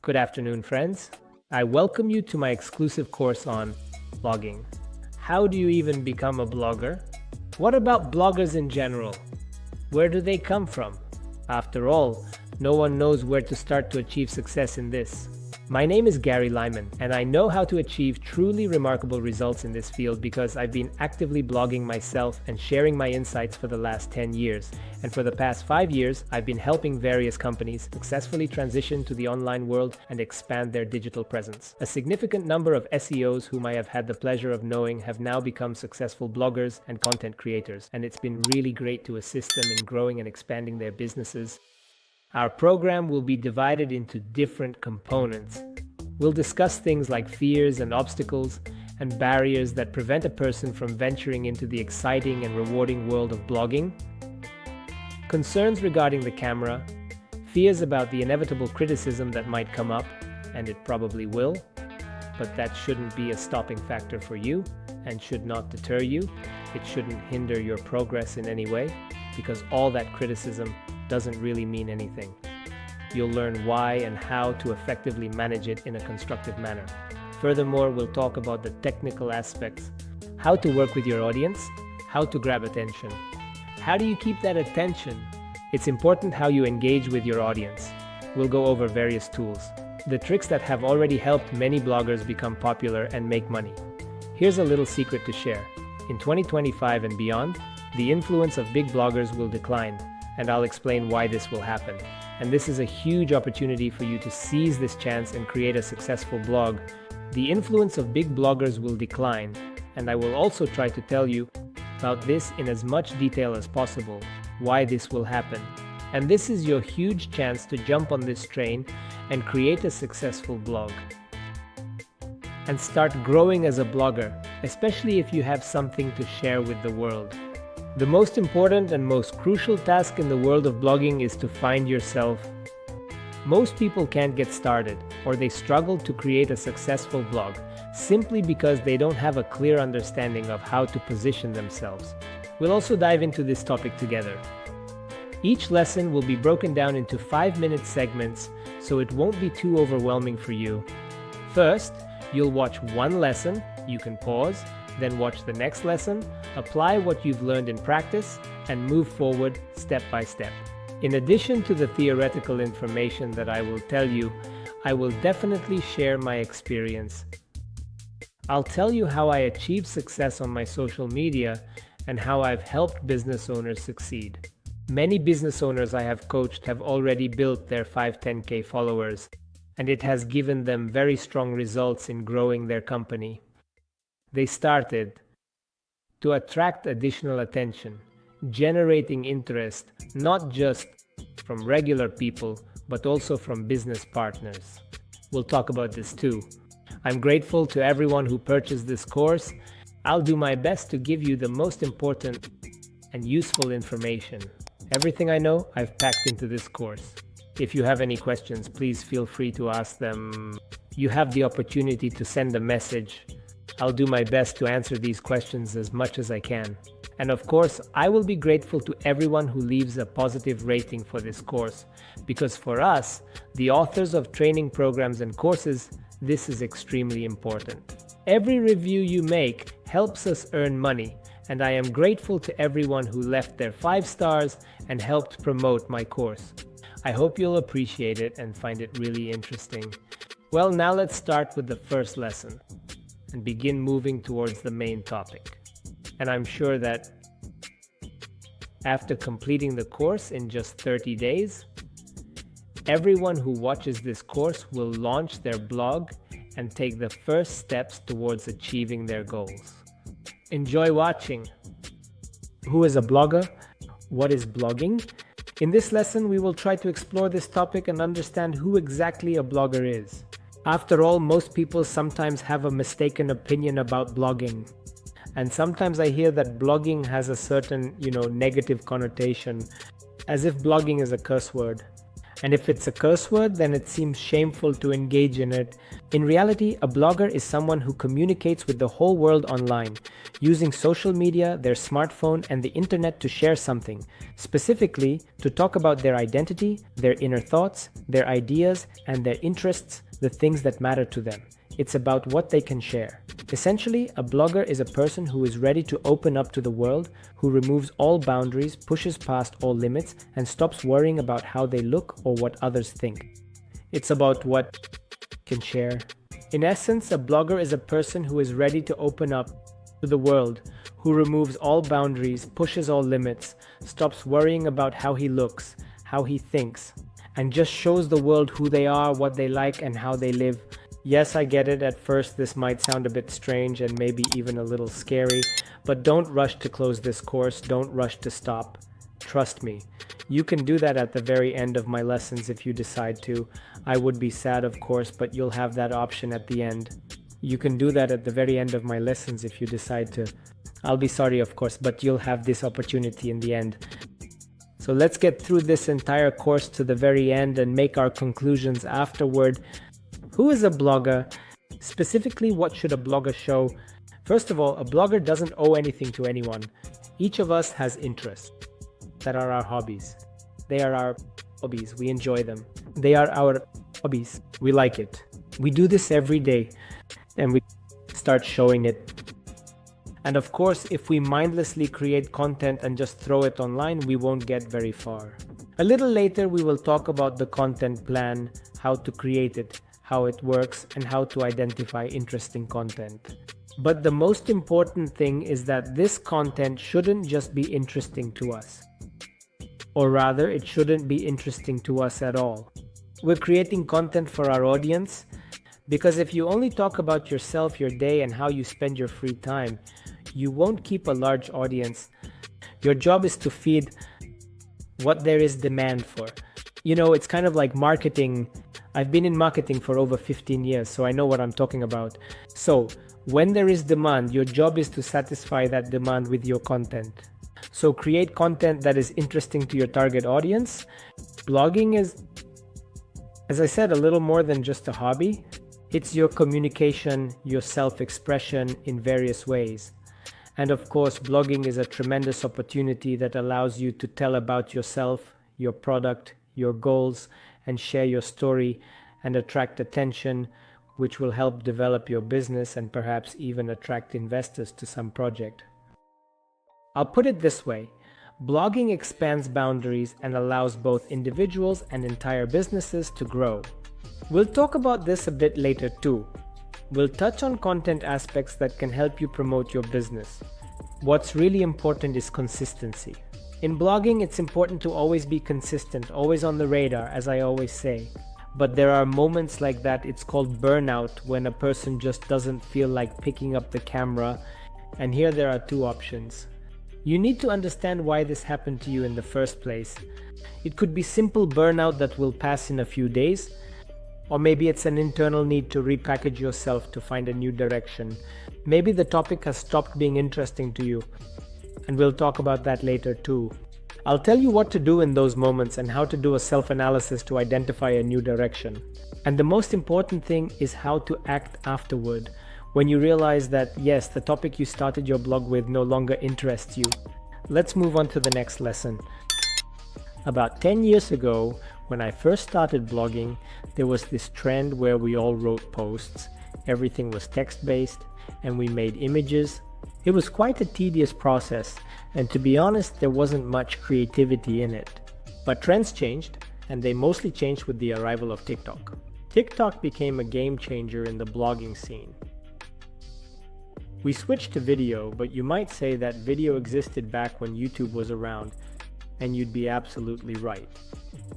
Good afternoon, friends. I welcome you to my exclusive course on blogging. How do you even become a blogger? What about bloggers in general? Where do they come from? After all, no one knows where to start to achieve success in this. My name is Gary Lyman, and I know how to achieve truly remarkable results in this field because I've been actively blogging myself and sharing my insights for the last 10 years. And for the past 5 years, I've been helping various companies successfully transition to the online world and expand their digital presence. A significant number of SEOs whom I have had the pleasure of knowing have now become successful bloggers and content creators, and it's been really great to assist them in growing and expanding their businesses. Our program will be divided into different components. We'll discuss things like fears and obstacles and barriers that prevent a person from venturing into the exciting and rewarding world of blogging, concerns regarding the camera, fears about the inevitable criticism that might come up, and it probably will, but that shouldn't be a stopping factor for you and should not deter you. It shouldn't hinder your progress in any way, because all that criticism doesn't really mean anything. You'll learn why and how to effectively manage it in a constructive manner. Furthermore, we'll talk about the technical aspects, how to work with your audience, how to grab attention. How do you keep that attention? It's important how you engage with your audience. We'll go over various tools, the tricks that have already helped many bloggers become popular and make money. Here's a little secret to share. In 2025 and beyond, the influence of big bloggers will decline, and I'll explain why this will happen. And this is a huge opportunity for you to seize this chance and create a successful blog. The influence of big bloggers will decline, and I will also try to tell you about this in as much detail as possible, why this will happen. And this is your huge chance to jump on this train and create a successful blog. And start growing as a blogger, especially if you have something to share with the world. The most important and most crucial task in the world of blogging is to find yourself. Most people can't get started, or they struggle to create a successful blog, simply because they don't have a clear understanding of how to position themselves. We'll also dive into this topic together. Each lesson will be broken down into 5-minute segments, so it won't be too overwhelming for you. First, you'll watch one lesson, you can pause, then watch the next lesson, apply what you've learned in practice, and move forward step by step. In addition to the theoretical information that I will tell you, I will definitely share my experience. I'll tell you how I achieved success on my social media and how I've helped business owners succeed. Many business owners I have coached have already built their 5-10K followers, and it has given them very strong results in growing their company. They started to attract additional attention, generating interest not just from regular people, but also from business partners. We'll talk about this too. I'm grateful to everyone who purchased this course. I'll do my best to give you the most important and useful information. Everything I know, I've packed into this course. If you have any questions, please feel free to ask them. You have the opportunity to send a message. I'll do my best to answer these questions as much as I can. And of course, I will be grateful to everyone who leaves a positive rating for this course, because for us, the authors of training programs and courses, this is extremely important. Every review you make helps us earn money, and I am grateful to everyone who left their 5 stars and helped promote my course. I hope you'll appreciate it and find it really interesting. Well, now let's start with the first lesson and begin moving towards the main topic. And I'm sure that after completing the course in just 30 days, everyone who watches this course will launch their blog and take the first steps towards achieving their goals. Enjoy watching. Who is a blogger? What is blogging? In this lesson, we will try to explore this topic and understand who exactly a blogger is. After all, most people sometimes have a mistaken opinion about blogging. And sometimes I hear that blogging has a certain, negative connotation, as if blogging is a curse word. And if it's a curse word, then it seems shameful to engage in it. In reality, a blogger is someone who communicates with the whole world online, using social media, their smartphone, and the internet to share something, specifically to talk about their identity, their inner thoughts, their ideas, and their interests, the things that matter to them. It's about what they can share. Essentially, a blogger is a person who is ready to open up to the world, who removes all boundaries, pushes past all limits, and stops worrying about how they look or what others think. It's about what can share. In essence, a blogger is a person who is ready to open up to the world, who removes all boundaries, pushes all limits, stops worrying about how he looks, how he thinks, and just shows the world who they are, what they like, and how they live. Yes, I get it. At first, this might sound a bit strange and maybe even a little scary, but don't rush to close this course. Don't rush to stop. Trust me. You can do that at the very end of my lessons if you decide to. I would be sad, of course, but you'll have that option at the end. You can do that at the very end of my lessons if you decide to. I'll be sorry, of course, but you'll have this opportunity in the end. So let's get through this entire course to the very end and make our conclusions afterward. Who is a blogger? Specifically, what should a blogger show? First of all, a blogger doesn't owe anything to anyone. Each of us has interests that are our hobbies. They are our hobbies. We enjoy them. They are our hobbies. We like it. We do this every day and we start showing it. And of course, if we mindlessly create content and just throw it online, we won't get very far. A little later, we will talk about the content plan, how to create it, how it works, and how to identify interesting content. But the most important thing is that this content shouldn't just be interesting to us. Or rather, it shouldn't be interesting to us at all. We're creating content for our audience because if you only talk about yourself, your day, and how you spend your free time, you won't keep a large audience. Your job is to feed what there is demand for. You know, it's kind of like marketing. I've been in marketing for over 15 years, so I know what I'm talking about. So, when there is demand, your job is to satisfy that demand with your content. So create content that is interesting to your target audience. Blogging is, as I said, a little more than just a hobby. It's your communication, your self-expression in various ways. And of course, blogging is a tremendous opportunity that allows you to tell about yourself, your product, your goals, and share your story and attract attention, which will help develop your business and perhaps even attract investors to some project. I'll put it this way, blogging expands boundaries and allows both individuals and entire businesses to grow. We'll talk about this a bit later too. We'll touch on content aspects that can help you promote your business. What's really important is consistency. In blogging, it's important to always be consistent, always on the radar, as I always say. But there are moments like that, it's called burnout, when a person just doesn't feel like picking up the camera. And here there are two options. You need to understand why this happened to you in the first place. It could be simple burnout that will pass in a few days, or maybe it's an internal need to repackage yourself to find a new direction. Maybe the topic has stopped being interesting to you, and we'll talk about that later too. I'll tell you what to do in those moments and how to do a self-analysis to identify a new direction. And the most important thing is how to act afterward, when you realize that yes, the topic you started your blog with no longer interests you. Let's move on to the next lesson. About 10 years ago, when I first started blogging, there was this trend where we all wrote posts. Everything was text-based and we made images. It was quite a tedious process, and to be honest, there wasn't much creativity in it. But trends changed, and they mostly changed with the arrival of TikTok. TikTok became a game changer in the blogging scene. We switched to video, but you might say that video existed back when YouTube was around, and you'd be absolutely right.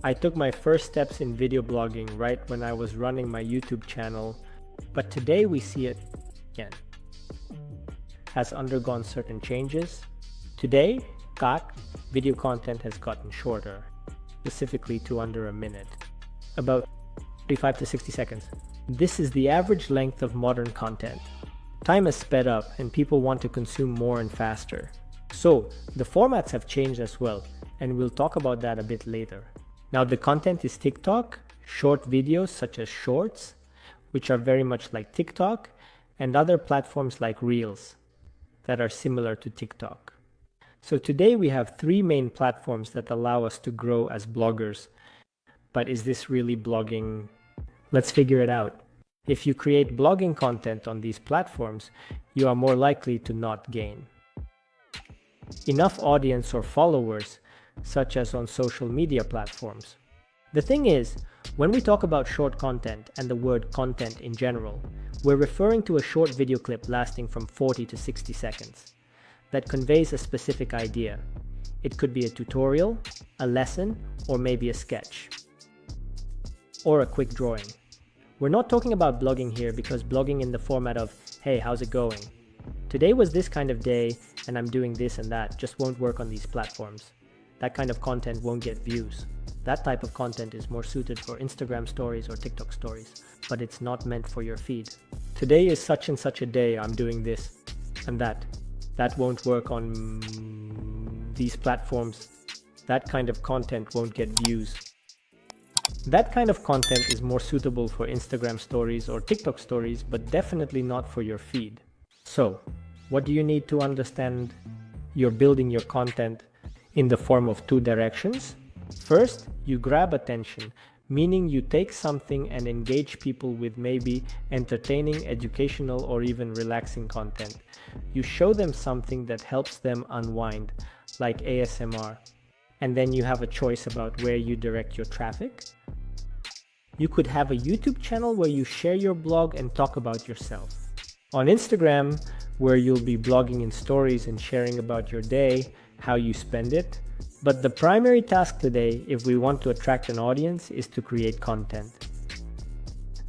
I took my first steps in video blogging right when I was running my YouTube channel, but today we see it again. Has undergone certain changes. Today, video content has gotten shorter, specifically to under a minute, about 35 to 60 seconds. This is the average length of modern content. Time has sped up and people want to consume more and faster. So, the formats have changed as well, and we'll talk about that a bit later. Now the content is TikTok, short videos such as Shorts, which are very much like TikTok, and other platforms like Reels that are similar to TikTok. So today we have three main platforms that allow us to grow as bloggers. But is this really blogging? Let's figure it out. If you create blogging content on these platforms, you are more likely to not gain enough audience or followers, such as on social media platforms. The thing is, when we talk about short content and the word content in general, we're referring to a short video clip lasting from 40 to 60 seconds that conveys a specific idea. It could be a tutorial, a lesson, or maybe a sketch, or a quick drawing. We're not talking about blogging here because blogging in the format of, hey, how's it going? Today was this kind of day and I'm doing this and that just won't work on these platforms. That kind of content won't get views. That type of content is more suited for Instagram stories or TikTok stories, but it's not meant for your feed. Today is such and such a day, I'm doing this and that. That won't work on these platforms. That kind of content won't get views. That kind of content is more suitable for Instagram stories or TikTok stories, but definitely not for your feed. So, what do you need to understand? You're building your content in the form of two directions. First, you grab attention, meaning you take something and engage people with maybe entertaining, educational, or even relaxing content. You show them something that helps them unwind, like ASMR. And then you have a choice about where you direct your traffic. You could have a YouTube channel where you share your blog and talk about yourself. On Instagram, where you'll be blogging in stories and sharing about your day, how you spend it. But the primary task today, if we want to attract an audience, is to create content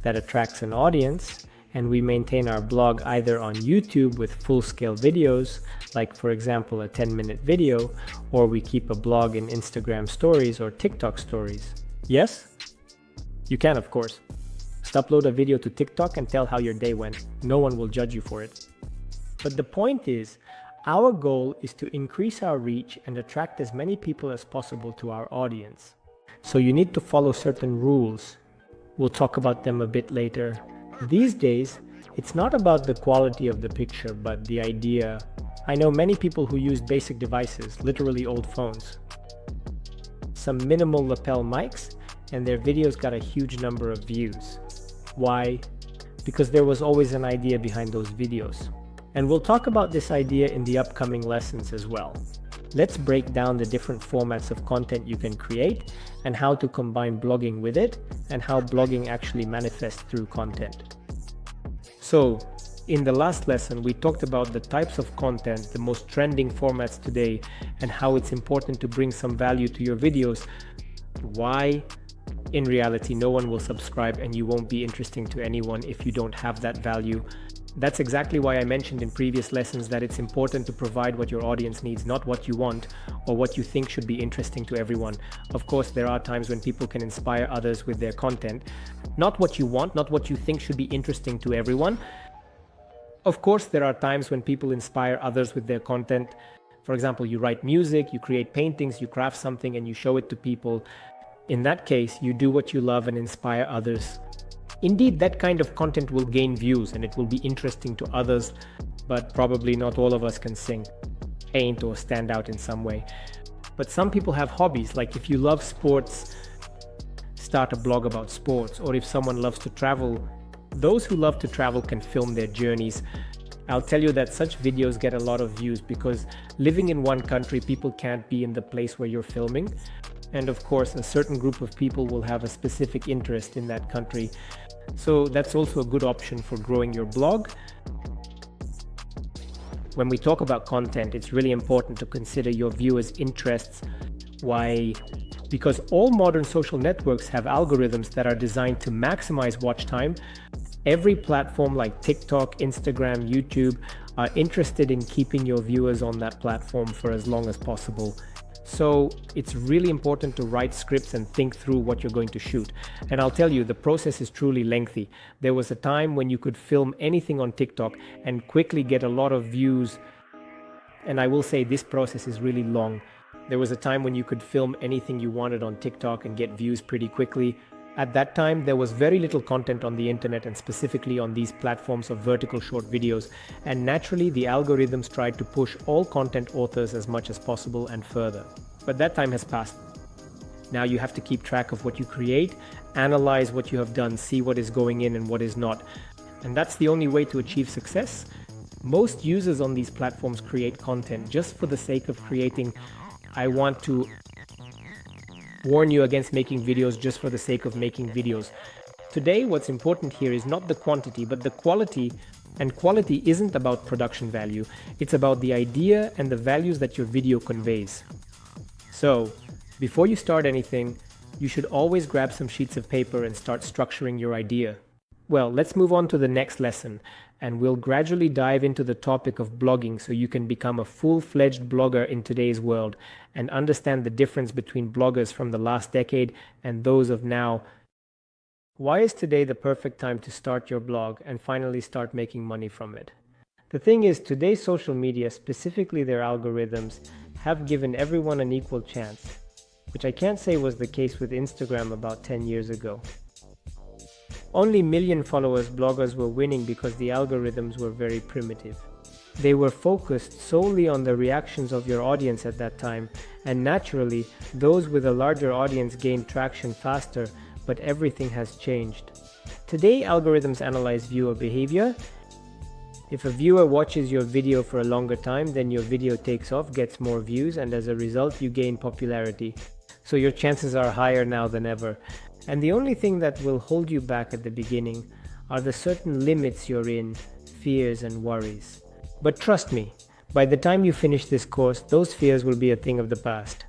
that attracts an audience, and we maintain our blog either on YouTube with full-scale videos, like for example a 10-minute video, or we keep a blog in Instagram stories or TikTok stories. Yes? You can, of course. Just upload a video to TikTok and tell how your day went. No one will judge you for it. But the point is, our goal is to increase our reach and attract as many people as possible to our audience. So you need to follow certain rules. We'll talk about them a bit later. These days, it's not about the quality of the picture, but the idea. I know many people who use basic devices, literally old phones, some minimal lapel mics, and their videos got a huge number of views. Why? Because there was always an idea behind those videos. And we'll talk about this idea in the upcoming lessons as well. Let's break down the different formats of content you can create and how to combine blogging with it and how blogging actually manifests through content. So, in the last lesson, we talked about the types of content, the most trending formats today, and how it's important to bring some value to your videos. Why? In reality, no one will subscribe and you won't be interesting to anyone if you don't have that value. That's exactly why I mentioned in previous lessons that it's important to provide what your audience needs, not what you want or what you think should be interesting to everyone. Of course, there are times when people can inspire others with their content. Not what you want, not what you think should be interesting to everyone. Of course, there are times when people inspire others with their content. For example, you write music, you create paintings, you craft something and you show it to people. In that case, you do what you love and inspire others. Indeed, that kind of content will gain views and it will be interesting to others, but probably not all of us can sing, paint, or stand out in some way. But some people have hobbies, like if you love sports, start a blog about sports, or if someone loves to travel, those who love to travel can film their journeys. I'll tell you that such videos get a lot of views because living in one country, people can't be in the place where you're filming. And of course, a certain group of people will have a specific interest in that country. So that's also a good option for growing your blog. When we talk about content, it's really important to consider your viewers' interests. Why? Because all modern social networks have algorithms that are designed to maximize watch time. Every platform like TikTok, Instagram, YouTube are interested in keeping your viewers on that platform for as long as possible. So it's really important to write scripts and think through what you're going to shoot. And I'll tell you, the process is truly lengthy. There was a time when you could film anything on TikTok and quickly get a lot of views. And I will say this process is really long. There was a time when you could film anything you wanted on TikTok and get views pretty quickly. At that time, there was very little content on the internet and specifically on these platforms of vertical short videos, and naturally the algorithms tried to push all content authors as much as possible and further. But that time has passed. Now you have to keep track of what you create, analyze what you have done, see what is going in and what is not. And that's the only way to achieve success. Most users on these platforms create content just for the sake of creating. I want to warn you against making videos just for the sake of making videos. Today, what's important here is not the quantity, but the quality. And quality isn't about production value. It's about the idea and the values that your video conveys. So, before you start anything, you should always grab some sheets of paper and start structuring your idea. Well, let's move on to the next lesson, and we'll gradually dive into the topic of blogging so you can become a full-fledged blogger in today's world and understand the difference between bloggers from the last decade and those of now. Why is today the perfect time to start your blog and finally start making money from it? The thing is, today's social media, specifically their algorithms, have given everyone an equal chance, which I can't say was the case with Instagram about 10 years ago. Only million followers bloggers were winning because the algorithms were very primitive. They were focused solely on the reactions of your audience at that time, and naturally, those with a larger audience gained traction faster, but everything has changed. Today, algorithms analyze viewer behavior. If a viewer watches your video for a longer time, then your video takes off, gets more views, and as a result, you gain popularity. So your chances are higher now than ever. And the only thing that will hold you back at the beginning are the certain limits you're in, fears and worries. But trust me, by the time you finish this course, those fears will be a thing of the past.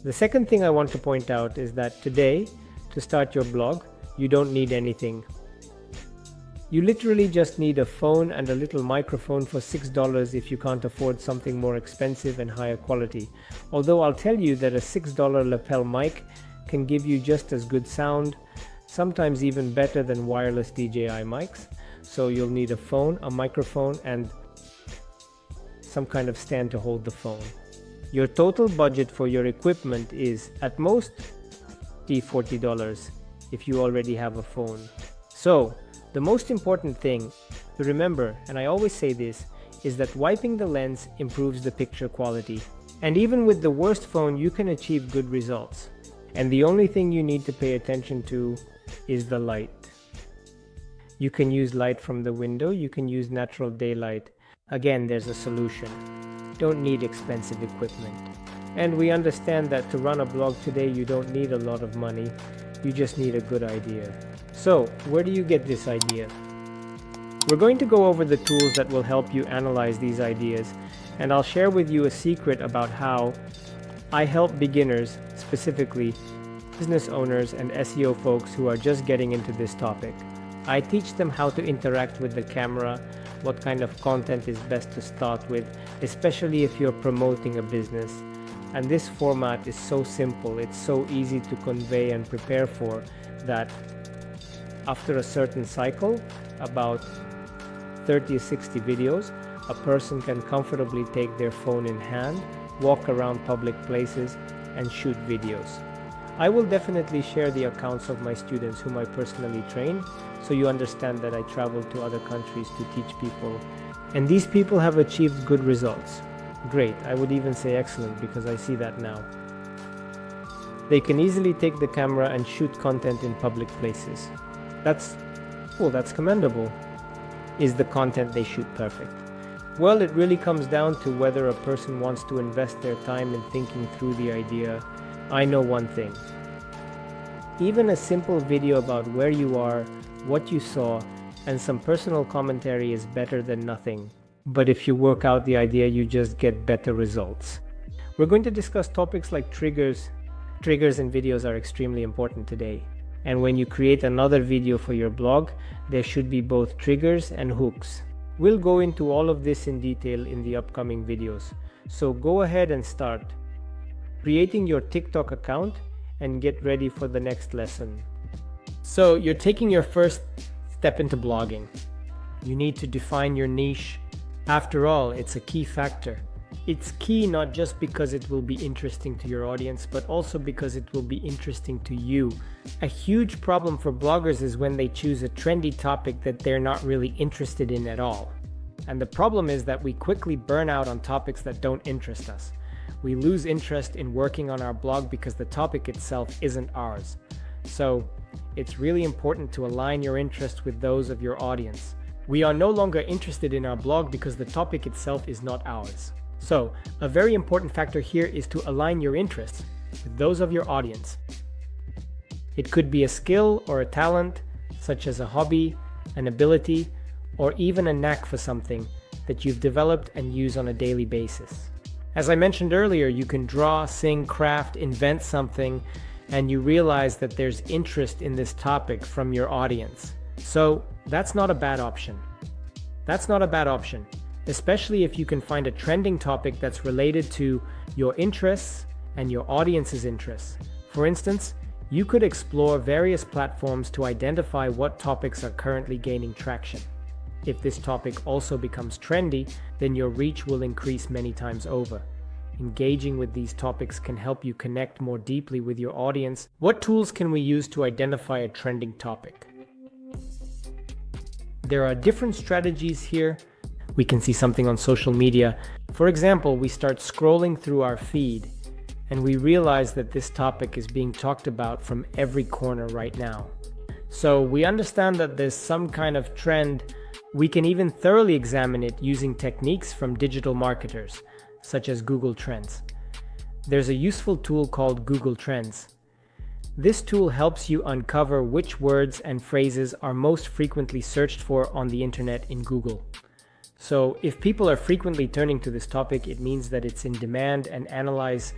The second thing I want to point out is that today, to start your blog, you don't need anything. You literally just need a phone and a little microphone for $6 if you can't afford something more expensive and higher quality. Although I'll tell you that a $6 lapel mic can give you just as good sound, sometimes even better than wireless DJI mics. So you'll need a phone, a microphone, and some kind of stand to hold the phone. Your total budget for your equipment is at most $40 if you already have a phone. So the most important thing to remember, and I always say this, is that wiping the lens improves the picture quality. And even with the worst phone, you can achieve good results. And the only thing you need to pay attention to is the light. You can use light from the window, you can use natural daylight. Again, there's a solution. Don't need expensive equipment. And we understand that to run a blog today, you don't need a lot of money. You just need a good idea. So, where do you get this idea? We're going to go over the tools that will help you analyze these ideas, and I'll share with you a secret about how I help beginners, specifically business owners and SEO folks who are just getting into this topic. I teach them how to interact with the camera, what kind of content is best to start with, especially if you're promoting a business. And this format is so simple, it's so easy to convey and prepare for that after a certain cycle, about 30 or 60 videos, a person can comfortably take their phone in hand, walk around public places, and shoot videos. I will definitely share the accounts of my students whom I personally train, so you understand that I travel to other countries to teach people. And these people have achieved good results. Great, I would even say excellent, because I see that now. They can easily take the camera and shoot content in public places. That's commendable. Is the content they shoot perfect? Well, it really comes down to whether a person wants to invest their time in thinking through the idea. I know one thing. Even a simple video about where you are, what you saw, and some personal commentary is better than nothing. But if you work out the idea, you just get better results. We're going to discuss topics like triggers. Triggers in videos are extremely important today. And when you create another video for your blog, there should be both triggers and hooks. We'll go into all of this in detail in the upcoming videos. So go ahead and start creating your TikTok account and get ready for the next lesson. So you're taking your first step into blogging. You need to define your niche. After all, it's a key factor. It's key not just because it will be interesting to your audience, but also because it will be interesting to you. A huge problem for bloggers is when they choose a trendy topic that they're not really interested in at all. And the problem is that we quickly burn out on topics that don't interest us. We lose interest in working on our blog because the topic itself isn't ours. So it's really important to align your interests with those of your audience. We are no longer interested in our blog because the topic itself is not ours. So, a very important factor here is to align your interests with those of your audience. It could be a skill or a talent, such as a hobby, an ability, or even a knack for something that you've developed and use on a daily basis. As I mentioned earlier, you can draw, sing, craft, invent something, and you realize that there's interest in this topic from your audience. So, that's not a bad option. That's not a bad option. Especially if you can find a trending topic that's related to your interests and your audience's interests. For instance, you could explore various platforms to identify what topics are currently gaining traction. If this topic also becomes trendy, then your reach will increase many times over. Engaging with these topics can help you connect more deeply with your audience. What tools can we use to identify a trending topic? There are different strategies here. We can see something on social media. For example, we start scrolling through our feed and we realize that this topic is being talked about from every corner right now. So we understand that there's some kind of trend. We can even thoroughly examine it using techniques from digital marketers, such as Google Trends. There's a useful tool called Google Trends. This tool helps you uncover which words and phrases are most frequently searched for on the internet in Google. So if people are frequently turning to this topic, it means that it's in demand, and analyze.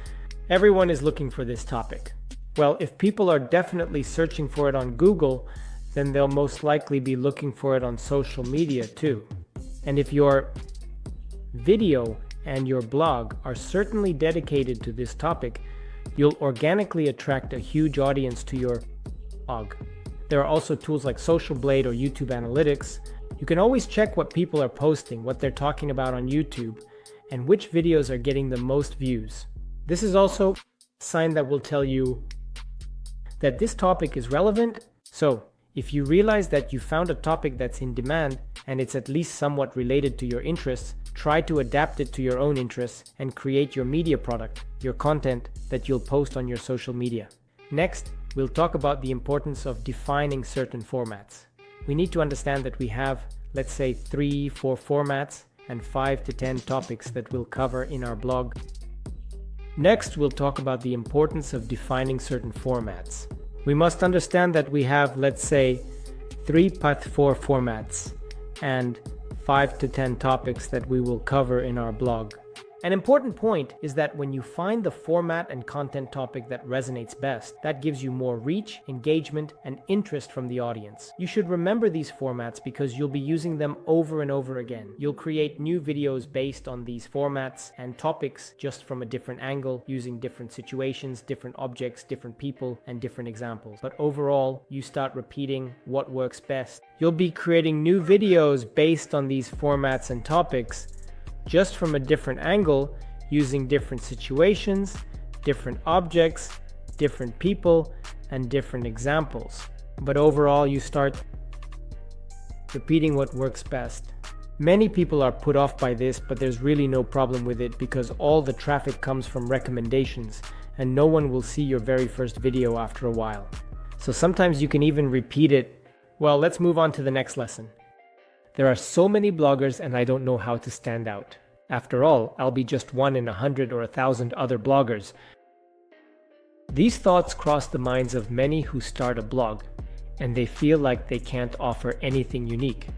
Everyone is looking for this topic. Well, if people are definitely searching for it on Google, then they'll most likely be looking for it on social media too. And if your video and your blog are certainly dedicated to this topic, you'll organically attract a huge audience to your blog. There are also tools like Social Blade or YouTube Analytics. You can always check what people are posting, what they're talking about on YouTube, and which videos are getting the most views. This is also a sign that will tell you that this topic is relevant. So, if you realize that you found a topic that's in demand and it's at least somewhat related to your interests, try to adapt it to your own interests and create your media product, your content that you'll post on your social media. Next, we'll talk about the importance of defining certain formats. We need to understand that we have, let's say, 3-4 formats and 5 to 10 topics that we'll cover in our blog. Next, we'll talk about the importance of defining certain formats. We must understand that we have, let's say, 3-4 formats and 5 to 10 topics that we will cover in our blog. An important point is that when you find the format and content topic that resonates best, that gives you more reach, engagement, and interest from the audience. You should remember these formats because you'll be using them over and over again. You'll create new videos based on these formats and topics just from a different angle, using different situations, different objects, different people, and different examples. But overall, you start repeating what works best. You'll be creating new videos based on these formats and topics, just from a different angle, using different situations, different objects, different people, and different examples. But overall, you start repeating what works best. Many people are put off by this, but there's really no problem with it because all the traffic comes from recommendations and no one will see your very first video after a while. So sometimes you can even repeat it. Well, let's move on to the next lesson. There are so many bloggers and I don't know how to stand out. After all, I'll be just one in 100 or 1,000 other bloggers. These thoughts cross the minds of many who start a blog, and they feel like they can't offer anything unique.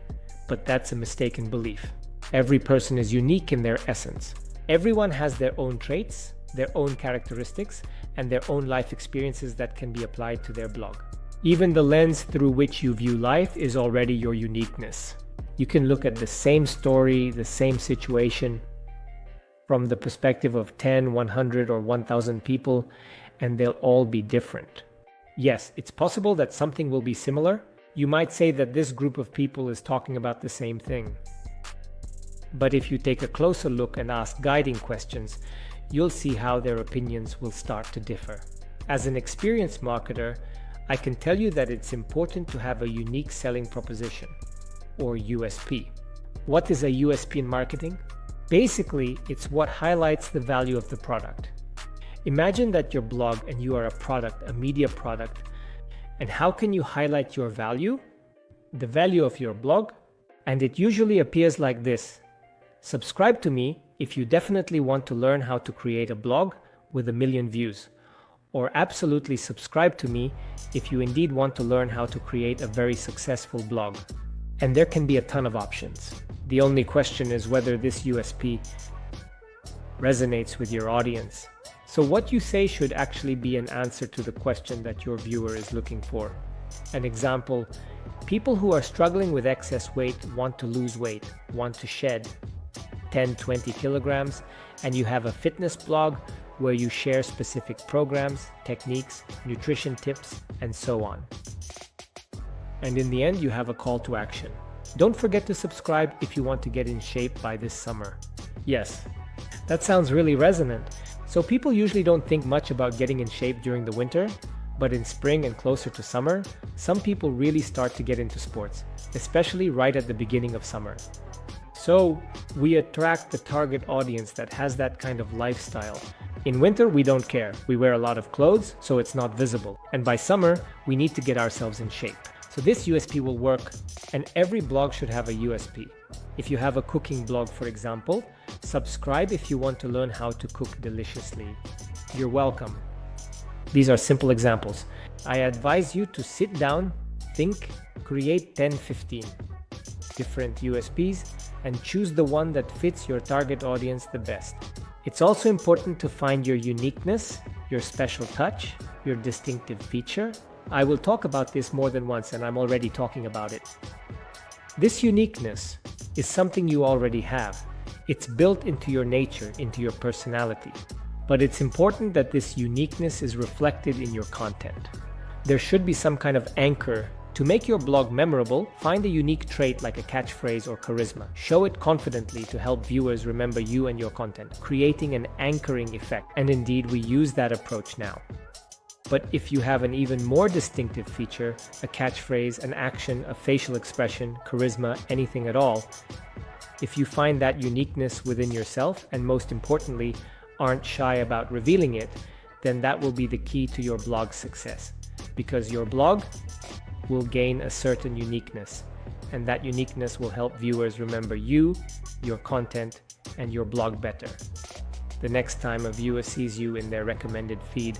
But that's a mistaken belief. Every person is unique in their essence. Everyone has their own traits, their own characteristics, and their own life experiences that can be applied to their blog. Even the lens through which you view life is already your uniqueness. You can look at the same story, the same situation, from the perspective of 10, 100, or 1,000 people, and they'll all be different. Yes, it's possible that something will be similar. You might say that this group of people is talking about the same thing. But if you take a closer look and ask guiding questions, you'll see how their opinions will start to differ. As an experienced marketer, I can tell you that it's important to have a unique selling proposition, or USP. What is a USP in marketing? Basically, it's what highlights the value of the product. Imagine that your blog and you are a product, a media product, and how can you highlight your value? The value of your blog? And it usually appears like this. Subscribe to me if you definitely want to learn how to create a blog with 1 million views. Or absolutely subscribe to me if you indeed want to learn how to create a very successful blog. And there can be a ton of options. The only question is whether this USP resonates with your audience. So what you say should actually be an answer to the question that your viewer is looking for. An example, people who are struggling with excess weight want to lose weight, want to shed 10-20 kilograms, and you have a fitness blog where you share specific programs, techniques, nutrition tips, and so on. And in the end, you have a call to action. Don't forget to subscribe if you want to get in shape by this summer. Yes, that sounds really resonant. So people usually don't think much about getting in shape during the winter, but in spring and closer to summer, some people really start to get into sports, especially right at the beginning of summer. So we attract the target audience that has that kind of lifestyle. In winter, we don't care. We wear a lot of clothes, so it's not visible. And by summer, we need to get ourselves in shape. So this USP will work, and every blog should have a USP. If you have a cooking blog, for example, subscribe if you want to learn how to cook deliciously. You're welcome. These are simple examples. I advise you to sit down, think, create 10-15 different USPs, and choose the one that fits your target audience the best. It's also important to find your uniqueness, your special touch, your distinctive feature. I will talk about this more than once, and I'm already talking about it. This uniqueness is something you already have. It's built into your nature, into your personality. But it's important that this uniqueness is reflected in your content. There should be some kind of anchor. To make your blog memorable, find a unique trait like a catchphrase or charisma. Show it confidently to help viewers remember you and your content, creating an anchoring effect. And indeed, we use that approach now. But if you have an even more distinctive feature, a catchphrase, an action, a facial expression, charisma, anything at all, if you find that uniqueness within yourself, and most importantly, aren't shy about revealing it, then that will be the key to your blog's success. Because your blog will gain a certain uniqueness, and that uniqueness will help viewers remember you, your content, and your blog better. The next time a viewer sees you in their recommended feed,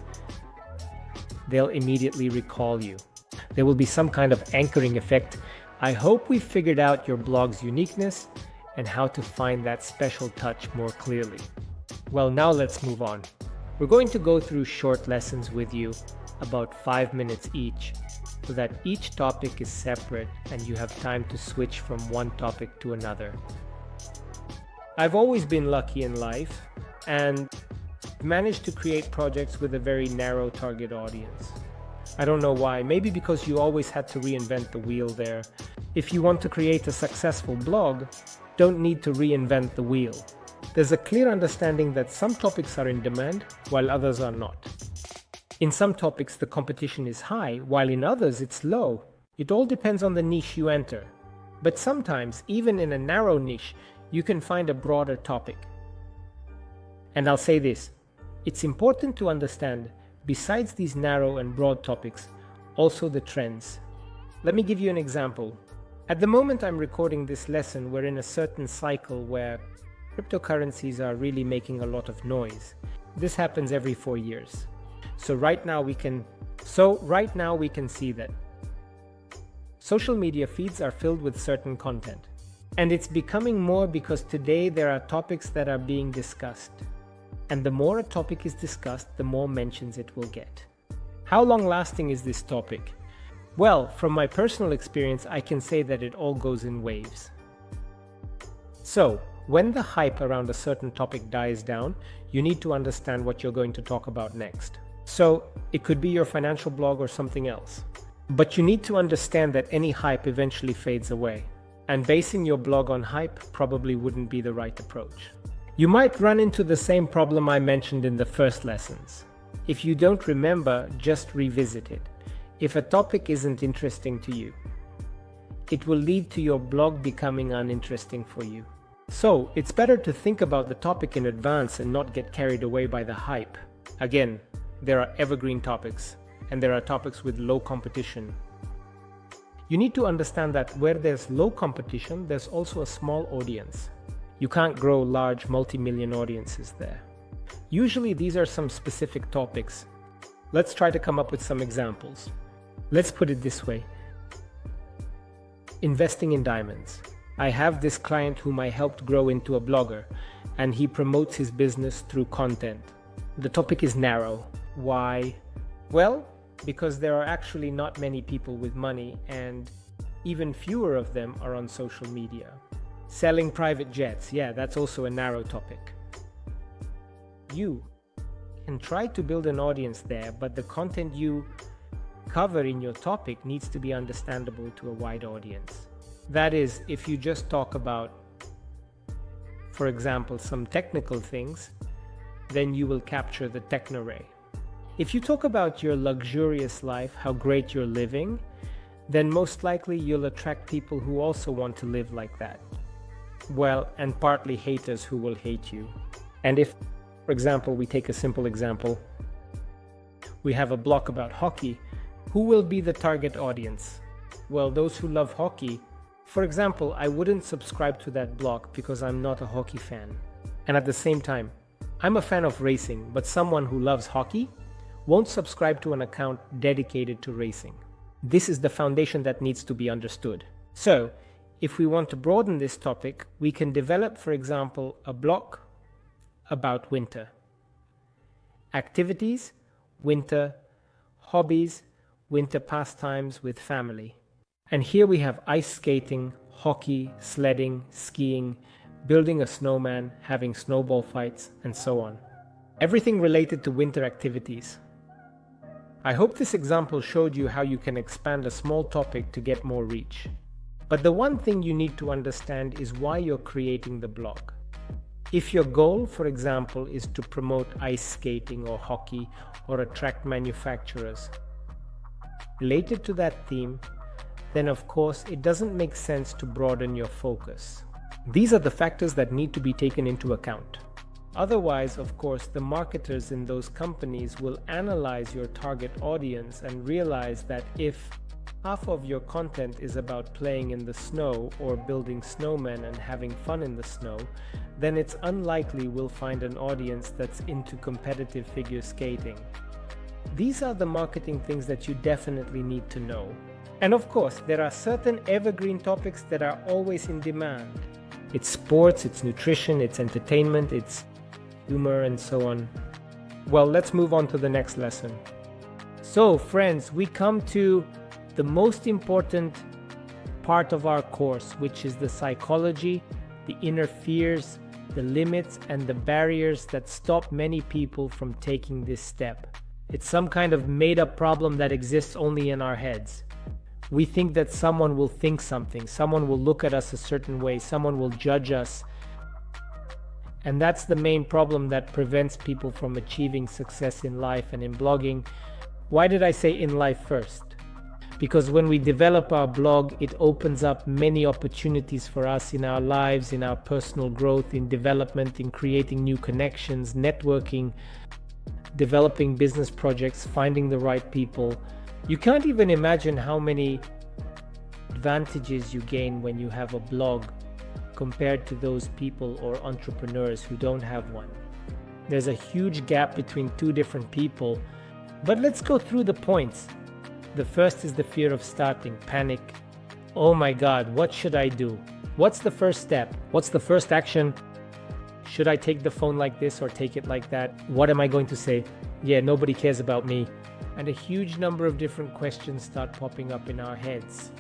they'll immediately recall you. There will be some kind of anchoring effect. I hope we've figured out your blog's uniqueness and how to find that special touch more clearly. Well, now let's move on. We're going to go through short lessons with you, about 5 minutes each, so that each topic is separate and you have time to switch from one topic to another. I've always been lucky in life and managed to create projects with a very narrow target audience. I don't know why, maybe because you always had to reinvent the wheel there. If you want to create a successful blog, don't need to reinvent the wheel. There's a clear understanding that some topics are in demand while others are not. In some topics the competition is high, while in others it's low. It all depends on the niche you enter. But sometimes, even in a narrow niche, you can find a broader topic. And I'll say this, it's important to understand, besides these narrow and broad topics, also the trends. Let me give you an example. At the moment I'm recording this lesson, we're in a certain cycle where cryptocurrencies are really making a lot of noise. This happens every 4 years. So right now we can see that social media feeds are filled with certain content. And it's becoming more because today there are topics that are being discussed. And the more a topic is discussed, the more mentions it will get. How long lasting is this topic? Well, from my personal experience, I can say that it all goes in waves. So, when the hype around a certain topic dies down, you need to understand what you're going to talk about next. So, it could be your financial blog or something else. But you need to understand that any hype eventually fades away. And basing your blog on hype probably wouldn't be the right approach. You might run into the same problem I mentioned in the first lessons. If you don't remember, just revisit it. If a topic isn't interesting to you, it will lead to your blog becoming uninteresting for you. So, it's better to think about the topic in advance and not get carried away by the hype. Again, there are evergreen topics, and there are topics with low competition. You need to understand that where there's low competition, there's also a small audience. You can't grow large multi-million audiences there. Usually these are some specific topics. Let's try to come up with some examples. Let's put it this way. Investing in diamonds. I have this client whom I helped grow into a blogger, and he promotes his business through content. The topic is narrow. Why? Well, because there are actually not many people with money, and even fewer of them are on social media. Selling private jets, yeah, that's also a narrow topic. You can try to build an audience there, but the content you cover in your topic needs to be understandable to a wide audience. That is, if you just talk about, for example, some technical things, then you will capture the techno-ray. If you talk about your luxurious life, how great you're living, then most likely you'll attract people who also want to live like that. Well, and partly haters who will hate you. And if, for example, we take a simple example, we have a blog about hockey, who will be the target audience? Well, those who love hockey. For example, I wouldn't subscribe to that blog because I'm not a hockey fan. And at the same time, I'm a fan of racing, but someone who loves hockey won't subscribe to an account dedicated to racing. This is the foundation that needs to be understood. So, if we want to broaden this topic, we can develop, for example, a blog about winter. Activities, winter, hobbies, winter pastimes with family. And here we have ice skating, hockey, sledding, skiing, building a snowman, having snowball fights, and so on. Everything related to winter activities. I hope this example showed you how you can expand a small topic to get more reach. But the one thing you need to understand is why you're creating the blog. If your goal, for example, is to promote ice skating or hockey or attract manufacturers related to that theme, then of course it doesn't make sense to broaden your focus. These are the factors that need to be taken into account. Otherwise, of course, the marketers in those companies will analyze your target audience and realize that if half of your content is about playing in the snow or building snowmen and having fun in the snow, then it's unlikely we'll find an audience that's into competitive figure skating. These are the marketing things that you definitely need to know. And of course, there are certain evergreen topics that are always in demand. It's sports, it's nutrition, it's entertainment, it's humor, and so on. Well, let's move on to the next lesson. So, friends, we come to the most important part of our course, which is the psychology, the inner fears, the limits, and the barriers that stop many people from taking this step. It's some kind of made-up problem that exists only in our heads. We think that someone will think something, someone will look at us a certain way, someone will judge us. And that's the main problem that prevents people from achieving success in life and in blogging. Why did I say in life first? Because when we develop our blog, it opens up many opportunities for us in our lives, in our personal growth, in development, in creating new connections, networking, developing business projects, finding the right people. You can't even imagine how many advantages you gain when you have a blog compared to those people or entrepreneurs who don't have one. There's a huge gap between two different people, but let's go through the points. The first is the fear of starting, panic. Oh my God, what should I do? What's the first step? What's the first action? Should I take the phone like this or take it like that? What am I going to say? Yeah, nobody cares about me. And a huge number of different questions start popping up in our heads.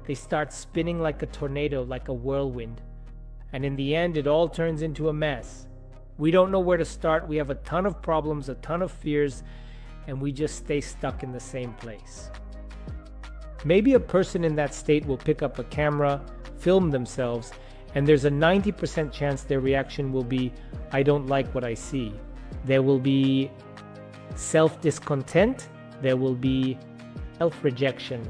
They start spinning like a tornado, like a whirlwind. And in the end, it all turns into a mess. We don't know where to start. We have a ton of problems, a ton of fears, and we just stay stuck in the same place. Maybe a person in that state will pick up a camera, film themselves, and there's a 90% chance their reaction will be, "I don't like what I see." There will be self-discontent, there will be self-rejection,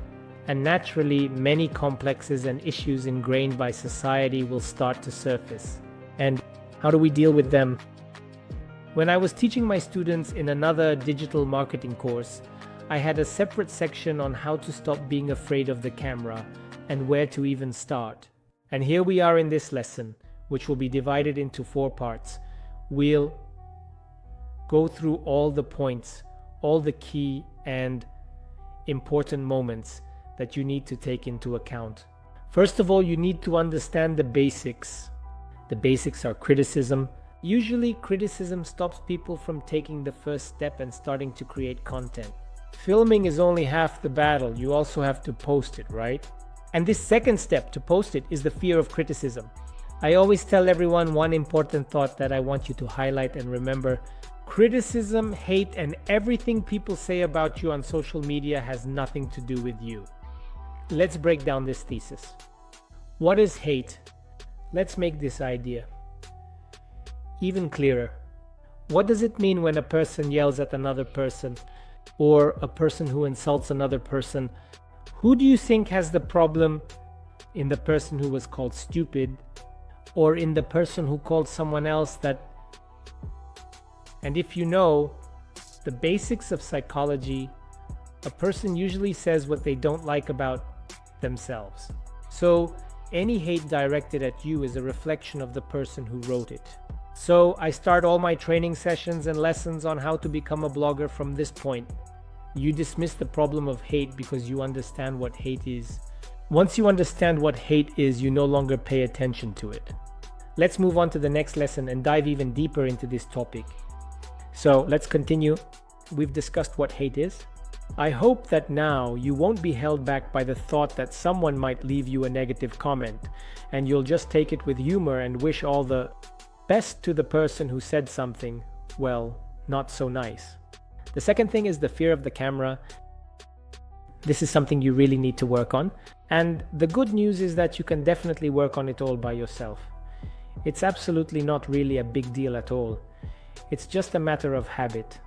and naturally many complexes and issues ingrained by society will start to surface. And how do we deal with them? When I was teaching my students in another digital marketing course, I had a separate section on how to stop being afraid of the camera and where to even start. And here we are in this lesson, which will be divided into 4 parts. We'll go through all the points, all the key and important moments that you need to take into account. First of all, you need to understand the basics. The basics are criticism. Usually, criticism stops people from taking the first step and starting to create content. Filming is only half the battle. You also have to post it, right? And this second step to post it is the fear of criticism. I always tell everyone one important thought that I want you to highlight and remember. Criticism, hate, and everything people say about you on social media has nothing to do with you. Let's break down this thesis. What is hate? Let's make this idea even clearer. What does it mean when a person yells at another person, or a person who insults another person? Who do you think has the problem? In the person who was called stupid, or in the person who called someone else that? And if you know the basics of psychology, a person usually says what they don't like about themselves. So any hate directed at you is a reflection of the person who wrote it. So I start all my training sessions and lessons on how to become a blogger from this point. You dismiss the problem of hate because you understand what hate is. Once you understand what hate is, you no longer pay attention to it. Let's move on to the next lesson and dive even deeper into this topic. So let's continue. We've discussed what hate is. I hope that now you won't be held back by the thought that someone might leave you a negative comment, and you'll just take it with humor and wish all the best to the person who said something, well, not so nice. The second thing is the fear of the camera. This is something you really need to work on. And the good news is that you can definitely work on it all by yourself. It's absolutely not really a big deal at all. It's just a matter of habit.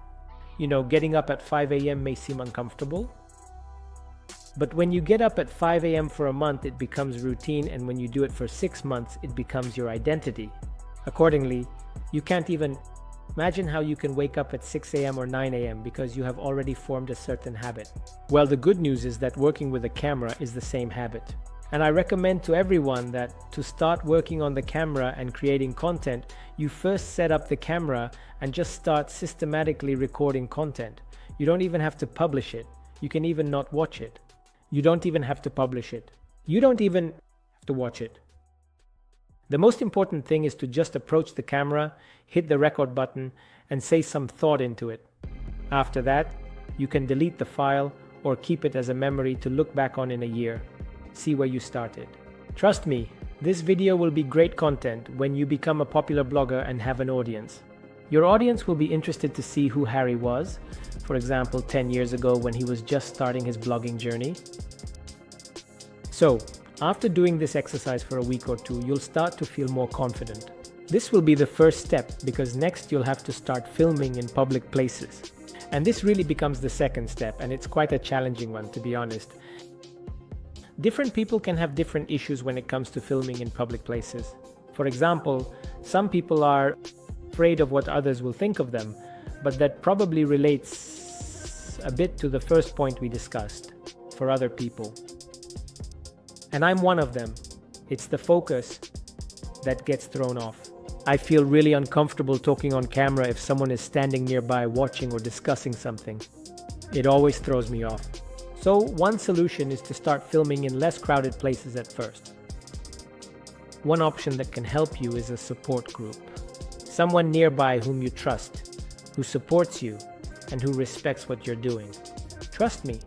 You know, getting up at 5 a.m. may seem uncomfortable, but when you get up at 5 a.m. for a month, it becomes routine, and when you do it for 6 months, it becomes your identity. Accordingly, you can't even imagine how you can wake up at 6 a.m. or 9 a.m. because you have already formed a certain habit. Well, the good news is that working with a camera is the same habit. And I recommend to everyone that to start working on the camera and creating content, you first set up the camera and just start systematically recording content. You don't even have to publish it. You can even not watch it. You don't even have to publish it. You don't even have to watch it. The most important thing is to just approach the camera, hit the record button, and say some thought into it. After that, you can delete the file or keep it as a memory to look back on in a year. See where you started. Trust me, this video will be great content when you become a popular blogger and have an audience. Your audience will be interested to see who Harry was, for example, 10 years ago when he was just starting his blogging journey. So, after doing this exercise for a week or two, you'll start to feel more confident. This will be the first step because next you'll have to start filming in public places. And this really becomes the second step, and it's quite a challenging one, to be honest. Different people can have different issues when it comes to filming in public places. For example, some people are afraid of what others will think of them, but that probably relates a bit to the first point we discussed, for other people. And I'm one of them. It's the focus that gets thrown off. I feel really uncomfortable talking on camera if someone is standing nearby watching or discussing something. It always throws me off. So one solution is to start filming in less crowded places at first. One option that can help you is a support group. Someone nearby whom you trust, who supports you, and who respects what you're doing. Trust me,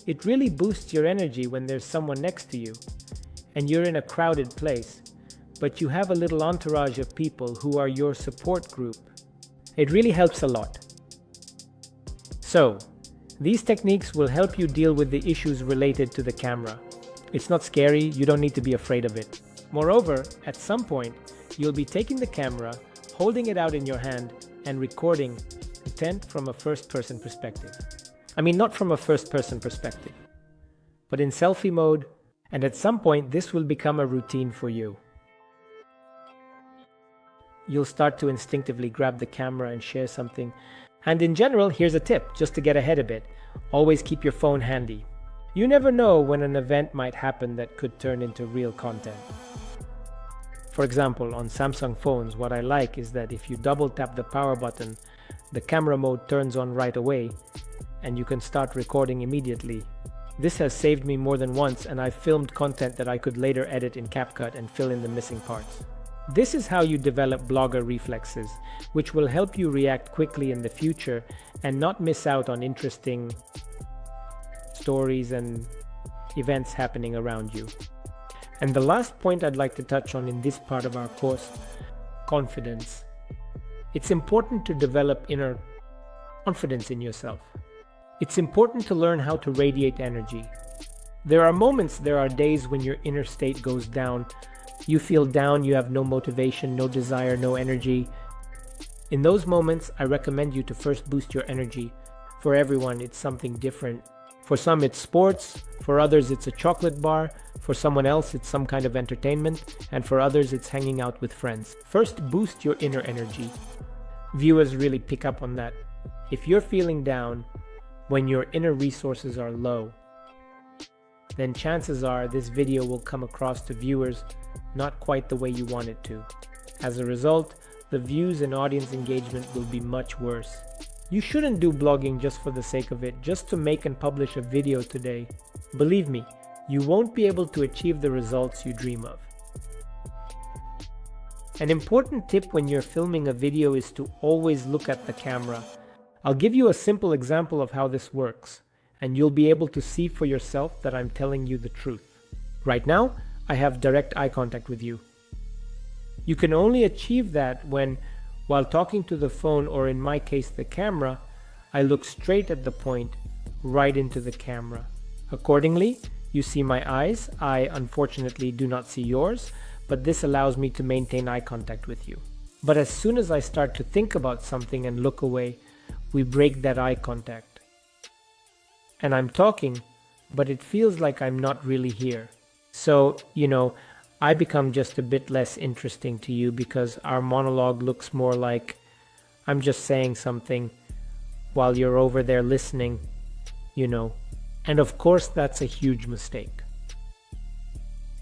it really boosts your energy when there's someone next to you, and you're in a crowded place, but you have a little entourage of people who are your support group. It really helps a lot. So, These techniques will help you deal with the issues related to the camera. It's not scary, you don't need to be afraid of it. Moreover, at some point, you'll be taking the camera, holding it out in your hand, and recording content from a first-person perspective. I mean, not from a first-person perspective, but in selfie mode, and at some point this will become a routine for you. You'll start to instinctively grab the camera and share something. And in general, here's a tip, just to get ahead a bit. Always keep your phone handy. You never know when an event might happen that could turn into real content. For example, on Samsung phones, what I like is that if you double tap the power button, the camera mode turns on right away, and you can start recording immediately. This has saved me more than once, and I've filmed content that I could later edit in CapCut and fill in the missing parts. This is how you develop blogger reflexes, which will help you react quickly in the future and not miss out on interesting stories and events happening around you. And the last point I'd like to touch on in this part of our course, confidence. It's important to develop inner confidence in yourself. It's important to learn how to radiate energy. There are days when your inner state goes down. You feel down, you have no motivation, no desire, no energy. In those moments, I recommend you to first boost your energy. For everyone, it's something different. For some, it's sports. For others, it's a chocolate bar. For someone else, it's some kind of entertainment. And for others, it's hanging out with friends. First, boost your inner energy. Viewers really pick up on that. If you're feeling down when your inner resources are low, then chances are this video will come across to viewers not quite the way you want it to. As a result, the views and audience engagement will be much worse. You shouldn't do blogging just for the sake of it, just to make and publish a video today. Believe me, you won't be able to achieve the results you dream of. An important tip when you're filming a video is to always look at the camera. I'll give you a simple example of how this works, and you'll be able to see for yourself that I'm telling you the truth. Right now, I have direct eye contact with you. You can only achieve that when, while talking to the phone, or in my case the camera, I look straight at the point, right into the camera. Accordingly, you see my eyes. I unfortunately do not see yours, but this allows me to maintain eye contact with you. But as soon as I start to think about something and look away, we break that eye contact. And I'm talking, but it feels like I'm not really here. So, I become just a bit less interesting to you because our monologue looks more like I'm just saying something while you're over there listening, And of course, that's a huge mistake.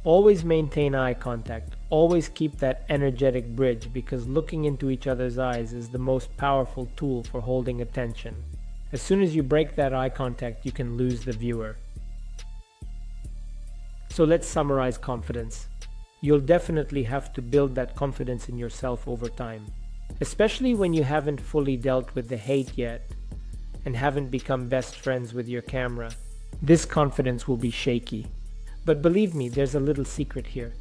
Always maintain eye contact. Always keep that energetic bridge, because looking into each other's eyes is the most powerful tool for holding attention. As soon as you break that eye contact, you can lose the viewer. So let's summarize confidence. You'll definitely have to build that confidence in yourself over time, especially when you haven't fully dealt with the hate yet and haven't become best friends with your camera. This confidence will be shaky. But believe me, there's a little secret here,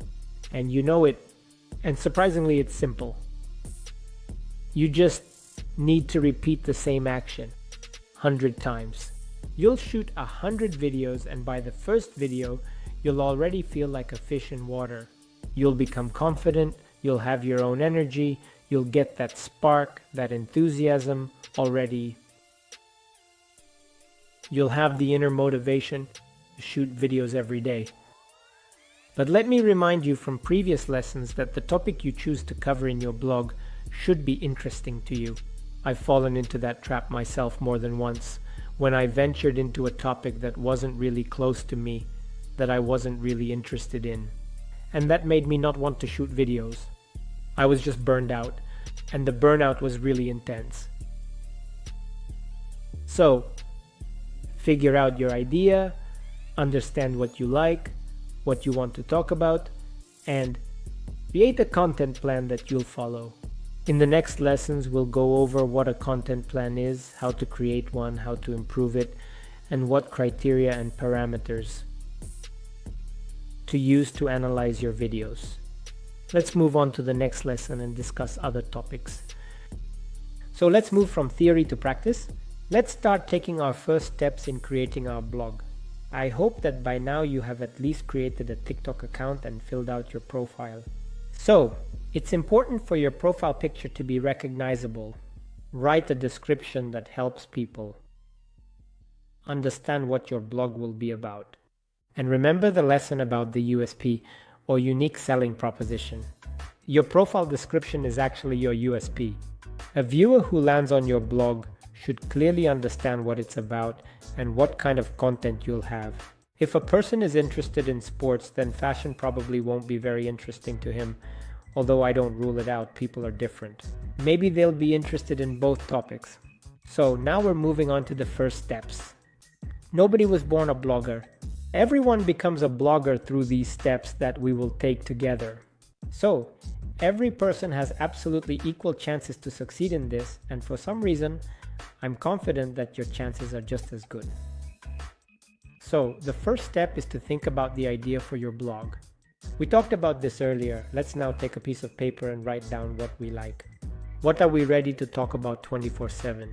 and you know it, and surprisingly it's simple. You just need to repeat the same action 100 times. You'll shoot 100 videos, and by the first video, you'll already feel like a fish in water. You'll become confident, you'll have your own energy, you'll get that spark, that enthusiasm already. You'll have the inner motivation to shoot videos every day. But let me remind you from previous lessons that the topic you choose to cover in your blog should be interesting to you. I've fallen into that trap myself more than once, when I ventured into a topic that wasn't really close to me, that I wasn't really interested in. And that made me not want to shoot videos. I was just burned out, and the burnout was really intense. So, figure out your idea, understand what you like, what you want to talk about, and create a content plan that you'll follow. In the next lessons, we'll go over what a content plan is, how to create one, how to improve it, and what criteria and parameters to use to analyze your videos. Let's move on to the next lesson and discuss other topics. So let's move from theory to practice. Let's start taking our first steps in creating our blog. I hope that by now you have at least created a TikTok account and filled out your profile. So, it's important for your profile picture to be recognizable. Write a description that helps people understand what your blog will be about. And remember the lesson about the USP, or unique selling proposition. Your profile description is actually your USP. A viewer who lands on your blog should clearly understand what it's about and what kind of content you'll have. If a person is interested in sports, then fashion probably won't be very interesting to him, although I don't rule it out, people are different. Maybe they'll be interested in both topics. So now we're moving on to the first steps. Nobody was born a blogger. Everyone becomes a blogger through these steps that we will take together. So, every person has absolutely equal chances to succeed in this, and for some reason, I'm confident that your chances are just as good. So, the first step is to think about the idea for your blog. We talked about this earlier. Let's now take a piece of paper and write down what we like. What are we ready to talk about 24/7?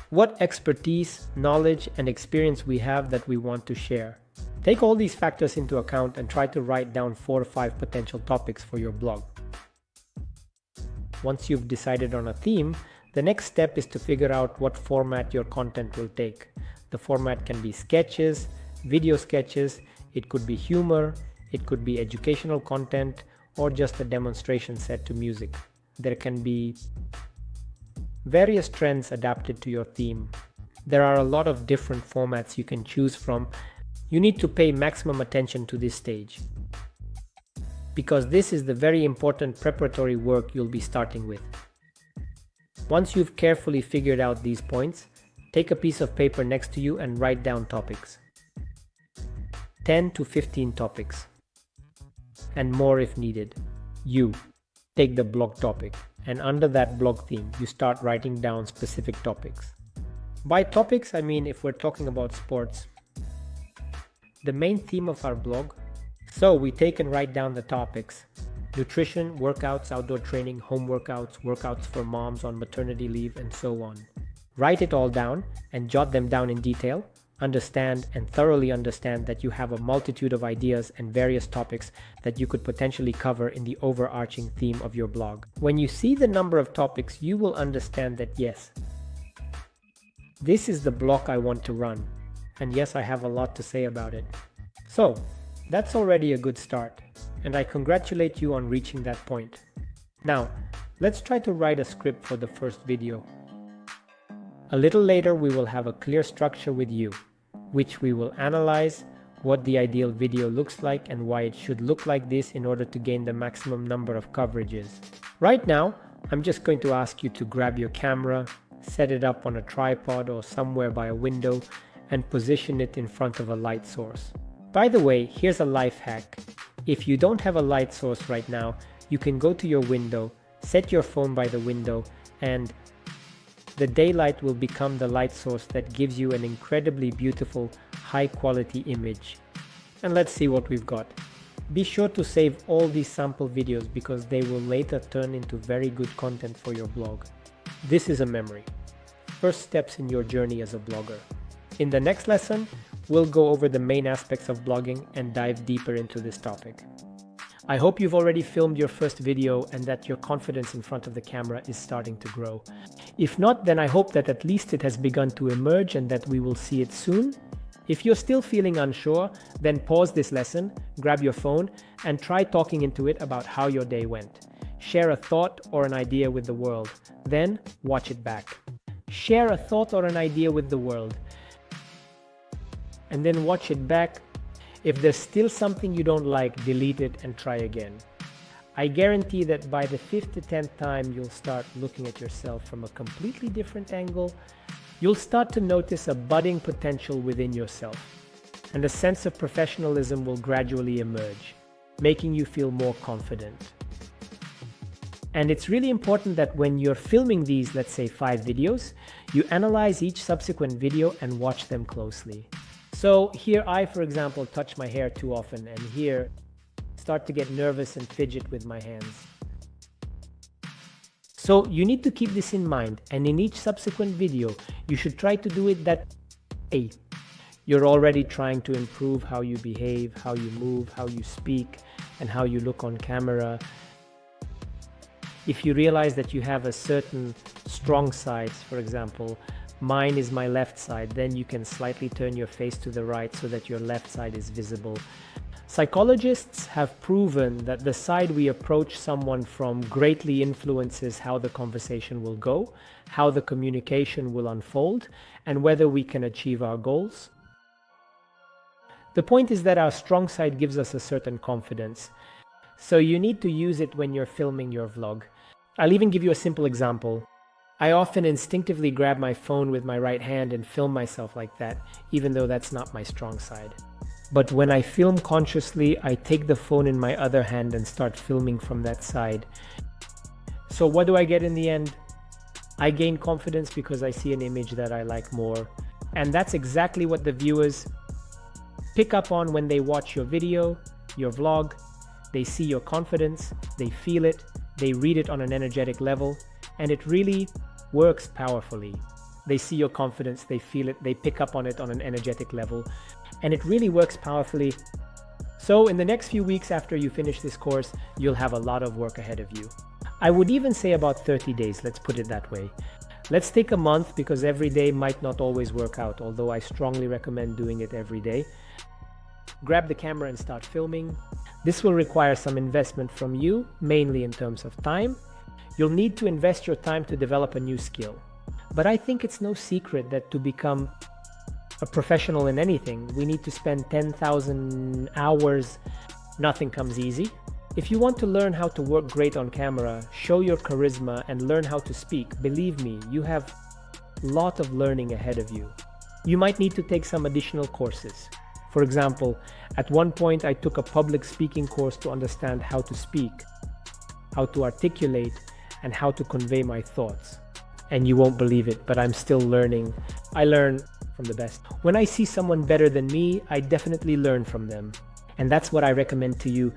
What expertise, knowledge, and experience we have that we want to share. Take all these factors into account and try to write down 4 or 5 potential topics for your blog. Once you've decided on a theme, the next step is to figure out what format your content will take. The format can be sketches, video sketches, it could be humor, it could be educational content, or just a demonstration set to music. There can be various trends adapted to your theme. There are a lot of different formats you can choose from. You need to pay maximum attention to this stage, because this is the very important preparatory work you'll be starting with. Once you've carefully figured out these points, take a piece of paper next to you and write down topics. 10 to 15 topics, and more if needed. You take the blog topic, and under that blog theme, you start writing down specific topics. By topics, I mean if we're talking about sports, the main theme of our blog. So we take and write down the topics: nutrition, workouts, outdoor training, home workouts, workouts for moms on maternity leave, and so on. Write it all down and jot them down in detail. Understand and thoroughly understand that you have a multitude of ideas and various topics that you could potentially cover in the overarching theme of your blog. When you see the number of topics, you will understand that yes, this is the block I want to run. And yes, I have a lot to say about it. So, that's already a good start, and I congratulate you on reaching that point. Now, let's try to write a script for the first video. A little later, we will have a clear structure with you, which we will analyze what the ideal video looks like and why it should look like this in order to gain the maximum number of coverages. Right now, I'm just going to ask you to grab your camera, set it up on a tripod or somewhere by a window, and position it in front of a light source. By the way, here's a life hack. If you don't have a light source right now, you can go to your window, set your phone by the window, and the daylight will become the light source that gives you an incredibly beautiful, high-quality image. And let's see what we've got. Be sure to save all these sample videos because they will later turn into very good content for your blog. This is a memory. First steps in your journey as a blogger. In the next lesson, we'll go over the main aspects of blogging and dive deeper into this topic. I hope you've already filmed your first video and that your confidence in front of the camera is starting to grow. If not, then I hope that at least it has begun to emerge and that we will see it soon. If you're still feeling unsure, then pause this lesson, grab your phone, and try talking into it about how your day went. Share a thought or an idea with the world, then watch it back. Share a thought or an idea with the world, and then watch it back. If there's still something you don't like, delete it and try again. I guarantee that by the 5th to 10th time, you'll start looking at yourself from a completely different angle. You'll start to notice a budding potential within yourself, and a sense of professionalism will gradually emerge, making you feel more confident. And it's really important that when you're filming these, let's say 5 videos, you analyze each subsequent video and watch them closely. So here I, for example, touch my hair too often, and here start to get nervous and fidget with my hands. So you need to keep this in mind, and in each subsequent video, you should try to do it that way. You're already trying to improve how you behave, how you move, how you speak, and how you look on camera. If you realize that you have a certain strong side, for example, mine is my left side, then you can slightly turn your face to the right so that your left side is visible. Psychologists have proven that the side we approach someone from greatly influences how the conversation will go, how the communication will unfold, and whether we can achieve our goals. The point is that our strong side gives us a certain confidence. So you need to use it when you're filming your vlog. I'll even give you a simple example. I often instinctively grab my phone with my right hand and film myself like that, even though that's not my strong side. But when I film consciously, I take the phone in my other hand and start filming from that side. So what do I get in the end? I gain confidence because I see an image that I like more. And that's exactly what the viewers pick up on when they watch your video, your vlog. They see your confidence, they feel it, they read it on an energetic level, and it really works powerfully. They see your confidence, they feel it, they pick up on it on an energetic level, and it really works powerfully. So in the next few weeks after you finish this course, you'll have a lot of work ahead of you. I would even say about 30 days, let's put it that way. Let's take a month because every day might not always work out, although I strongly recommend doing it every day. Grab the camera and start filming. This will require some investment from you, mainly in terms of time. You'll need to invest your time to develop a new skill. But I think it's no secret that to become a professional in anything, we need to spend 10,000 hours. Nothing comes easy. If you want to learn how to work great on camera, show your charisma, and learn how to speak, believe me, you have a lot of learning ahead of you. You might need to take some additional courses. For example, at one point I took a public speaking course to understand how to speak, how to articulate, and how to convey my thoughts. And you won't believe it, but I'm still learning. I learn from the best. When I see someone better than me, I definitely learn from them. And that's what I recommend to you.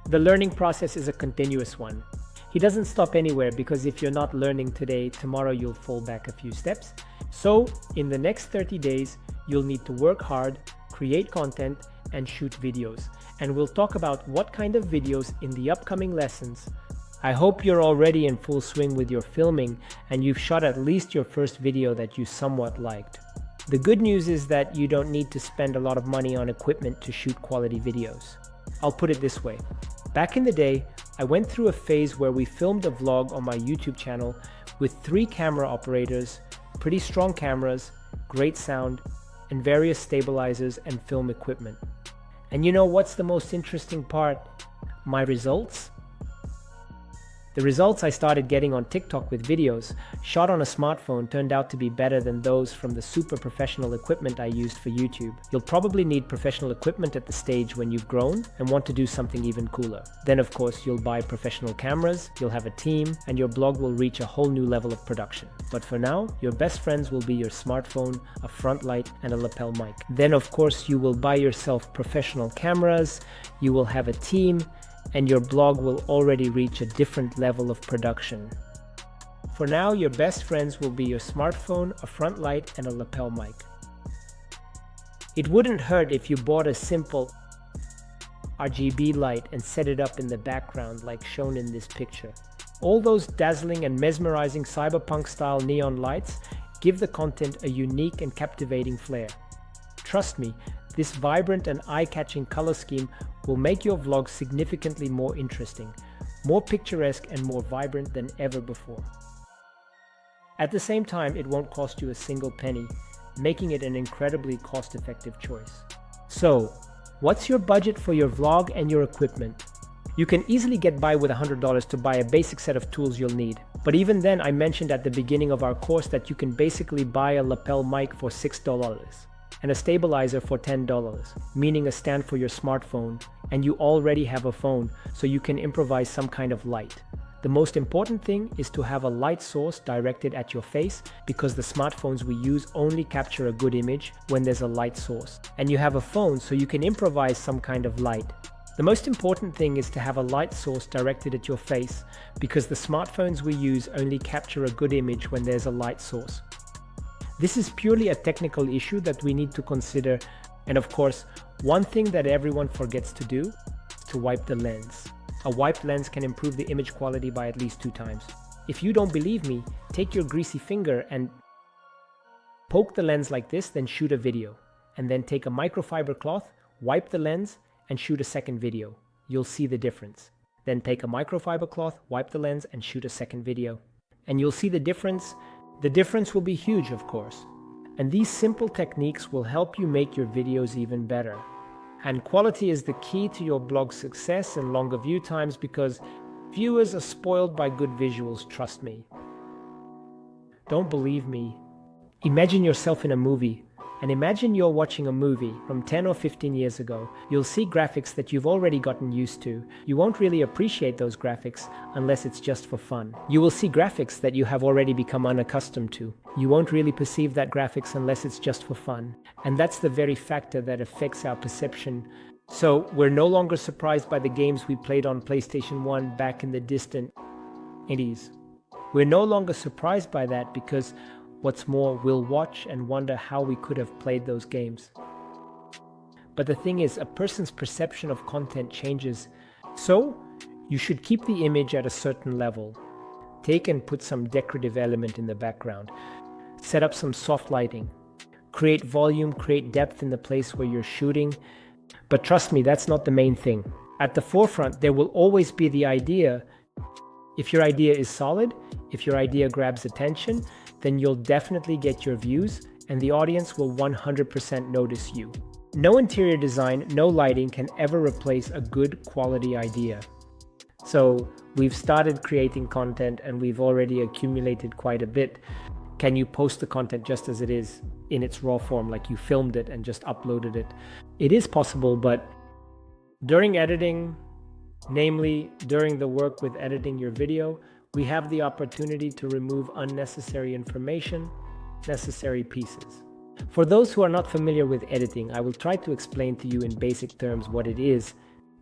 The learning process is a continuous one. He doesn't stop anywhere because if you're not learning today, tomorrow you'll fall back a few steps. So in the next 30 days, you'll need to work hard, create content, and shoot videos. And we'll talk about what kind of videos in the upcoming lessons. I hope you're already in full swing with your filming and you've shot at least your first video that you somewhat liked. The good news is that you don't need to spend a lot of money on equipment to shoot quality videos. I'll put it this way. Back in the day, I went through a phase where we filmed a vlog on my YouTube channel with 3 camera operators, pretty strong cameras, great sound, and various stabilizers and film equipment. And you know what's the most interesting part? My results? The results I started getting on TikTok with videos shot on a smartphone turned out to be better than those from the super professional equipment I used for YouTube. You'll probably need professional equipment at the stage when you've grown and want to do something even cooler. Then of course you'll buy professional cameras, you'll have a team, and your blog will reach a whole new level of production. But for now, your best friends will be your smartphone, a front light, and a lapel mic. Then of course you will buy yourself professional cameras, you will have a team, and your blog will already reach a different level of production. For now, your best friends will be your smartphone, a front light, and a lapel mic. It wouldn't hurt if you bought a simple RGB light and set it up in the background like shown in this picture. All those dazzling and mesmerizing cyberpunk-style neon lights give the content a unique and captivating flair. Trust me, this vibrant and eye-catching color scheme will make your vlog significantly more interesting, more picturesque, and more vibrant than ever before. At the same time, it won't cost you a single penny, making it an incredibly cost-effective choice. So, what's your budget for your vlog and your equipment? You can easily get by with $100 to buy a basic set of tools you'll need. But even then, I mentioned at the beginning of our course that you can basically buy a lapel mic for $6. And a stabilizer for $10, meaning a stand for your smartphone, and you already have a phone, so you can improvise some kind of light. The most important thing is to have a light source directed at your face, because the smartphones we use only capture a good image when there's a light source. And you have a phone, so you can improvise some kind of light. The most important thing is to have a light source directed at your face, because the smartphones we use only capture a good image when there's a light source. This is purely a technical issue that we need to consider, and of course, one thing that everyone forgets to do is to wipe the lens. A wiped lens can improve the image quality by at least 2 times. If you don't believe me, take your greasy finger and poke the lens like this, then shoot a video. And then take a microfiber cloth, wipe the lens, and shoot a second video. You'll see the difference. Then take a microfiber cloth, wipe the lens, and shoot a second video. And you'll see the difference. The difference will be huge, of course. And these simple techniques will help you make your videos even better. And quality is the key to your blog's success and longer view times, because viewers are spoiled by good visuals, trust me. Don't believe me? Imagine yourself in a movie. And imagine you're watching a movie from 10 or 15 years ago. You'll see graphics that you've already gotten used to. You won't really appreciate those graphics unless it's just for fun. You will see graphics that you have already become unaccustomed to. You won't really perceive that graphics unless it's just for fun. And that's the very factor that affects our perception. So we're no longer surprised by the games we played on PlayStation 1 back in the distant 80s. We're no longer surprised by that, because what's more, we'll watch and wonder how we could have played those games. But the thing is, a person's perception of content changes. So, you should keep the image at a certain level. Take and put some decorative element in the background. Set up some soft lighting. Create volume, create depth in the place where you're shooting. But trust me, that's not the main thing. At the forefront, there will always be the idea. If your idea is solid, if your idea grabs attention, then you'll definitely get your views, and the audience will 100% notice you. No interior design, no lighting can ever replace a good quality idea. So we've started creating content and we've already accumulated quite a bit. Can you post the content just as it is in its raw form, like you filmed it and just uploaded it? It is possible, but during editing, namely during the work with editing your video, we have the opportunity to remove unnecessary information, necessary pieces. For those who are not familiar with editing, I will try to explain to you in basic terms what it is.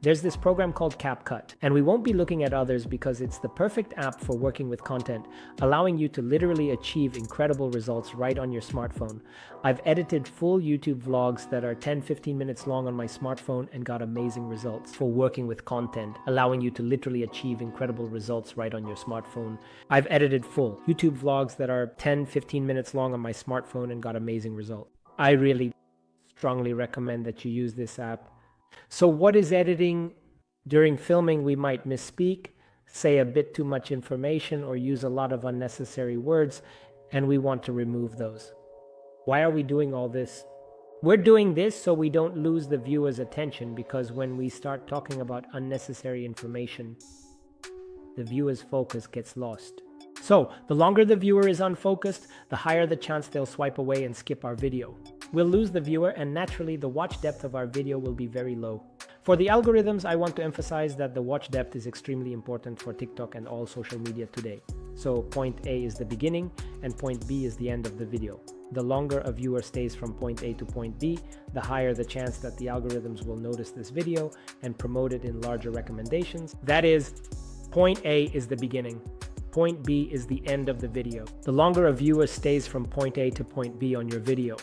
There's this program called CapCut, and we won't be looking at others because it's the perfect app for working with content, allowing you to literally achieve incredible results right on your smartphone. I've edited full YouTube vlogs that are 10-15 minutes long on my smartphone and got amazing results for working with content, allowing you to literally achieve incredible results right on your smartphone. I've edited full YouTube vlogs that are 10-15 minutes long on my smartphone and got amazing results. I really strongly recommend that you use this app. So what is editing? During filming, we might misspeak, say a bit too much information, or use a lot of unnecessary words, and we want to remove those. Why are we doing all this? We're doing this so we don't lose the viewer's attention, because when we start talking about unnecessary information, the viewer's focus gets lost. So, the longer the viewer is unfocused, the higher the chance they'll swipe away and skip our video. We'll lose the viewer, and naturally the watch depth of our video will be very low. For the algorithms, I want to emphasize that the watch depth is extremely important for TikTok and all social media today. So point A is the beginning and point B is the end of the video. The longer a viewer stays from point A to point B, the higher the chance that the algorithms will notice this video and promote it in larger recommendations. That is, point A is the beginning. Point B is the end of the video. The longer a viewer stays from point A to point B on your video,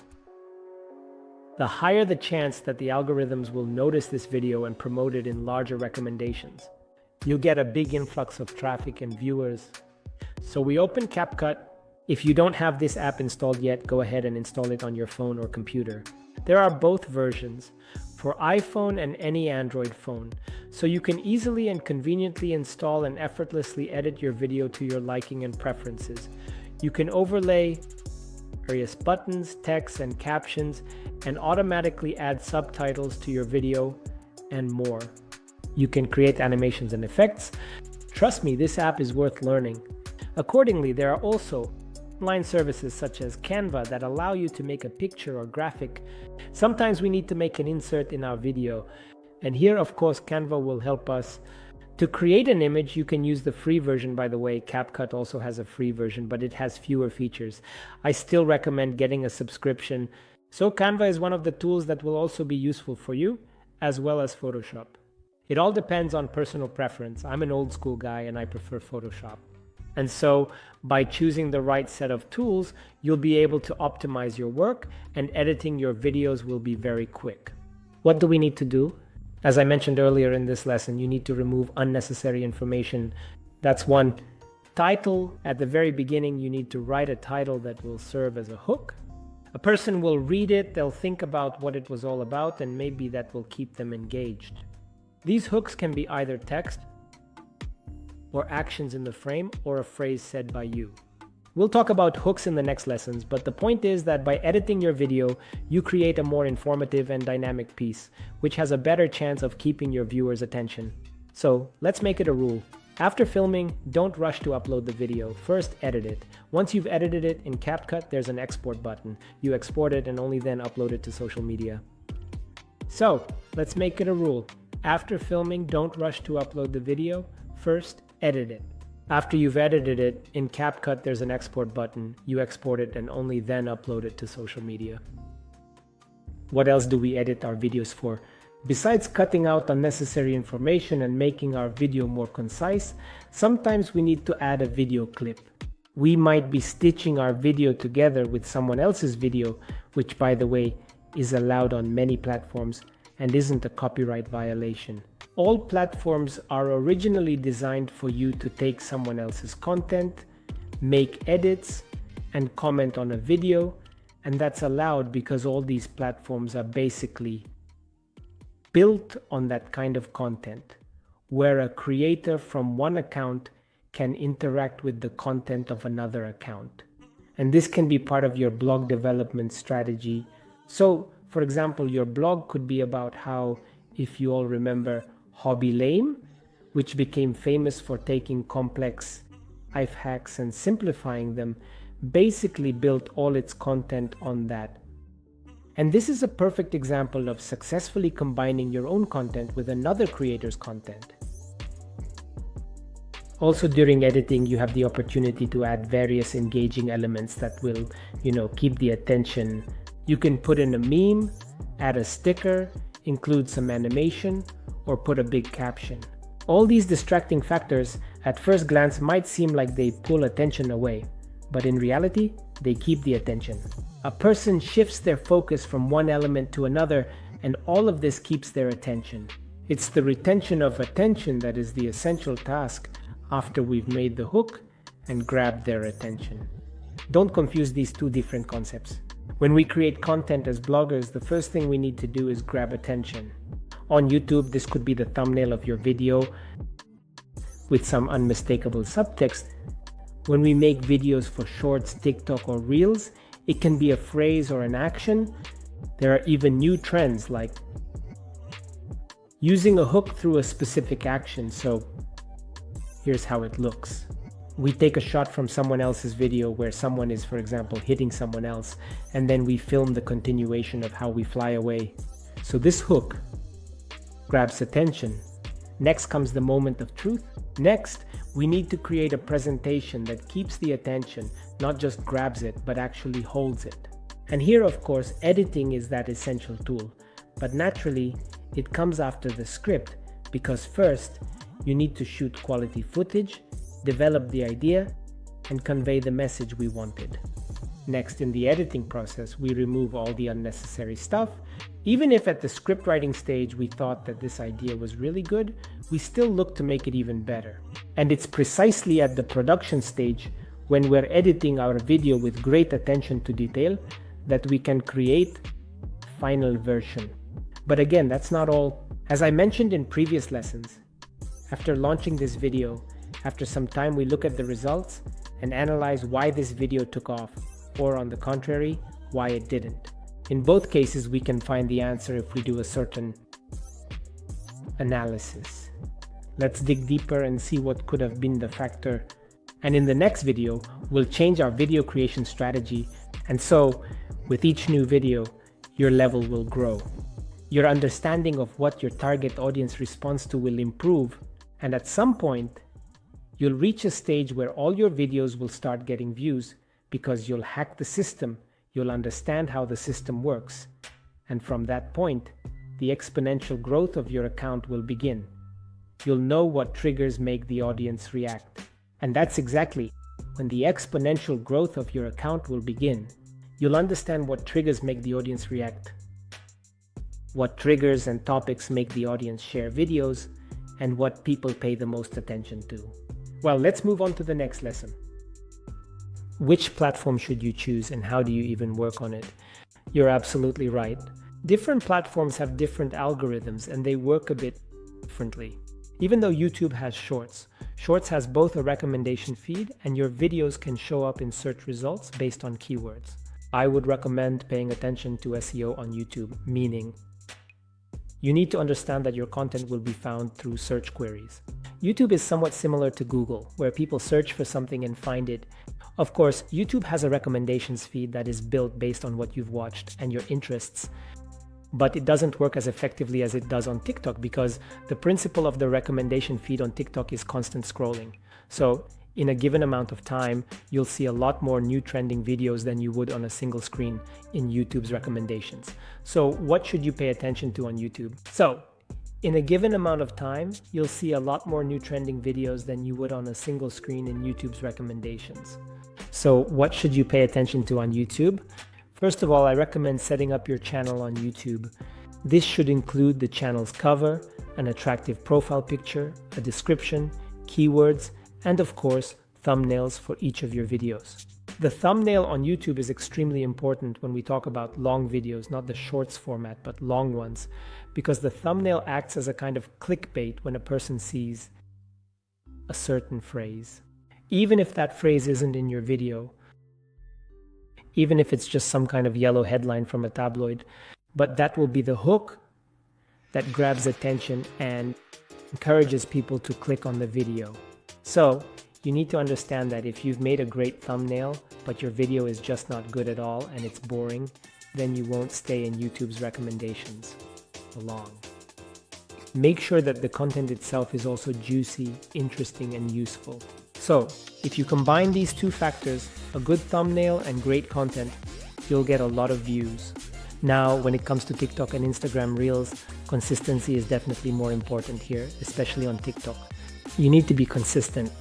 the higher the chance that the algorithms will notice this video and promote it in larger recommendations. You'll get a big influx of traffic and viewers. So we open CapCut. If you don't have this app installed yet, go ahead and install it on your phone or computer. There are both versions for iPhone and any Android phone, so you can easily and conveniently install and effortlessly edit your video to your liking and preferences. You can overlay various buttons, text, and captions, and automatically add subtitles to your video and more. You can create animations and effects. Trust me, this app is worth learning. Accordingly, there are also online services such as Canva that allow you to make a picture or graphic. Sometimes we need to make an insert in our video, and here of course Canva will help us. To create an image, you can use the free version. By the way, CapCut also has a free version, but it has fewer features. I still recommend getting a subscription. So Canva is one of the tools that will also be useful for you, as well as Photoshop. It all depends on personal preference. I'm an old school guy and I prefer Photoshop. And so by choosing the right set of tools, you'll be able to optimize your work and editing your videos will be very quick. What do we need to do? As I mentioned earlier in this lesson, you need to remove unnecessary information. That's one. Title. At the very beginning, you need to write a title that will serve as a hook. A person will read it, they'll think about what it was all about, and maybe that will keep them engaged. These hooks can be either text or actions in the frame or a phrase said by you. We'll talk about hooks in the next lessons, but the point is that by editing your video, you create a more informative and dynamic piece, which has a better chance of keeping your viewers' attention. So let's make it a rule. After filming, don't rush to upload the video. First, edit it. Once you've edited it in CapCut, there's an export button. You export it and only then upload it to social media. So let's make it a rule. After filming, don't rush to upload the video. First, edit it. After you've edited it, in CapCut there's an export button. You export it and only then upload it to social media. What else do we edit our videos for? Besides cutting out unnecessary information and making our video more concise, sometimes we need to add a video clip. We might be stitching our video together with someone else's video, which by the way is allowed on many platforms and isn't a copyright violation. All platforms are originally designed for you to take someone else's content, make edits, and comment on a video, and that's allowed because all these platforms are basically built on that kind of content, where a creator from one account can interact with the content of another account. And this can be part of your blog development strategy. So, for example, your blog could be about how, if you all remember, Hobby Lame, which became famous for taking complex life hacks and simplifying them, basically built all its content on that. And this is a perfect example of successfully combining your own content with another creator's content. Also, during editing, you have the opportunity to add various engaging elements that will, keep the attention. You can put in a meme, add a sticker, include some animation, or put a big caption. All these distracting factors at first glance might seem like they pull attention away, but in reality, they keep the attention. A person shifts their focus from one element to another, and all of this keeps their attention. It's the retention of attention that is the essential task after we've made the hook and grabbed their attention. Don't confuse these two different concepts. When we create content as bloggers, the first thing we need to do is grab attention. On YouTube, this could be the thumbnail of your video with some unmistakable subtext. When we make videos for Shorts, TikTok, or Reels, it can be a phrase or an action. There are even new trends like using a hook through a specific action. So here's how it looks. We take a shot from someone else's video where someone is, for example, hitting someone else, and then we film the continuation of how we fly away. So this hook grabs attention. Next comes the moment of truth. Next, we need to create a presentation that keeps the attention, not just grabs it, but actually holds it. And here, of course, editing is that essential tool. But naturally, it comes after the script, because first, you need to shoot quality footage, develop the idea, and convey the message we wanted. Next, in the editing process, we remove all the unnecessary stuff. Even if at the script writing stage we thought that this idea was really good, we still look to make it even better. And it's precisely at the production stage, when we're editing our video with great attention to detail, that we can create the final version. But again, that's not all. As I mentioned in previous lessons, after launching this video, after some time we look at the results and analyze why this video took off, or on the contrary, why it didn't. In both cases, we can find the answer if we do a certain analysis. Let's dig deeper and see what could have been the factor. And in the next video, we'll change our video creation strategy. And so, with each new video, your level will grow. Your understanding of what your target audience responds to will improve. And at some point, you'll reach a stage where all your videos will start getting views, because you'll hack the system, you'll understand how the system works. And from that point, the exponential growth of your account will begin. you'll know what triggers make the audience react. And that's exactly when the exponential growth of your account will begin. You'll understand what triggers make the audience react, what triggers and topics make the audience share videos, and what people pay the most attention to. Well, let's move on to the next lesson. Which platform should you choose and how do you even work on it? You're absolutely right. Different platforms have different algorithms and they work a bit differently. Even though YouTube has Shorts, Shorts has both a recommendation feed and your videos can show up in search results based on keywords. I would recommend paying attention to SEO on YouTube, meaning you need to understand that your content will be found through search queries. YouTube is somewhat similar to Google, where people search for something and find it. Of course, YouTube has a recommendations feed that is built based on what you've watched and your interests, but it doesn't work as effectively as it does on TikTok because the principle of the recommendation feed on TikTok is constant scrolling. So in a given amount of time, you'll see a lot more new trending videos than you would on a single screen in YouTube's recommendations. So what should you pay attention to on YouTube? So in a given amount of time, you'll see a lot more new trending videos than you would on a single screen in YouTube's recommendations. So what should you pay attention to on YouTube? First of all, I recommend setting up your channel on YouTube. This should include the channel's cover, an attractive profile picture, a description, keywords, and of course, thumbnails for each of your videos. The thumbnail on YouTube is extremely important when we talk about long videos, not the shorts format, but long ones, because the thumbnail acts as a kind of clickbait when a person sees a certain phrase. Even if that phrase isn't in your video, even if it's just some kind of yellow headline from a tabloid, but that will be the hook that grabs attention and encourages people to click on the video. So you need to understand that if you've made a great thumbnail, but your video is just not good at all and it's boring, then you won't stay in YouTube's recommendations for long. Make sure that the content itself is also juicy, interesting, and useful. So if you combine these two factors, a good thumbnail and great content, you'll get a lot of views. Now, when it comes to TikTok and Instagram Reels, consistency is definitely more important here, especially on TikTok. You need to be consistent.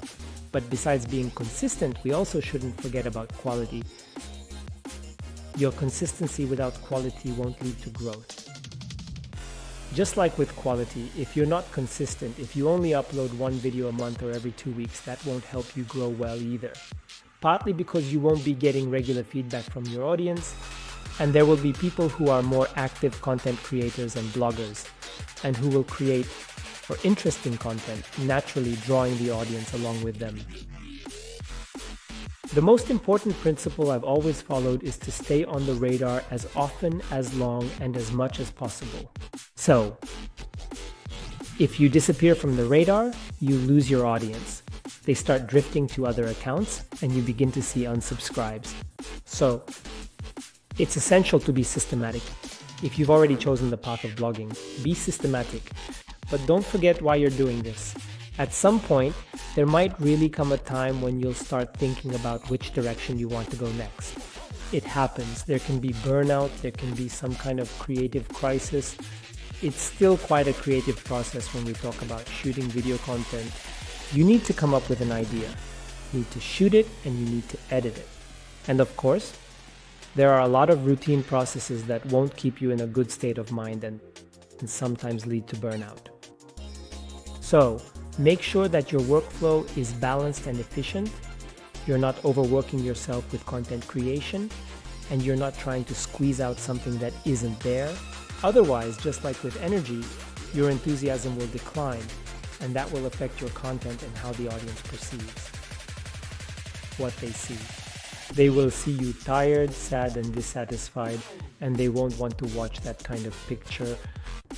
But besides being consistent, we also shouldn't forget about quality. Your consistency without quality won't lead to growth. Just like with quality, if you're not consistent, if you only upload one video a month or every 2 weeks, that won't help you grow well either. Partly because you won't be getting regular feedback from your audience, and there will be people who are more active content creators and bloggers, and who will create more interesting content, naturally drawing the audience along with them. The most important principle I've always followed is to stay on the radar as often, as long, and as much as possible. So, if you disappear from the radar, you lose your audience. They start drifting to other accounts, and you begin to see unsubscribes. So, it's essential to be systematic. If you've already chosen the path of blogging, be systematic. But don't forget why you're doing this. At some point, there might really come a time when you'll start thinking about which direction you want to go next. It happens. There can be burnout, there can be some kind of creative crisis. It's still quite a creative process when we talk about shooting video content. You need to come up with an idea. You need to shoot it and you need to edit it. And of course, there are a lot of routine processes that won't keep you in a good state of mind and sometimes lead to burnout. So, make sure that your workflow is balanced and efficient, you're not overworking yourself with content creation, and you're not trying to squeeze out something that isn't there. Otherwise, just like with energy, your enthusiasm will decline, and that will affect your content and how the audience perceives what they see. They will see you tired, sad, and dissatisfied, and they won't want to watch that kind of picture.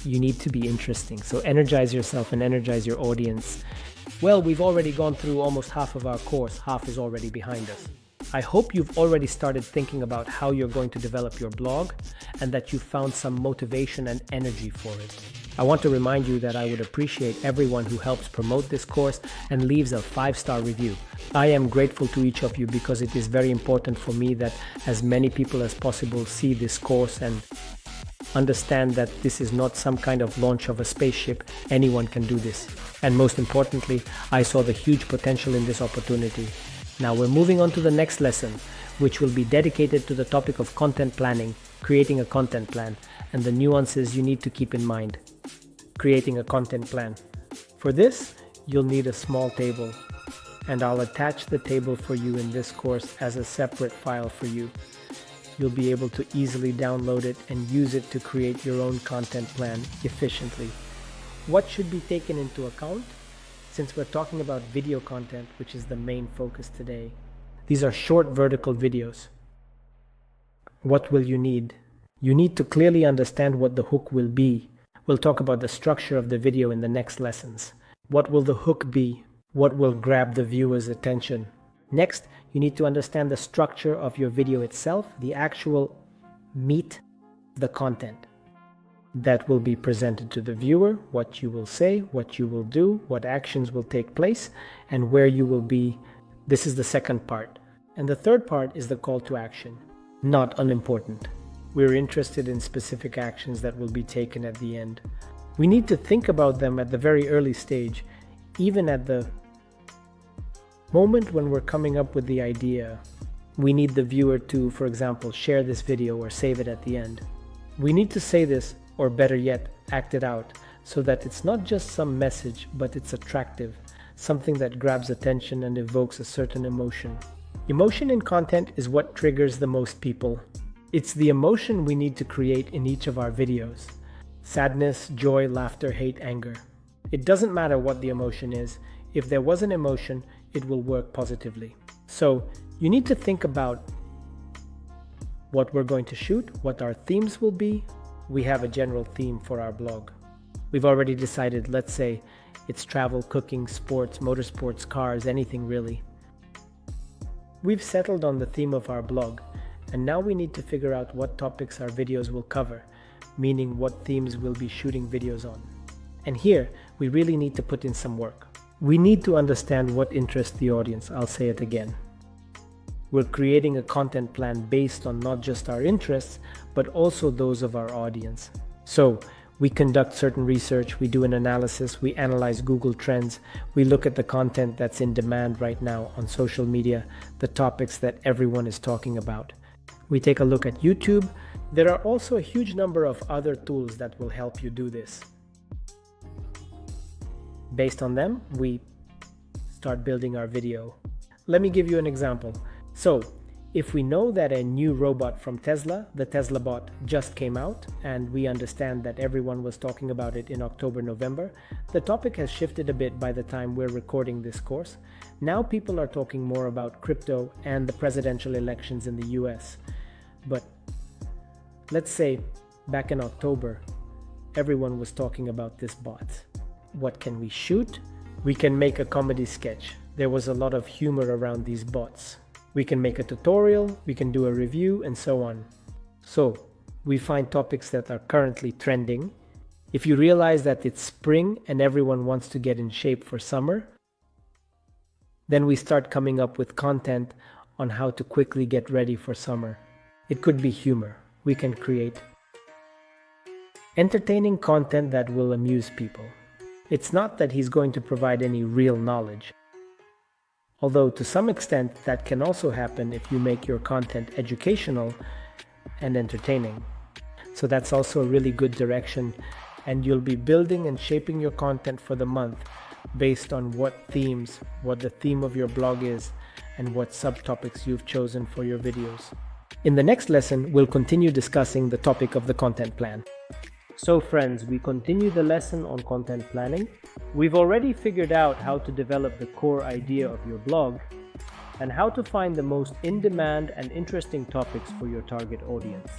You need to be interesting, so energize yourself and energize your audience. Well, we've already gone through almost half of our course, half is already behind us. I hope you've already started thinking about how you're going to develop your blog and that you've found some motivation and energy for it. I want to remind you that I would appreciate everyone who helps promote this course and leaves a 5-star review. I am grateful to each of you because it is very important for me that as many people as possible see this course and Understand that this is not some kind of launch of a spaceship. Anyone can do this. And most importantly, I saw the huge potential in this opportunity. Now we're moving on to the next lesson, which will be dedicated to the topic of content planning, creating a content plan, and the nuances you need to keep in mind. Creating a content plan. For this, you'll need a small table, and I'll attach the table for you in this course as a separate file for you. You'll be able to easily download it and use it to create your own content plan efficiently. What should be taken into account? Since we're talking about video content, which is the main focus today, these are short vertical videos. What will you need? You need to clearly understand what the hook will be. We'll talk about the structure of the video in the next lessons. What will the hook be? What will grab the viewer's attention? Next, you need to understand the structure of your video itself, the actual meat, the content that will be presented to the viewer, what you will say, what you will do, what actions will take place, and where you will be. This is the second part. And the third part is the call to action. Not unimportant. We're interested in specific actions that will be taken at the end. We need to think about them at the very early stage, even at the moment when we're coming up with the idea. We need the viewer to, for example, share this video or save it at the end. We need to say this, or better yet, act it out, so that it's not just some message, but it's attractive, something that grabs attention and evokes a certain emotion. Emotion in content is what triggers the most people. It's the emotion we need to create in each of our videos. Sadness, joy, laughter, hate, anger. It doesn't matter what the emotion is. If there was an emotion, it will work positively. So you need to think about what we're going to shoot, what our themes will be. We have a general theme for our blog. We've already decided, let's say it's travel, cooking, sports, motorsports, cars, anything really. We've settled on the theme of our blog, and now we need to figure out what topics our videos will cover, meaning what themes we'll be shooting videos on. And here, we really need to put in some work. We need to understand what interests the audience. I'll say it again. We're creating a content plan based on not just our interests, but also those of our audience. So we conduct certain research, we do an analysis, we analyze Google Trends, we look at the content that's in demand right now on social media, the topics that everyone is talking about. We take a look at YouTube. There are also a huge number of other tools that will help you do this. Based on them, we start building our video. Let me give you an example. So, if we know that a new robot from Tesla, the Tesla bot, just came out, and we understand that everyone was talking about it in October, November, the topic has shifted a bit by the time we're recording this course. Now people are talking more about crypto and the presidential elections in the US. But let's say back in October, everyone was talking about this bot. What can we shoot? We can make a comedy sketch. There was a lot of humor around these bots. We can make a tutorial, we can do a review, and so on. So we find topics that are currently trending. If you realize that it's spring and everyone wants to get in shape for summer, then we start coming up with content on how to quickly get ready for summer. It could be humor. We can create entertaining content that will amuse people. It's not that he's going to provide any real knowledge. Although to some extent that can also happen if you make your content educational and entertaining. So that's also a really good direction, and you'll be building and shaping your content for the month based on what themes, what the theme of your blog is, and what subtopics you've chosen for your videos. In the next lesson, we'll continue discussing the topic of the content plan. So friends, we continue the lesson on content planning. We've already figured out how to develop the core idea of your blog and how to find the most in-demand and interesting topics for your target audience.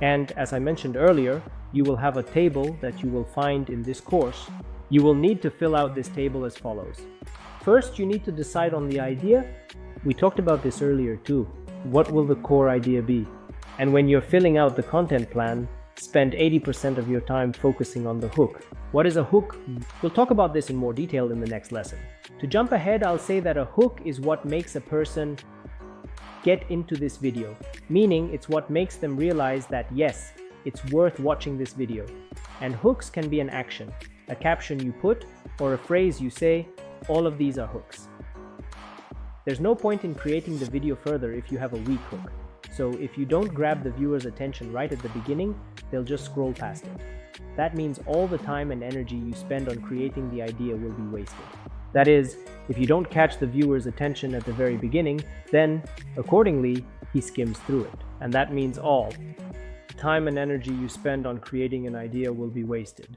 And as I mentioned earlier, you will have a table that you will find in this course. You will need to fill out this table as follows. First, you need to decide on the idea. We talked about this earlier too. What will the core idea be? And when you're filling out the content plan, spend 80% of your time focusing on the hook. What is a hook? We'll talk about this in more detail in the next lesson. To jump ahead, I'll say that a hook is what makes a person get into this video, meaning it's what makes them realize that yes, it's worth watching this video. And hooks can be an action, a caption you put, or a phrase you say. All of these are hooks. There's no point in creating the video further if you have a weak hook. So if you don't grab the viewer's attention right at the beginning, they'll just scroll past it. That means all the time and energy you spend on creating the idea will be wasted. That is, if you don't catch the viewer's attention at the very beginning, then, accordingly, he skims through it. And that means all the time and energy you spend on creating an idea will be wasted.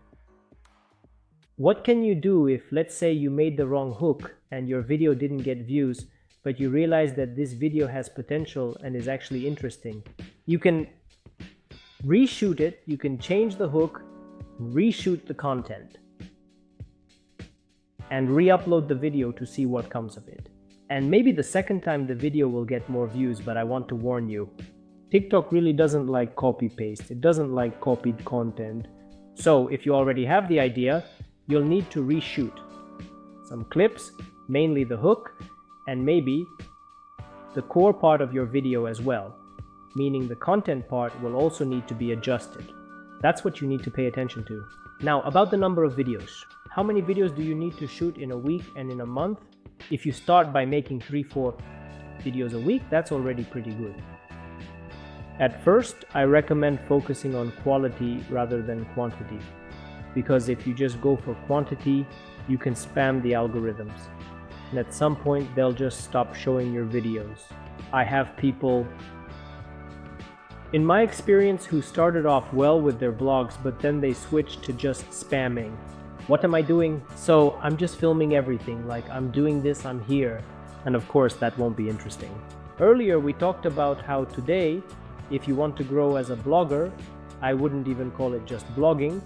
What can you do if, let's say, you made the wrong hook and your video didn't get views, but you realize that this video has potential and is actually interesting? You can reshoot it, you can change the hook, reshoot the content, and re-upload the video to see what comes of it. And maybe the second time the video will get more views, but I want to warn you, TikTok really doesn't like copy-paste. It doesn't like copied content. So if you already have the idea, you'll need to reshoot some clips, mainly the hook, and maybe the core part of your video as well, meaning the content part will also need to be adjusted. That's what you need to pay attention to. Now, about the number of videos. How many videos do you need to shoot in a week and in a month? If you start by making 3-4 videos a week, that's already pretty good. At first, I recommend focusing on quality rather than quantity, because if you just go for quantity, you can spam the algorithms, and at some point they'll just stop showing your videos. I have people in my experience who started off well with their vlogs, but then they switched to just spamming. What am I doing? So I'm just filming everything, like I'm doing this, I'm here. And of course that won't be interesting. Earlier we talked about how today, if you want to grow as a blogger, I wouldn't even call it just blogging.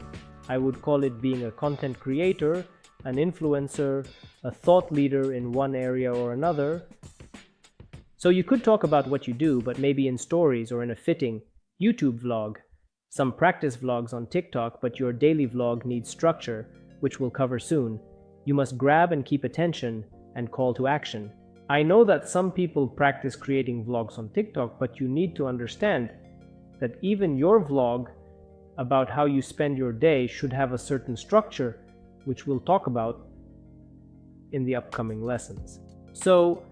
I would call it being a content creator, an influencer, a thought leader in one area or another. So you could talk about what you do, but maybe in stories or in a fitting YouTube vlog, some practice vlogs on TikTok, but your daily vlog needs structure, which we'll cover soon. You must grab and keep attention and call to action. I know that some people practice creating vlogs on TikTok, but you need to understand that even your vlog about how you spend your day should have a certain structure, which we'll talk about in the upcoming lessons. So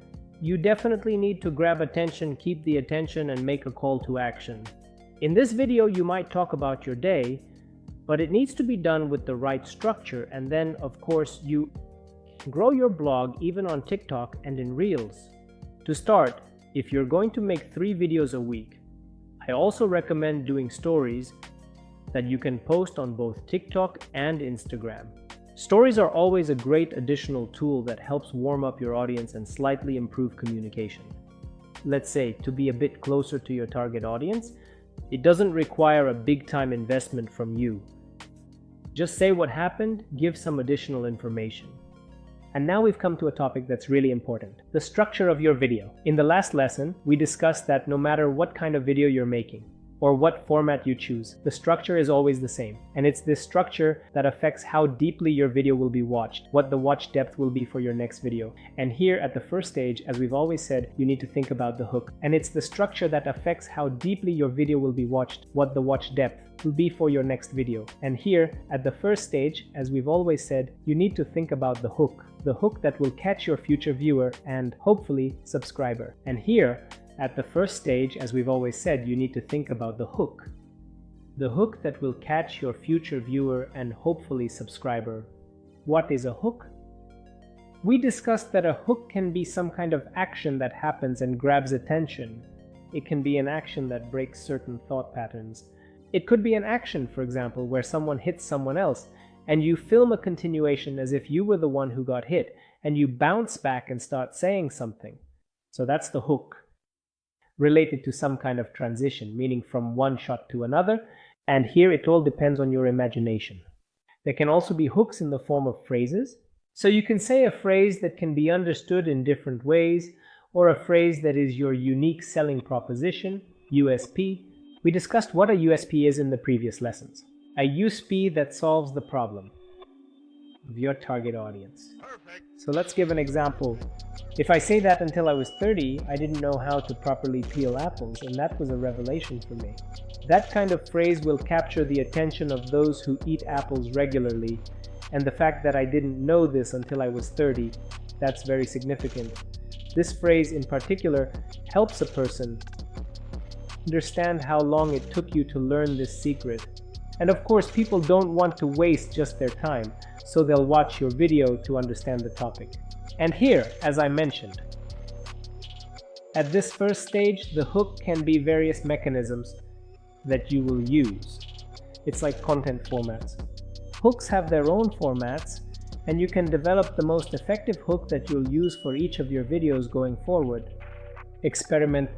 you definitely need to grab attention, keep the attention, and make a call to action. In this video, you might talk about your day, but it needs to be done with the right structure. And then, of course, you grow your blog even on TikTok and in Reels. To start, if you're going to make 3 videos a week, I also recommend doing stories that you can post on both TikTok and Instagram. Stories are always a great additional tool that helps warm up your audience and slightly improve communication. Let's say, to be a bit closer to your target audience, it doesn't require a big time investment from you. Just say what happened, give some additional information. And now we've come to a topic that's really important, the structure of your video. In the last lesson, we discussed that no matter what kind of video you're making, or what format you choose, the structure is always the same. And it's this structure that affects how deeply your video will be watched, what the watch depth will be for your next video. And here at the first stage, as we've always said, you need to think about the hook. And it's the structure that affects how deeply your video will be watched, what the watch depth will be for your next video. And here at the first stage, as we've always said, you need to think about the hook that will catch your future viewer and hopefully subscriber. And here, at the first stage, as we've always said, you need to think about the hook that will catch your future viewer and hopefully subscriber. What is a hook? We discussed that a hook can be some kind of action that happens and grabs attention. It can be an action that breaks certain thought patterns. It could be an action, for example, where someone hits someone else and you film a continuation as if you were the one who got hit, and you bounce back and start saying something. So that's the hook, related to some kind of transition, meaning from one shot to another, and here it all depends on your imagination. There can also be hooks in the form of phrases. So you can say a phrase that can be understood in different ways, or a phrase that is your unique selling proposition, USP. We discussed what a USP is in the previous lessons. A USP that solves the problem. of your target audience. So let's give an example. If I say that until I was 30, I didn't know how to properly peel apples, and that was a revelation for me. That kind of phrase will capture the attention of those who eat apples regularly, and the fact that I didn't know this until I was 30, that's very significant. This phrase in particular helps a person understand how long it took you to learn this secret. And of course, people don't want to waste just their time, so they'll watch your video to understand the topic. And here, as I mentioned, at this first stage, the hook can be various mechanisms that you will use. It's like content formats. Hooks have their own formats, and you can develop the most effective hook that you'll use for each of your videos going forward. Experiment.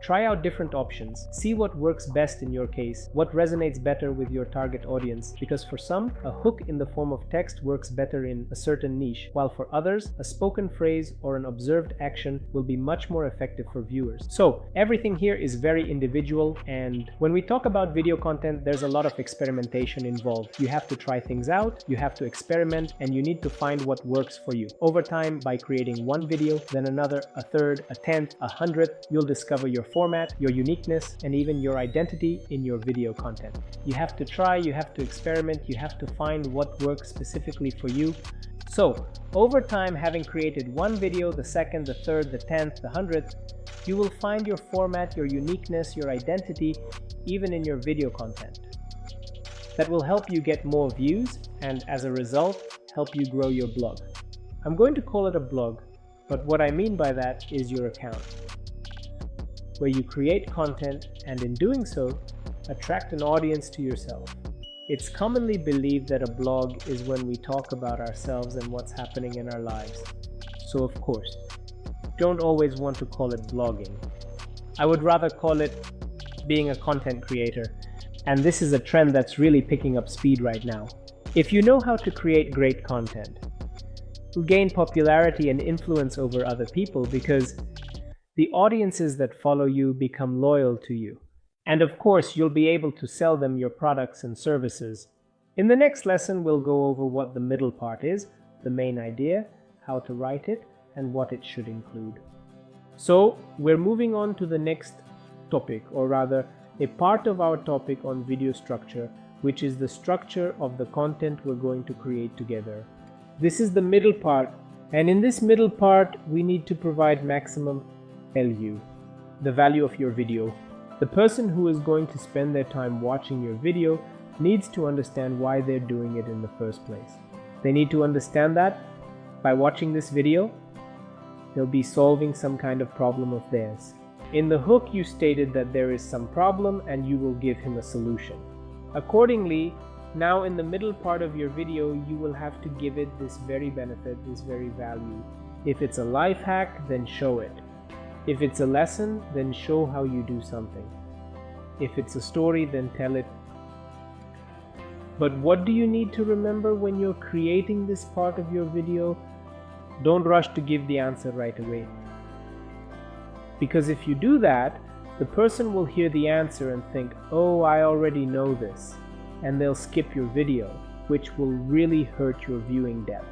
Try out different options. See what works best in your case, what resonates better with your target audience, because for some, a hook in the form of text works better in a certain niche, while for others, a spoken phrase or an observed action will be much more effective for viewers. So everything here is very individual, and when we talk about video content, there's a lot of experimentation involved. You have to try things out, you have to experiment, and you need to find what works for you. Over time, by creating one video, then another, a third, a 10th, a 100th, you'll discover your format, your uniqueness, and even your identity in your video content. You have to try, you have to experiment, you have to find what works specifically for you. So, over time, having created one video, the second, the third, the 10th, the 100th, you will find your format, your uniqueness, your identity, even in your video content. That will help you get more views and, as a result, help you grow your blog. I'm going to call it a blog, but what I mean by that is your account, where you create content and in doing so, attract an audience to yourself. It's commonly believed that a blog is when we talk about ourselves and what's happening in our lives. So of course, don't always want to call it blogging. I would rather call it being a content creator, and this is a trend that's really picking up speed right now. If you know how to create great content, you'll gain popularity and influence over other people because the audiences that follow you become loyal to you. And of course, you'll be able to sell them your products and services. In the next lesson, we'll go over what the middle part is, the main idea, how to write it, and what it should include. So, we're moving on to the next topic, or rather, a part of our topic on video structure, which is the structure of the content we're going to create together. This is the middle part, and in this middle part, we need to provide maximum value, the value of your video. The person who is going to spend their time watching your video needs to understand why they're doing it in the first place. They need to understand that by watching this video, they'll be solving some kind of problem of theirs. In the hook, you stated that there is some problem and you will give him a solution. Accordingly, now in the middle part of your video, you will have to give it this very benefit, this very value. If it's a life hack, then show it. If it's a lesson, then show how you do something. If it's a story, then tell it. But what do you need to remember when you're creating this part of your video? Don't rush to give the answer right away. Because if you do that, the person will hear the answer and think, oh, I already know this, and they'll skip your video, which will really hurt your viewing depth.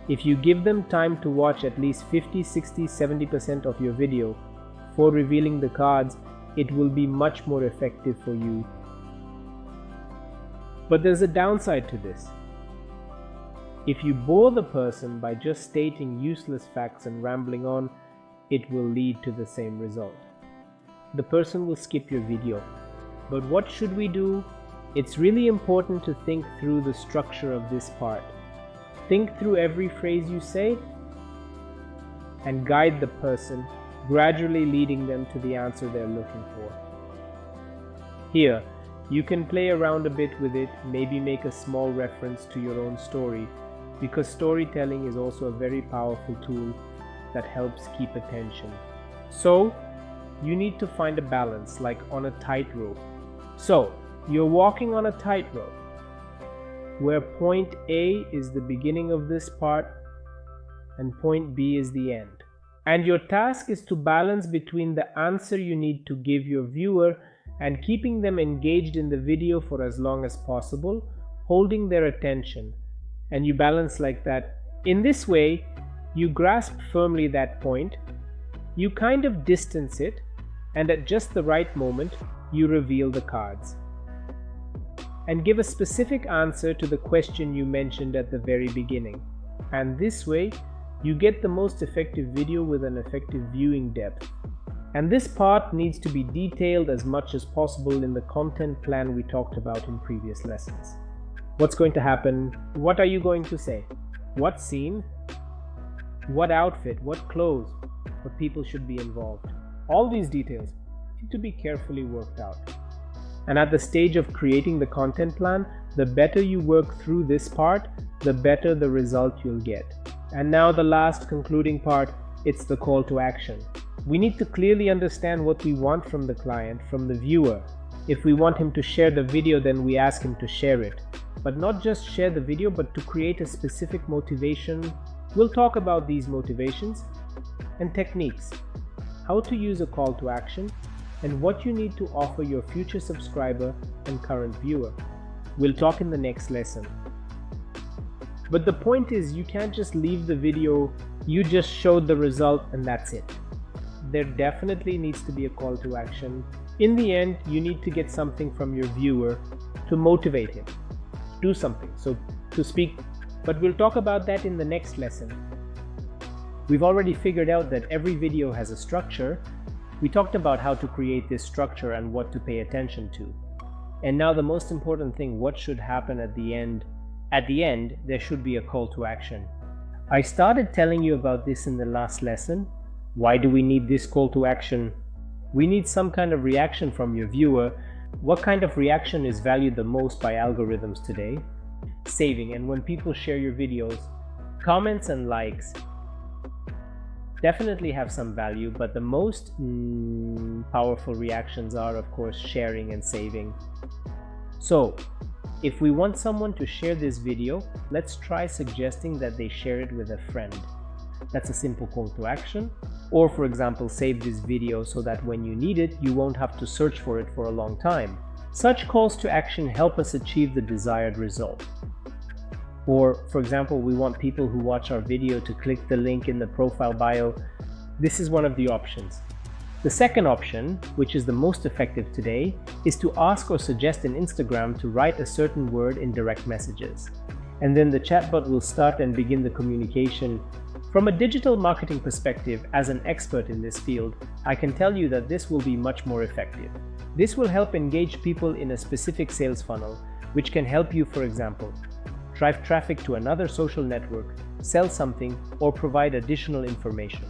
If you give them time to watch at least 50, 60, 70% of your video before revealing the cards, it will be much more effective for you. But there's a downside to this. If you bore the person by just stating useless facts and rambling on, it will lead to the same result. The person will skip your video. But what should we do? It's really important to think through the structure of this part. Think through every phrase you say and guide the person, gradually leading them to the answer they're looking for. Here, you can play around a bit with it, maybe make a small reference to your own story, because storytelling is also a very powerful tool that helps keep attention. So, you need to find a balance, like on a tightrope. So, you're walking on a tightrope, where point A is the beginning of this part and point B is the end. And your task is to balance between the answer you need to give your viewer and keeping them engaged in the video for as long as possible, holding their attention. and you balance like that. In this way, you grasp firmly that point, you kind of distance it, and at just the right moment, you reveal the cards. And give a specific answer to the question you mentioned at the very beginning. And this way, you get the most effective video with an effective viewing depth. And this part needs to be detailed as much as possible in the content plan we talked about in previous lessons. What's going to happen? What are you going to say? What scene? What outfit? What clothes? What people should be involved? All these details need to be carefully worked out. And at the stage of creating the content plan, the better you work through this part, the better the result you'll get. And now the last concluding part, it's the call to action. We need to clearly understand what we want from the client, from the viewer. If we want him to share the video, then we ask him to share it. But not just share the video, but to create a specific motivation. We'll talk about these motivations and techniques, how to use a call to action, and what you need to offer your future subscriber and current viewer. We'll talk in the next lesson. But the point is, you can't just leave the video, you just showed the result and that's it. There definitely needs to be a call to action. In the end, you need to get something from your viewer to motivate him. Do something, so to speak. But we'll talk about that in the next lesson. We've already figured out that every video has a structure. We talked about how to create this structure and what to pay attention to. And now the most important thing, what should happen at the end? At the end, there should be a call to action. I started telling you about this in the last lesson. Why do we need this call to action? We need some kind of reaction from your viewer. What kind of reaction is valued the most by algorithms today? Saving, and when people share your videos, comments and likes definitely have some value, but the most powerful reactions are, of course, sharing and saving. So, if we want someone to share this video, let's try suggesting that they share it with a friend. That's a simple call to action. Or, for example, save this video so that when you need it, you won't have to search for it for a long time. Such calls to action help us achieve the desired result. Or, for example, we want people who watch our video to click the link in the profile bio. This is one of the options. The second option, which is the most effective today, is to ask or suggest in Instagram to write a certain word in direct messages. And then the chatbot will start and begin the communication. From a digital marketing perspective, as an expert in this field, I can tell you that this will be much more effective. This will help engage people in a specific sales funnel, which can help you, for example, drive traffic to another social network, sell something, or provide additional information.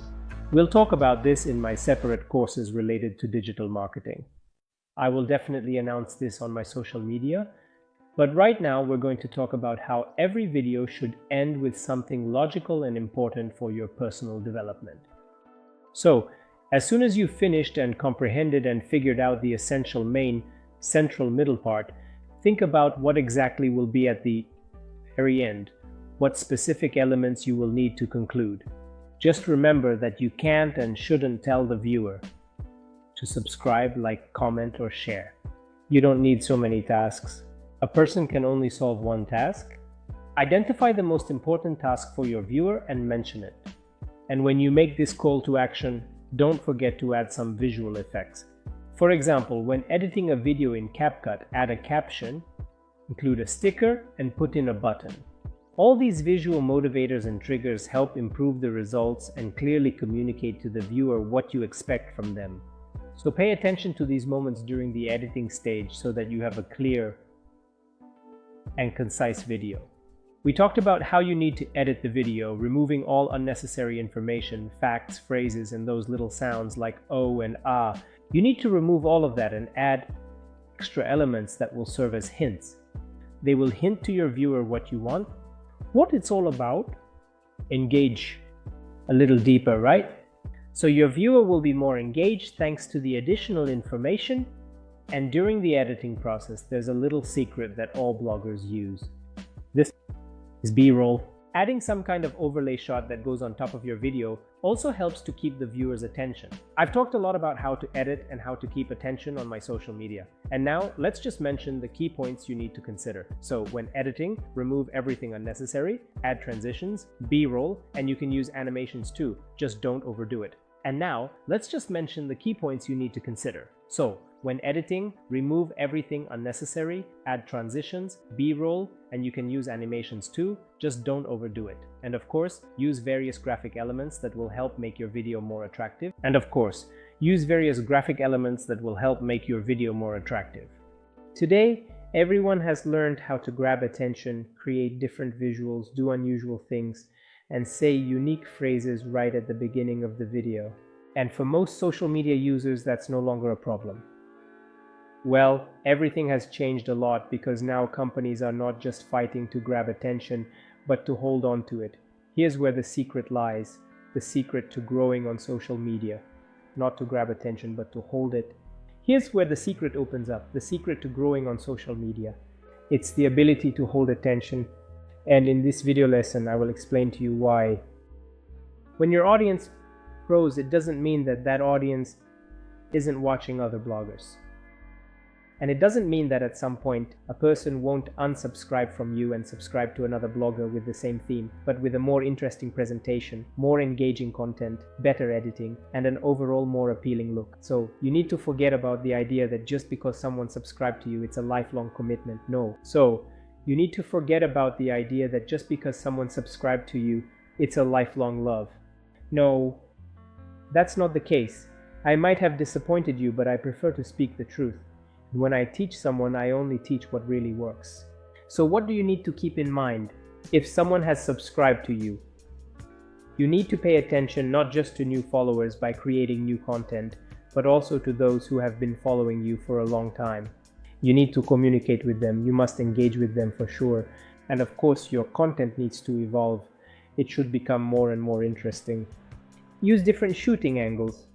We'll talk about this in my separate courses related to digital marketing. I will definitely announce this on my social media, but right now we're going to talk about how every video should end with something logical and important for your personal development. So, as soon as you've finished and comprehended and figured out the essential main, central middle part, think about what exactly will be at the very end, what specific elements you will need to conclude. Just remember that you can't and shouldn't tell the viewer to subscribe, like, comment, or share. You don't need so many tasks. A person can only solve one task. Identify the most important task for your viewer and mention it. And when you make this call to action, don't forget to add some visual effects. For example, when editing a video in CapCut, add a caption, include a sticker, and put in a button. All these visual motivators and triggers help improve the results and clearly communicate to the viewer what you expect from them. So pay attention to these moments during the editing stage so that you have a clear and concise video. We talked about how you need to edit the video, removing all unnecessary information, facts, phrases, and those little sounds like oh and ah. You need to remove all of that and add extra elements that will serve as hints. They will hint to your viewer what you want, what it's all about. Engage a little deeper, right? So your viewer will be more engaged thanks to the additional information. And during the editing process, there's a little secret that all bloggers use. This is B-roll. Adding some kind of overlay shot that goes on top of your video also helps to keep the viewer's attention. I've talked a lot about how to edit and how to keep attention on my social media. And now let's just mention the key points you need to consider. So when editing, remove everything unnecessary, add transitions, B-roll, and you can use animations too, just don't overdo it. And now let's just mention the key points you need to consider. So when editing, remove everything unnecessary, add transitions, B-roll, and you can use animations too, just don't overdo it. And of course, use various graphic elements that will help make your video more attractive. Today, everyone has learned how to grab attention, create different visuals, do unusual things, and say unique phrases right at the beginning of the video. And for most social media users, that's no longer a problem. Well, everything has changed a lot because now companies are not just fighting to grab attention, but to hold on to it. Here's where the secret lies, the secret to growing on social media. Not to grab attention, but to hold it. Here's where the secret opens up, the secret to growing on social media. It's the ability to hold attention, and in this video lesson, I will explain to you why. When your audience grows, it doesn't mean that that audience isn't watching other bloggers. And it doesn't mean that at some point a person won't unsubscribe from you and subscribe to another blogger with the same theme, but with a more interesting presentation, more engaging content, better editing, and an overall more appealing look. So you need to forget about the idea that just because someone subscribed to you, it's a lifelong commitment. No. So you need to forget about the idea that just because someone subscribed to you, it's a lifelong love. No, that's not the case. I might have disappointed you, but I prefer to speak the truth. When I teach someone, I only teach what really works. So what do you need to keep in mind? If someone has subscribed to you, you need to pay attention not just to new followers by creating new content, but also to those who have been following you for a long time. You need to communicate with them. You must engage with them for sure. And of course, your content needs to evolve. It should become more and more interesting. Use different shooting angles.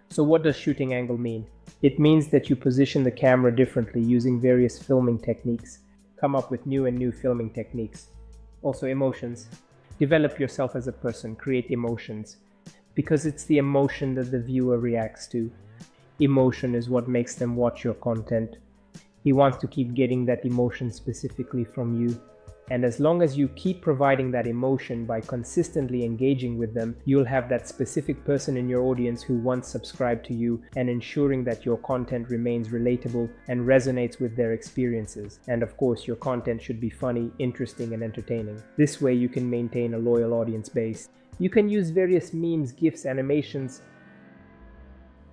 So what does shooting angle mean? It means that you position the camera differently using various filming techniques. Come up with new filming techniques. Also emotions. Develop yourself as a person, create emotions. Because it's the emotion that the viewer reacts to. Emotion is what makes them watch your content. He wants to keep getting that emotion specifically from you. And as long as you keep providing that emotion by consistently engaging with them, you'll have that specific person in your audience who once subscribed to you, and ensuring that your content remains relatable and resonates with their experiences. And of course, your content should be funny, interesting, and entertaining. This way you can maintain a loyal audience base. You can use various memes, GIFs, animations.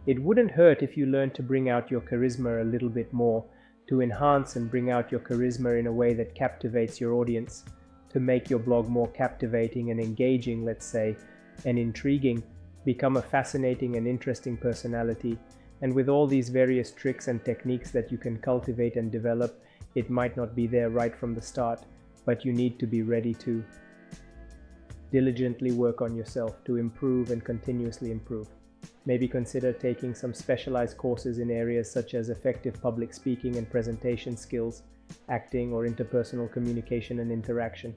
It wouldn't hurt if you learned to bring out your charisma a little bit more, to enhance and bring out your charisma in a way that captivates your audience, to make your blog more captivating and engaging, let's say, and intriguing, become a fascinating and interesting personality. And with all these various tricks and techniques that you can cultivate and develop, it might not be there right from the start, but you need to be ready to diligently work on yourself to improve and continuously improve. Maybe consider taking some specialized courses in areas such as effective public speaking and presentation skills, acting, or interpersonal communication and interaction.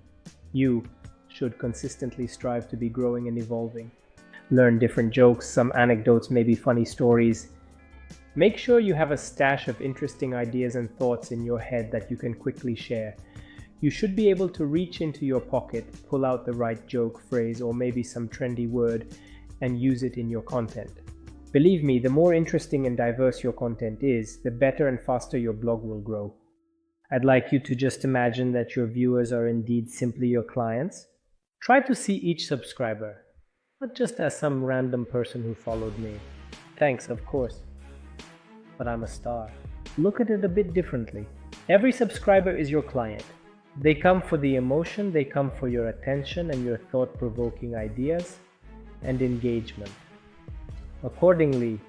You should consistently strive to be growing and evolving. Learn different jokes, some anecdotes, maybe funny stories. Make sure you have a stash of interesting ideas and thoughts in your head that you can quickly share. You should be able to reach into your pocket, pull out the right joke, phrase, or maybe some trendy word, and use it in your content. Believe me, the more interesting and diverse your content is, the better and faster your blog will grow. I'd like you to just imagine that your viewers are indeed simply your clients. Try to see each subscriber, not just as some random person who followed me. Thanks, of course, but I'm a star. Look at it a bit differently. Every subscriber is your client. They come for the emotion, they come for your attention and your thought-provoking ideas and engagement. Accordingly,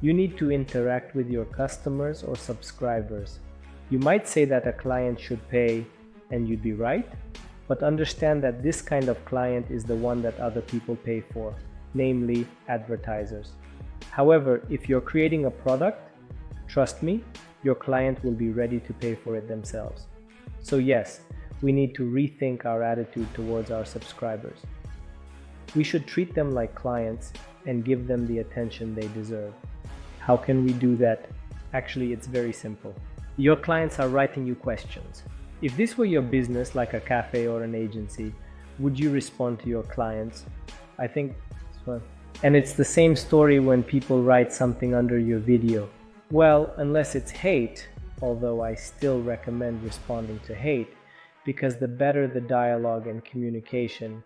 you need to interact with your customers or subscribers. You might say that a client should pay, and you'd be right, but understand that this kind of client is the one that other people pay for, namely advertisers. However, if you're creating a product, trust me, your client will be ready to pay for it themselves. So yes, we need to rethink our attitude towards our subscribers. We should treat them like clients and give them the attention they deserve. How can we do that? Actually, it's very simple. Your clients are writing you questions. If this were your business, like a cafe or an agency, would you respond to your clients? I think so. And it's the same story when people write something under your video. Well, unless it's hate, although I still recommend responding to hate, because the better the dialogue and communication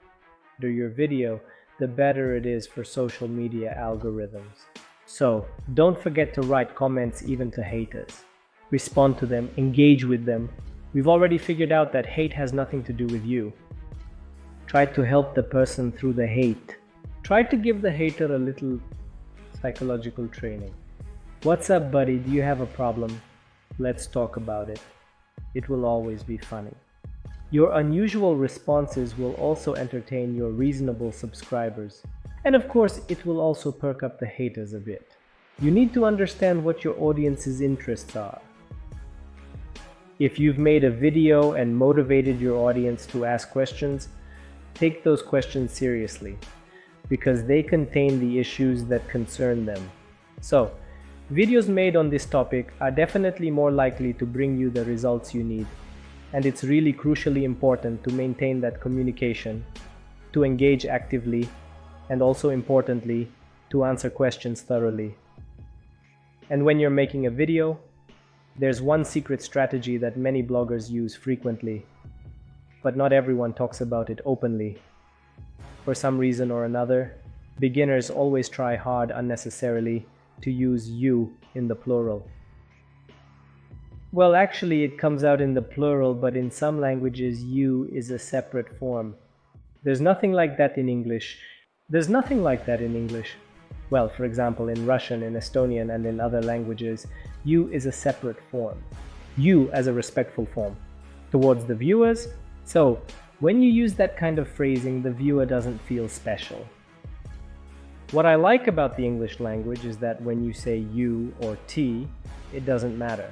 under your video, the better it is for social media algorithms. So, don't forget to write comments even to haters. Respond to them, engage with them. We've already figured out that hate has nothing to do with you. Try to help the person through the hate. Try to give the hater a little psychological training. What's up, buddy? Do you have a problem? Let's talk about it. It will always be funny. Your unusual responses will also entertain your reasonable subscribers. And of course, it will also perk up the haters a bit. You need to understand what your audience's interests are. If you've made a video and motivated your audience to ask questions, take those questions seriously, because they contain the issues that concern them. So, videos made on this topic are definitely more likely to bring you the results you need. And it's really crucially important to maintain that communication, to engage actively, and also importantly, to answer questions thoroughly. And when you're making a video, there's one secret strategy that many bloggers use frequently, but not everyone talks about it openly. For some reason or another, beginners always try hard unnecessarily to use you in the plural. Well, actually it comes out in the plural, but in some languages you is a separate form. There's nothing like that in English. Well, for example, in Russian, in Estonian, and in other languages, you is a separate form. You as a respectful form towards the viewers. So, when you use that kind of phrasing, the viewer doesn't feel special. What I like about the English language is that when you say you or T, it doesn't matter.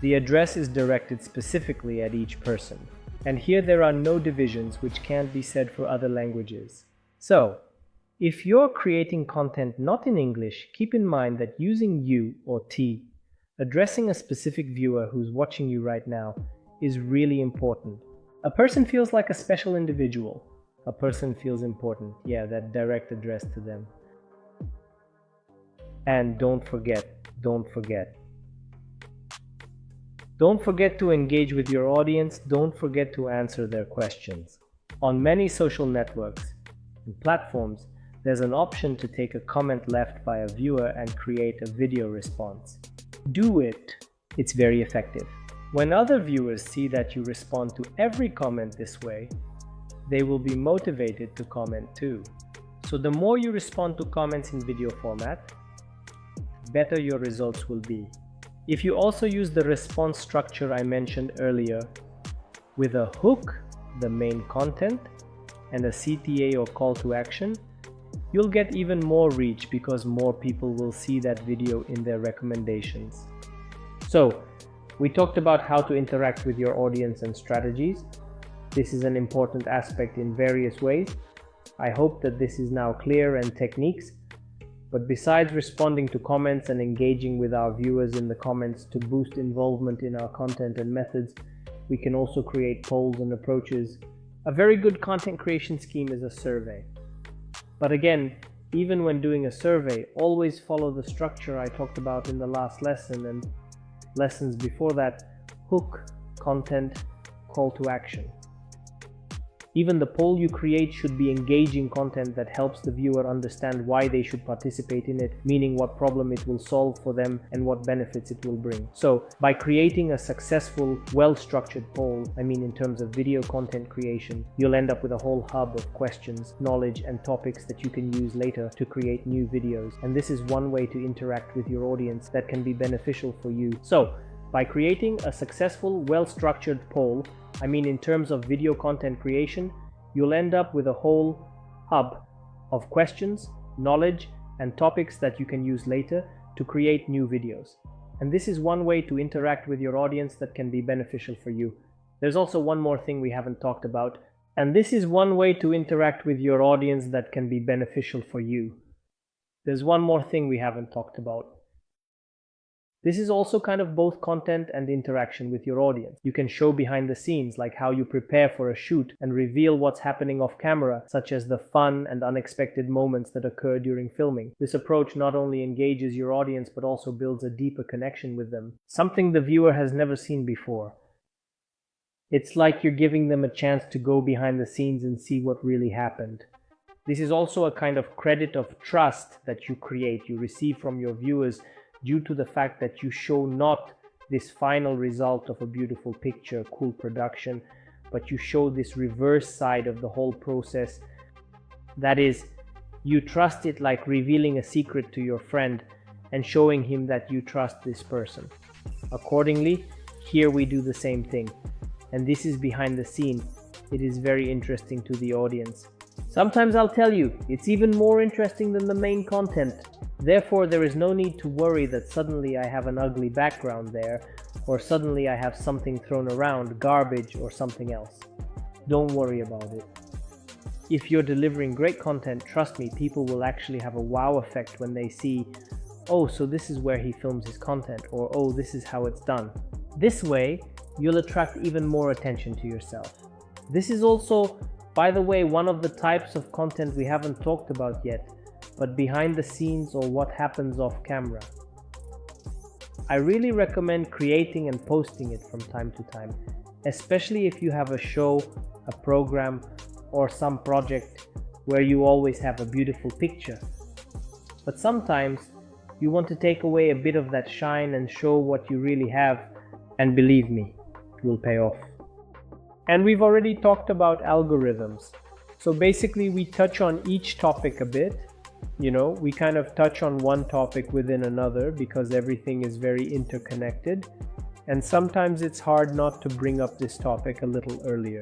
The address is directed specifically at each person. And here there are no divisions, which can't be said for other languages. So, if you're creating content not in English, keep in mind that using you or T, addressing a specific viewer who's watching you right now, is really important. A person feels like a special individual. A person feels important. Yeah, that direct address to them. And don't forget to engage with your audience. Don't forget to answer their questions. On many social networks and platforms, there's an option to take a comment left by a viewer and create a video response. Do it. It's very effective. When other viewers see that you respond to every comment this way, they will be motivated to comment too. So the more you respond to comments in video format, better your results will be. If you also use the response structure I mentioned earlier, with a hook, the main content, and a CTA or call to action, you'll get even more reach because more people will see that video in their recommendations. So, we talked about how to interact with your audience and strategies. This is an important aspect in various ways. I hope that this is now clear and techniques. But besides responding to comments and engaging with our viewers in the comments to boost involvement in our content and methods, we can also create polls and approaches. A very good content creation scheme is a survey. But again, even when doing a survey, always follow the structure I talked about in the last lesson and lessons before that: hook, content, call to action. Even the poll you create should be engaging content that helps the viewer understand why they should participate in it, meaning what problem it will solve for them and what benefits it will bring. So, by creating a successful, well-structured poll, in terms of video content creation, you'll end up with a whole hub of questions, knowledge, and topics that you can use later to create new videos. And this is one way to interact with your audience that can be beneficial for you. So, by creating a successful, well-structured poll, in terms of video content creation, you'll end up with a whole hub of questions, knowledge, and topics that you can use later to create new videos. And this is one way to interact with your audience that can be beneficial for you. There's also one more thing we haven't talked about, and this is one way to interact with your audience that can be beneficial for you. There's one more thing we haven't talked about. This is also kind of both content and interaction with your audience. You can show behind the scenes, like how you prepare for a shoot, and reveal what's happening off camera, such as the fun and unexpected moments that occur during filming. This approach not only engages your audience, but also builds a deeper connection with them, something the viewer has never seen before. It's like you're giving them a chance to go behind the scenes and see what really happened. This is also a kind of credit of trust that you receive from your viewers, due to the fact that you show not this final result of a beautiful picture, cool production, but you show this reverse side of the whole process. That is, you trust it like revealing a secret to your friend and showing him that you trust this person. Accordingly, here we do the same thing. And this is behind the scene. It is very interesting to the audience. Sometimes I'll tell you, it's even more interesting than the main content. Therefore, there is no need to worry that suddenly I have an ugly background there, or suddenly I have something thrown around, garbage or something else. Don't worry about it. If you're delivering great content, trust me, people will actually have a wow effect when they see, oh, so this is where he films his content, or oh, this is how it's done. This way, you'll attract even more attention to yourself. This is also, by the way, one of the types of content we haven't talked about yet, but behind the scenes or what happens off camera. I really recommend creating and posting it from time to time, especially if you have a show, a program, or some project where you always have a beautiful picture. But sometimes you want to take away a bit of that shine and show what you really have, and believe me, it will pay off. And we've already talked about algorithms. So basically we touch on each topic a bit. We kind of touch on one topic within another because everything is very interconnected. And sometimes it's hard not to bring up this topic a little earlier.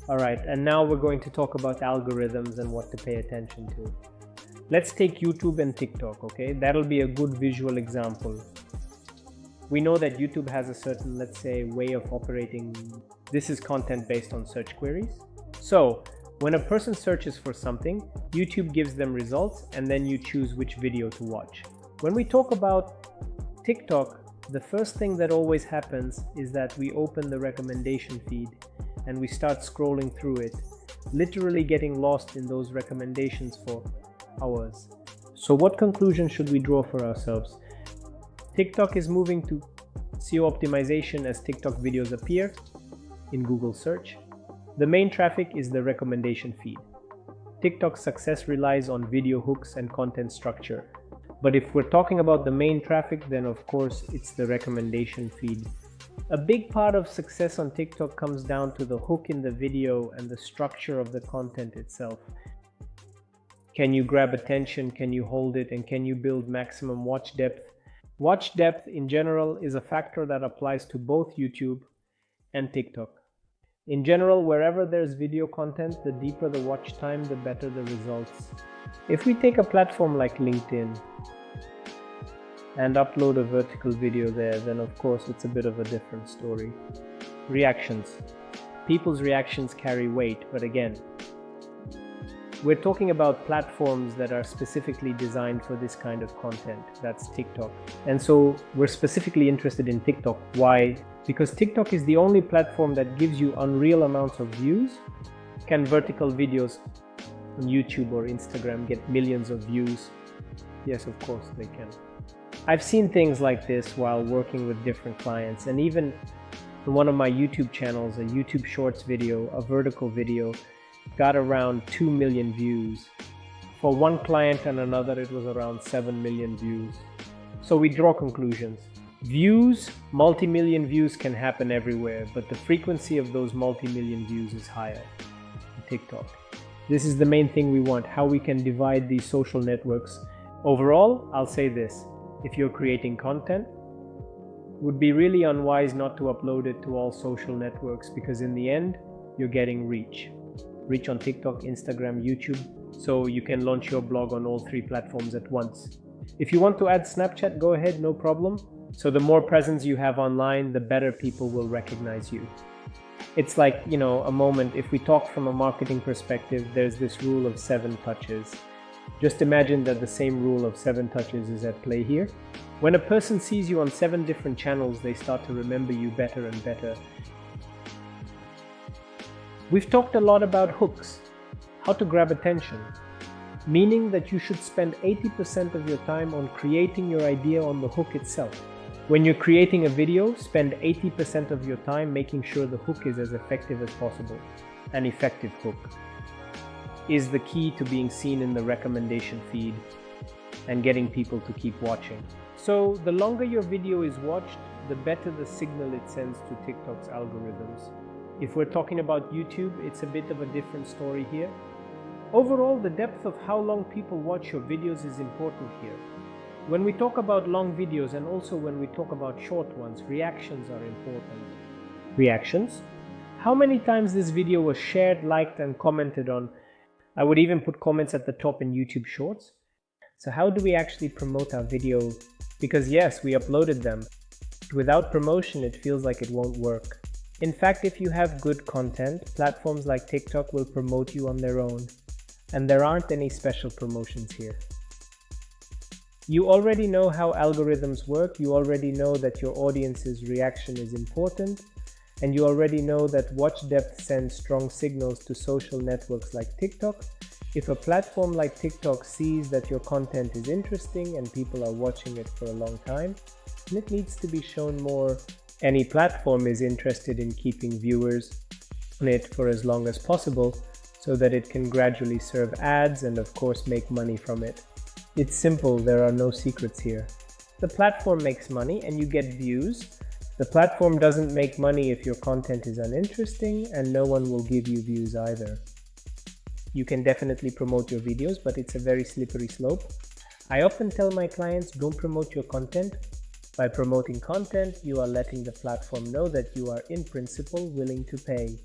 All right, and now we're going to talk about algorithms and what to pay attention to. Let's take YouTube and TikTok, okay? That'll be a good visual example. We know that YouTube has a certain, let's say, way of operating. This is content based on search queries. So when a person searches for something, YouTube gives them results, and then you choose which video to watch. When we talk about TikTok, the first thing that always happens is that we open the recommendation feed and we start scrolling through it, literally getting lost in those recommendations for hours. So what conclusion should we draw for ourselves? TikTok is moving to SEO optimization as TikTok videos appear in Google search. The main traffic is the recommendation feed. TikTok's success relies on video hooks and content structure. But if we're talking about the main traffic, then of course it's the recommendation feed. A big part of success on TikTok comes down to the hook in the video and the structure of the content itself. Can you grab attention? Can you hold it? And can you build maximum watch depth? Watch depth in general is a factor that applies to both YouTube and TikTok. In general, wherever there's video content, the deeper the watch time, the better the results. If we take a platform like LinkedIn and upload a vertical video there, then of course it's a bit of a different story. Reactions. People's reactions carry weight, but again, we're talking about platforms that are specifically designed for this kind of content. That's TikTok. And so we're specifically interested in TikTok. Why? Because TikTok is the only platform that gives you unreal amounts of views. Can vertical videos on YouTube or Instagram get millions of views? Yes, of course they can. I've seen things like this while working with different clients, and even on one of my YouTube channels, a YouTube Shorts video, a vertical video, got around 2 million views. For one client and another, it was around 7 million views. So we draw conclusions. Views, multi-million views can happen everywhere, but the frequency of those multi-million views is higher on TikTok. This is the main thing we want, how we can divide these social networks. Overall, I'll say this: if you're creating content, it would be really unwise not to upload it to all social networks, because in the end, you're getting reach on TikTok, Instagram, YouTube, so you can launch your blog on all 3 platforms at once. If you want to add Snapchat, go ahead, no problem. So the more presence you have online, the better people will recognize you. It's like, a moment. If we talk from a marketing perspective, there's this rule of 7 touches. Just imagine that the same rule of 7 touches is at play here. When a person sees you on 7 different channels, they start to remember you better and better. We've talked a lot about hooks, how to grab attention, meaning that you should spend 80% of your time on creating your idea on the hook itself. When you're creating a video, spend 80% of your time making sure the hook is as effective as possible. An effective hook is the key to being seen in the recommendation feed and getting people to keep watching. So the longer your video is watched, the better the signal it sends to TikTok's algorithms. If we're talking about YouTube, it's a bit of a different story here. Overall, the depth of how long people watch your videos is important here. When we talk about long videos and also when we talk about short ones, reactions are important. Reactions? How many times this video was shared, liked, and commented on? I would even put comments at the top in YouTube Shorts. So how do we actually promote our video? Because yes, we uploaded them. Without promotion, it feels like it won't work. In fact, if you have good content, platforms like TikTok will promote you on their own. And there aren't any special promotions here. You already know how algorithms work, you already know that your audience's reaction is important, and you already know that watch depth sends strong signals to social networks like TikTok. If a platform like TikTok sees that your content is interesting and people are watching it for a long time, then it needs to be shown more. Any platform is interested in keeping viewers on it for as long as possible so that it can gradually serve ads and of course make money from it. It's simple, there are no secrets here. The platform makes money and you get views. The platform doesn't make money if your content is uninteresting, and no one will give you views either. You can definitely promote your videos, but it's a very slippery slope. I often tell my clients, don't promote your content. By promoting content, you are letting the platform know that you are in principle willing to pay.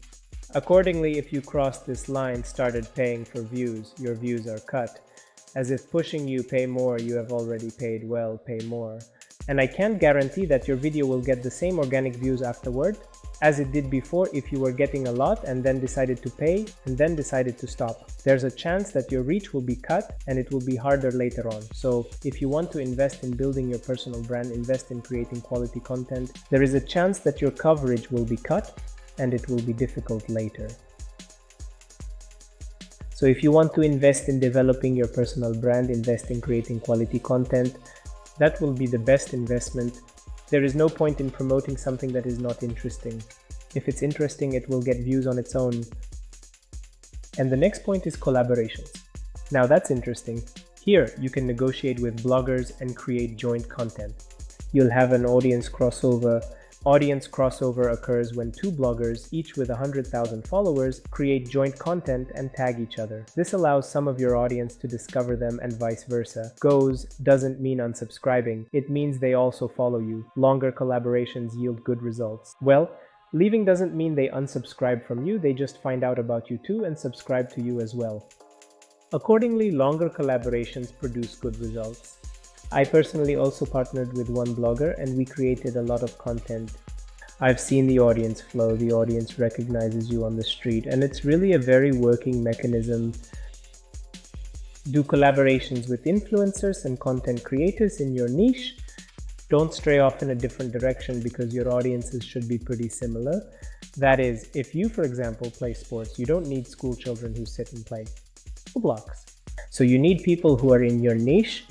Accordingly, if you cross this line, started paying for views, your views are cut. As if pushing you pay more, you have already paid well, pay more. And I can't guarantee that your video will get the same organic views afterward as it did before if you were getting a lot and then decided to pay and then decided to stop. There's a chance that your reach will be cut and it will be harder later on. So if you want to invest in building your personal brand, invest in creating quality content, there is a chance that your coverage will be cut and it will be difficult later. So if you want to invest in developing your personal brand, invest in creating quality content, that will be the best investment. There is no point in promoting something that is not interesting. If it's interesting, it will get views on its own. And the next point is collaborations. Now that's interesting. Here, you can negotiate with bloggers and create joint content. You'll have an audience crossover. Audience crossover occurs when 2 bloggers, each with 100,000 followers, create joint content and tag each other. This allows some of your audience to discover them and vice versa. Goes doesn't mean unsubscribing. It means they also follow you. Longer collaborations yield good results. Well, leaving doesn't mean they unsubscribe from you, they just find out about you too and subscribe to you as well. Accordingly, longer collaborations produce good results. I personally also partnered with one blogger and we created a lot of content. I've seen the audience flow, the audience recognizes you on the street, and it's really a very working mechanism. Do collaborations with influencers and content creators in your niche. Don't stray off in a different direction because your audiences should be pretty similar. That is, if you, for example, play sports, you don't need school children who sit and play blocks. So you need people who are in your niche,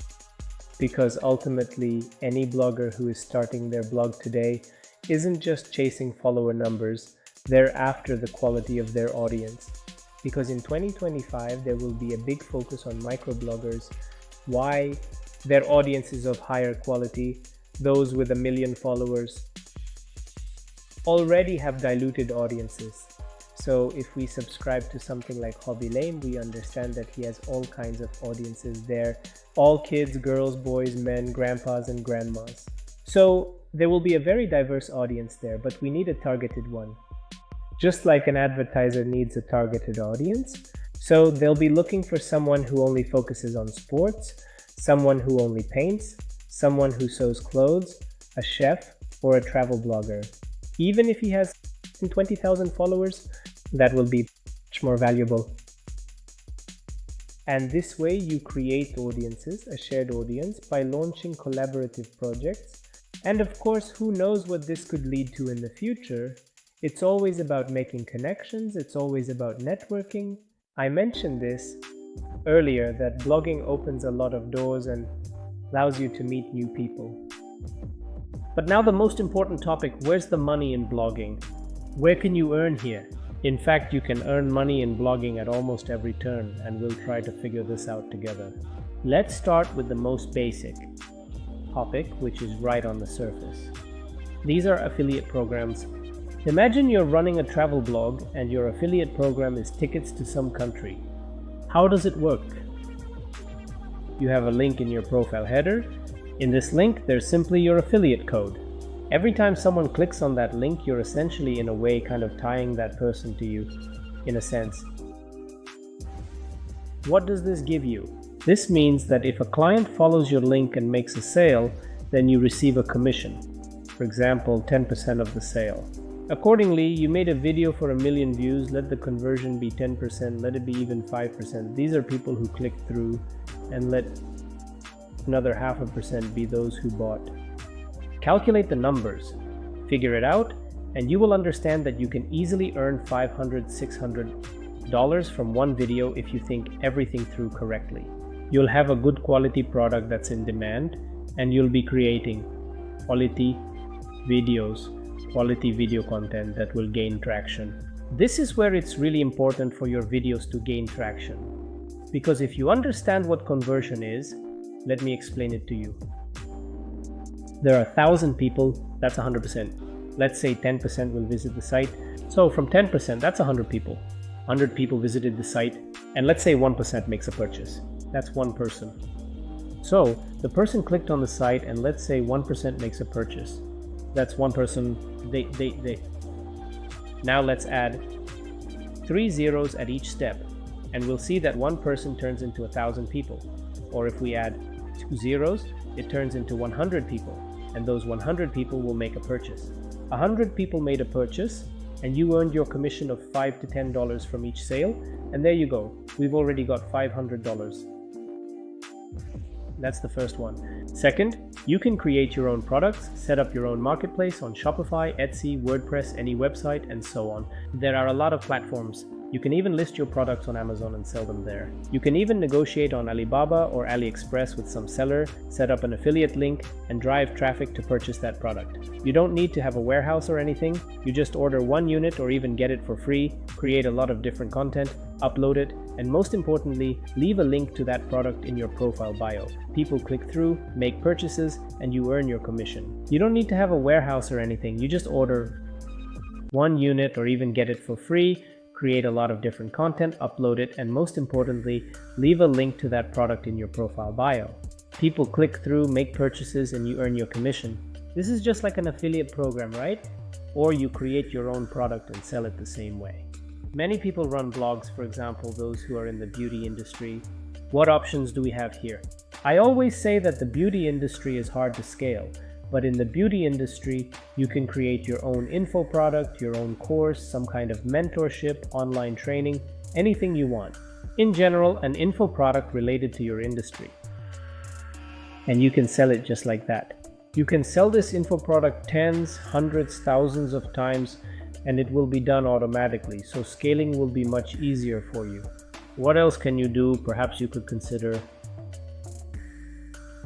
because ultimately any blogger who is starting their blog today isn't just chasing follower numbers, they're after the quality of their audience. Because in 2025 there will be a big focus on microbloggers. Why? Their audience is of higher quality. Those with 1 million followers already have diluted audiences. So if we subscribe to something like Hobby Lame, we understand that he has all kinds of audiences there. All kids, girls, boys, men, grandpas and grandmas. So there will be a very diverse audience there, but we need a targeted one. Just like an advertiser needs a targeted audience. So they'll be looking for someone who only focuses on sports, someone who only paints, someone who sews clothes, a chef, or a travel blogger. Even if he has and 20,000 followers, that will be much more valuable. And this way you create audiences, a shared audience, by launching collaborative projects. And of course, who knows what this could lead to in the future? It's always about making connections. It's always about networking. I mentioned this earlier, that blogging opens a lot of doors and allows you to meet new people. But now the most important topic, where's the money in blogging? Where can you earn here? In fact, you can earn money in blogging at almost every turn, and we'll try to figure this out together. Let's start with the most basic topic, which is right on the surface. These are affiliate programs. Imagine you're running a travel blog and your affiliate program is tickets to some country. How does it work? You have a link in your profile header. In this link, there's simply your affiliate code. Every time someone clicks on that link, you're essentially in a way kind of tying that person to you, in a sense. What does this give you? This means that if a client follows your link and makes a sale, then you receive a commission. For example, 10% of the sale. Accordingly, you made a video for 1 million views, let the conversion be 10%, let it be even 5%. These are people who clicked through, and let another 0.5% be those who bought. Calculate the numbers, figure it out, and you will understand that you can easily earn $500, $600 from one video if you think everything through correctly. You'll have a good quality product that's in demand, and you'll be creating quality videos, quality video content that will gain traction. This is where it's really important for your videos to gain traction. Because if you understand what conversion is, let me explain it to you. There are 1,000 people, that's 100%. Let's say 10% will visit the site. So from 10%, that's 100 people. 100 people visited the site, and let's say 1% makes a purchase. That's one person. So the person clicked on the site, and let's say 1% makes a purchase. That's one person. Now let's add 3 zeros at each step, and we'll see that one person turns into 1,000 people. Or if we add 2 zeros, it turns into 100 people, and those 100 people will make a purchase. 100 people made a purchase, and you earned your commission of $5 to $10 from each sale, and there you go. We've already got $500. That's the first one. Second, you can create your own products, set up your own marketplace on Shopify, Etsy, WordPress, any website, and so on. There are a lot of platforms. You can even list your products on Amazon and sell them there. You can even negotiate on Alibaba or AliExpress with some seller, set up an affiliate link, and drive traffic to purchase that product. You don't need to have a warehouse or anything. You just order one unit or even get it for free, create a lot of different content, upload it, and most importantly, leave a link to that product in your profile bio. People click through, make purchases, and you earn your commission. You don't need to have a warehouse or anything. You just order one unit or even get it for free, create a lot of different content, upload it, and most importantly, leave a link to that product in your profile bio. People click through, make purchases, and you earn your commission. This is just like an affiliate program, right? Or you create your own product and sell it the same way. Many people run blogs, for example, those who are in the beauty industry. What options do we have here? I always say that the beauty industry is hard to scale, but in the beauty industry, you can create your own info product, your own course, some kind of mentorship, online training, anything you want. In general, an info product related to your industry. And you can sell it just like that. You can sell this info product tens, hundreds, thousands of times, and it will be done automatically, so scaling will be much easier for you. What else can you do? Perhaps you could consider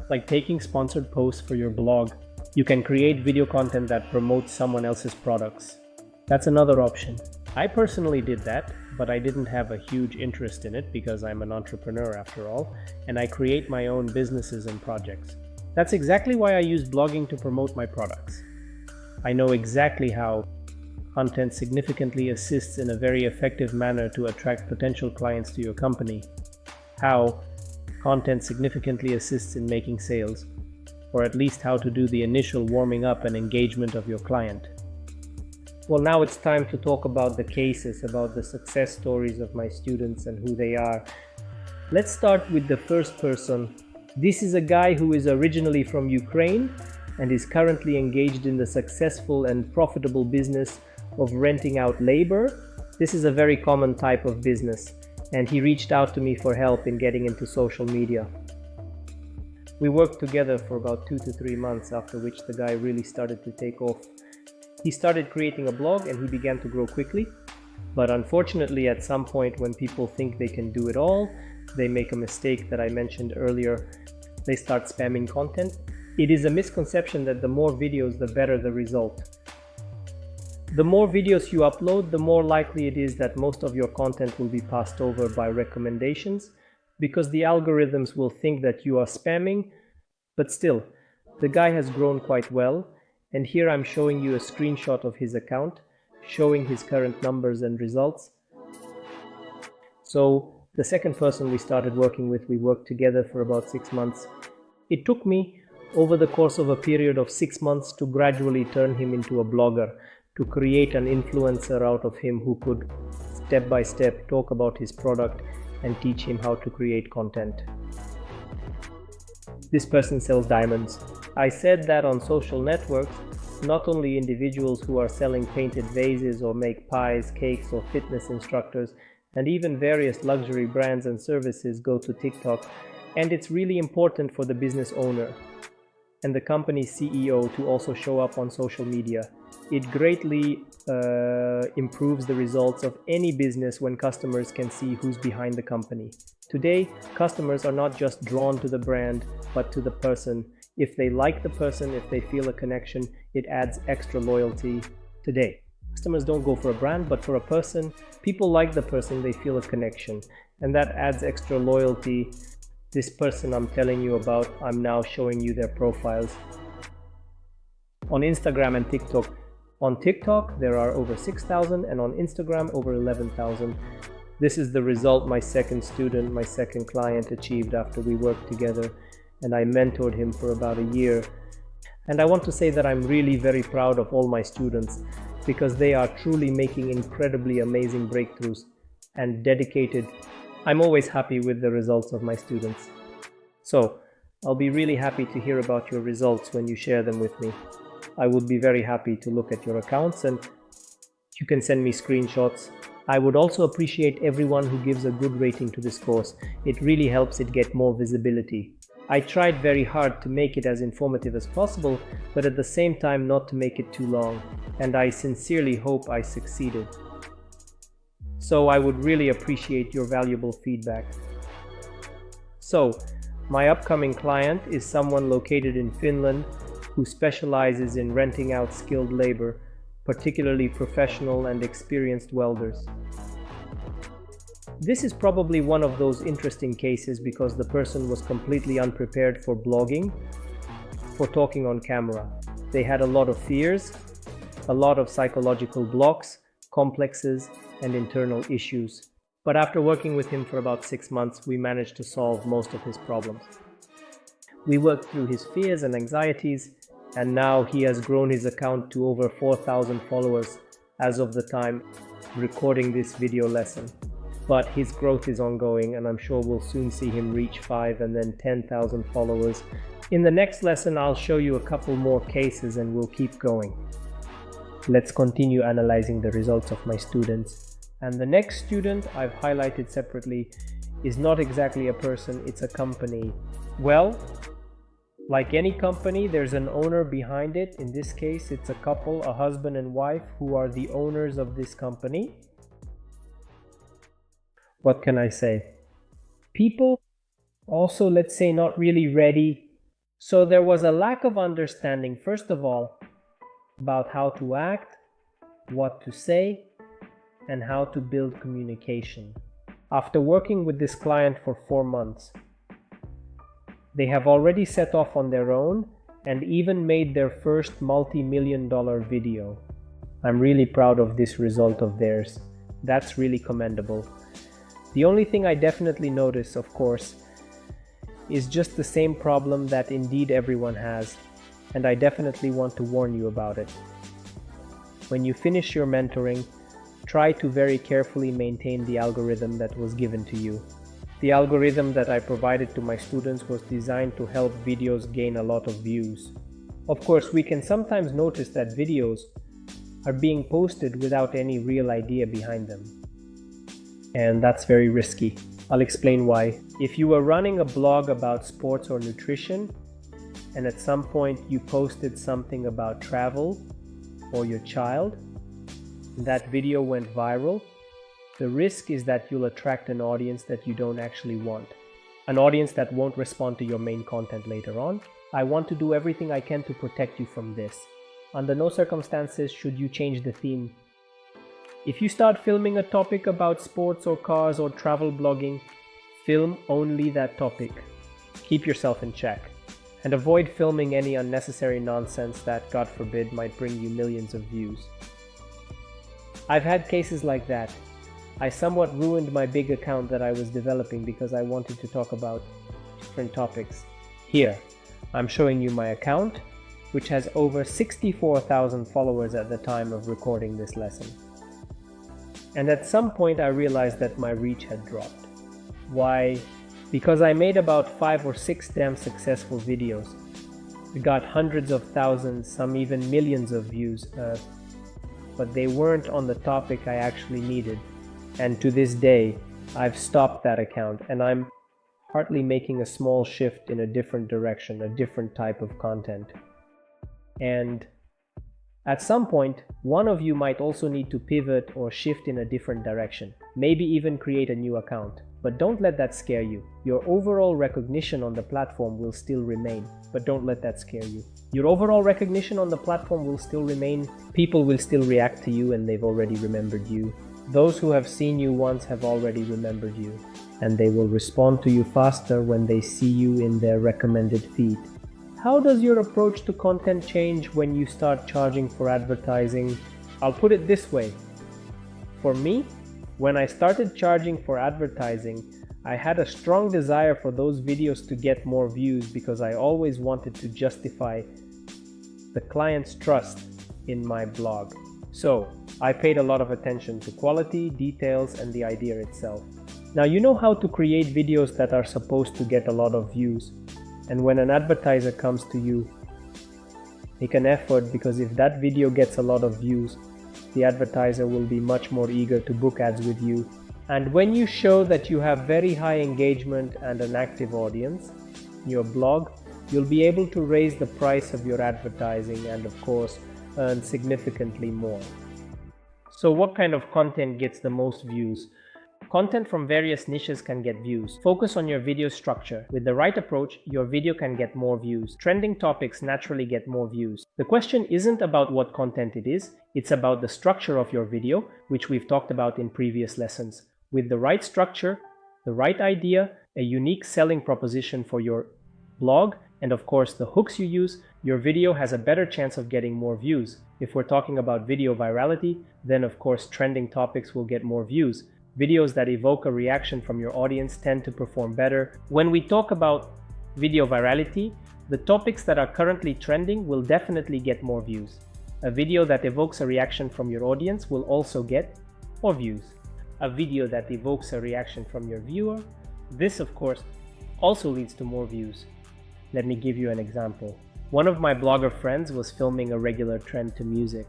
like taking sponsored posts for your blog. You can create video content that promotes someone else's products. That's another option. I personally did that, but I didn't have a huge interest in it because I'm an entrepreneur after all, and I create my own businesses and projects. That's exactly why I use blogging to promote my products. I know exactly how content significantly assists in a very effective manner to attract potential clients to your company. How content significantly assists in making sales, or at least how to do the initial warming up and engagement of your client. Well, now it's time to talk about the cases, about the success stories of my students and who they are. Let's start with the first person. This is a guy who is originally from Ukraine and is currently engaged in the successful and profitable business of renting out labor. This is a very common type of business, and he reached out to me for help in getting into social media. We worked together for about 2 to 3 months, after which the guy really started to take off. He started creating a blog and he began to grow quickly. But unfortunately, at some point when people think they can do it all, they make a mistake that I mentioned earlier. They start spamming content. It is a misconception that the more videos, the better the result. The more videos you upload, the more likely it is that most of your content will be passed over by recommendations, because the algorithms will think that you are spamming. But still, the guy has grown quite well, and here I'm showing you a screenshot of his account, showing his current numbers and results. So the second person we started working with, we worked together for about 6 months. It took me over the course of a period of 6 months to gradually turn him into a blogger, to create an influencer out of him who could step by step talk about his product and teach him how to create content. This person sells diamonds. I said that on social networks, not only individuals who are selling painted vases or make pies, cakes, or fitness instructors, and even various luxury brands and services go to TikTok, and it's really important for the business owner and the company's CEO to also show up on social media. It greatly improves the results of any business when customers can see who's behind the company. Today, customers are not just drawn to the brand, but to the person. If they like the person, if they feel a connection, it adds extra loyalty. Today, customers don't go for a brand, but for a person. People like the person, they feel a connection, and that adds extra loyalty. This person I'm telling you about, I'm now showing you their profiles. On Instagram and TikTok. On TikTok, there are over 6,000, and on Instagram, over 11,000. This is the result my second student, my second client achieved after we worked together, and I mentored him for about a year. And I want to say that I'm really very proud of all my students, because they are truly making incredibly amazing breakthroughs and dedicated. I'm always happy with the results of my students. So I'll be really happy to hear about your results when you share them with me. I would be very happy to look at your accounts, and you can send me screenshots. I would also appreciate everyone who gives a good rating to this course. It really helps it get more visibility. I tried very hard to make it as informative as possible, but at the same time not to make it too long, and I sincerely hope I succeeded. So I would really appreciate your valuable feedback. So, my upcoming client is someone located in Finland who specializes in renting out skilled labor, particularly professional and experienced welders. This is probably one of those interesting cases because the person was completely unprepared for blogging, for talking on camera. They had a lot of fears, a lot of psychological blocks, complexes, and internal issues. But after working with him for about 6 months, we managed to solve most of his problems. We worked through his fears and anxieties, and now he has grown his account to over 4,000 followers as of the time recording this video lesson. But his growth is ongoing, and I'm sure we'll soon see him reach 5 and then 10,000 followers. In the next lesson, I'll show you a couple more cases and we'll keep going. Let's continue analyzing the results of my students. And the next student I've highlighted separately is not exactly a person, it's a company. Well, like any company, there's an owner behind it. In this case, it's a couple, a husband and wife, who are the owners of this company. What can I say? People also, let's say, not really ready. So there was a lack of understanding, first of all, about how to act, what to say, and how to build communication. After working with this client for 4 months, they have already set off on their own and even made their first multi-million-dollar video. I'm really proud of this result of theirs. That's really commendable. The only thing I definitely notice, of course, is just the same problem that indeed everyone has, and I definitely want to warn you about it. When you finish your mentoring, try to very carefully maintain the algorithm that was given to you. The algorithm that I provided to my students was designed to help videos gain a lot of views. Of course, we can sometimes notice that videos are being posted without any real idea behind them. And that's very risky. I'll explain why. If you were running a blog about sports or nutrition, and at some point you posted something about travel or your child, and that video went viral, the risk is that you'll attract an audience that you don't actually want. An audience that won't respond to your main content later on. I want to do everything I can to protect you from this. Under no circumstances should you change the theme. If you start filming a topic about sports or cars or travel blogging, film only that topic. Keep yourself in check. And avoid filming any unnecessary nonsense that, God forbid, might bring you millions of views. I've had cases like that. I somewhat ruined my big account that I was developing because I wanted to talk about different topics. Here, I'm showing you my account, which has over 64,000 followers at the time of recording this lesson. And at some point I realized that my reach had dropped. Why? Because I made about 5 or 6 damn successful videos. We got hundreds of thousands, some even millions of views, but they weren't on the topic I actually needed. And to this day, I've stopped that account and I'm partly making a small shift in a different direction, a different type of content. And at some point, one of you might also need to pivot or shift in a different direction, maybe even create a new account. But don't let that scare you. Your overall recognition on the platform will still remain, but don't let that scare you. Your overall recognition on the platform will still remain. People will still react to you and they've already remembered you. Those who have seen you once have already remembered you, and they will respond to you faster when they see you in their recommended feed. How does your approach to content change when you start charging for advertising? I'll put it this way. For me, when I started charging for advertising, I had a strong desire for those videos to get more views because I always wanted to justify the client's trust in my blog. So, I paid a lot of attention to quality, details, and the idea itself. Now you know how to create videos that are supposed to get a lot of views. And when an advertiser comes to you, make an effort, because if that video gets a lot of views, the advertiser will be much more eager to book ads with you. And when you show that you have very high engagement and an active audience in your blog, you'll be able to raise the price of your advertising and of course earn significantly more. So what kind of content gets the most views? Content from various niches can get views. Focus on your video structure. With the right approach, your video can get more views. Trending topics naturally get more views. The question isn't about what content it is, it's about the structure of your video, which we've talked about in previous lessons. With the right structure, the right idea, a unique selling proposition for your blog, and of course the hooks you use, your video has a better chance of getting more views. If we're talking about video virality, then of course trending topics will get more views. Videos that evoke a reaction from your audience tend to perform better. When we talk about video virality, the topics that are currently trending will definitely get more views. A video that evokes a reaction from your audience will also get more views. A video that evokes a reaction from your viewer, this of course also leads to more views. Let me give you an example. One of my blogger friends was filming a regular trend to music,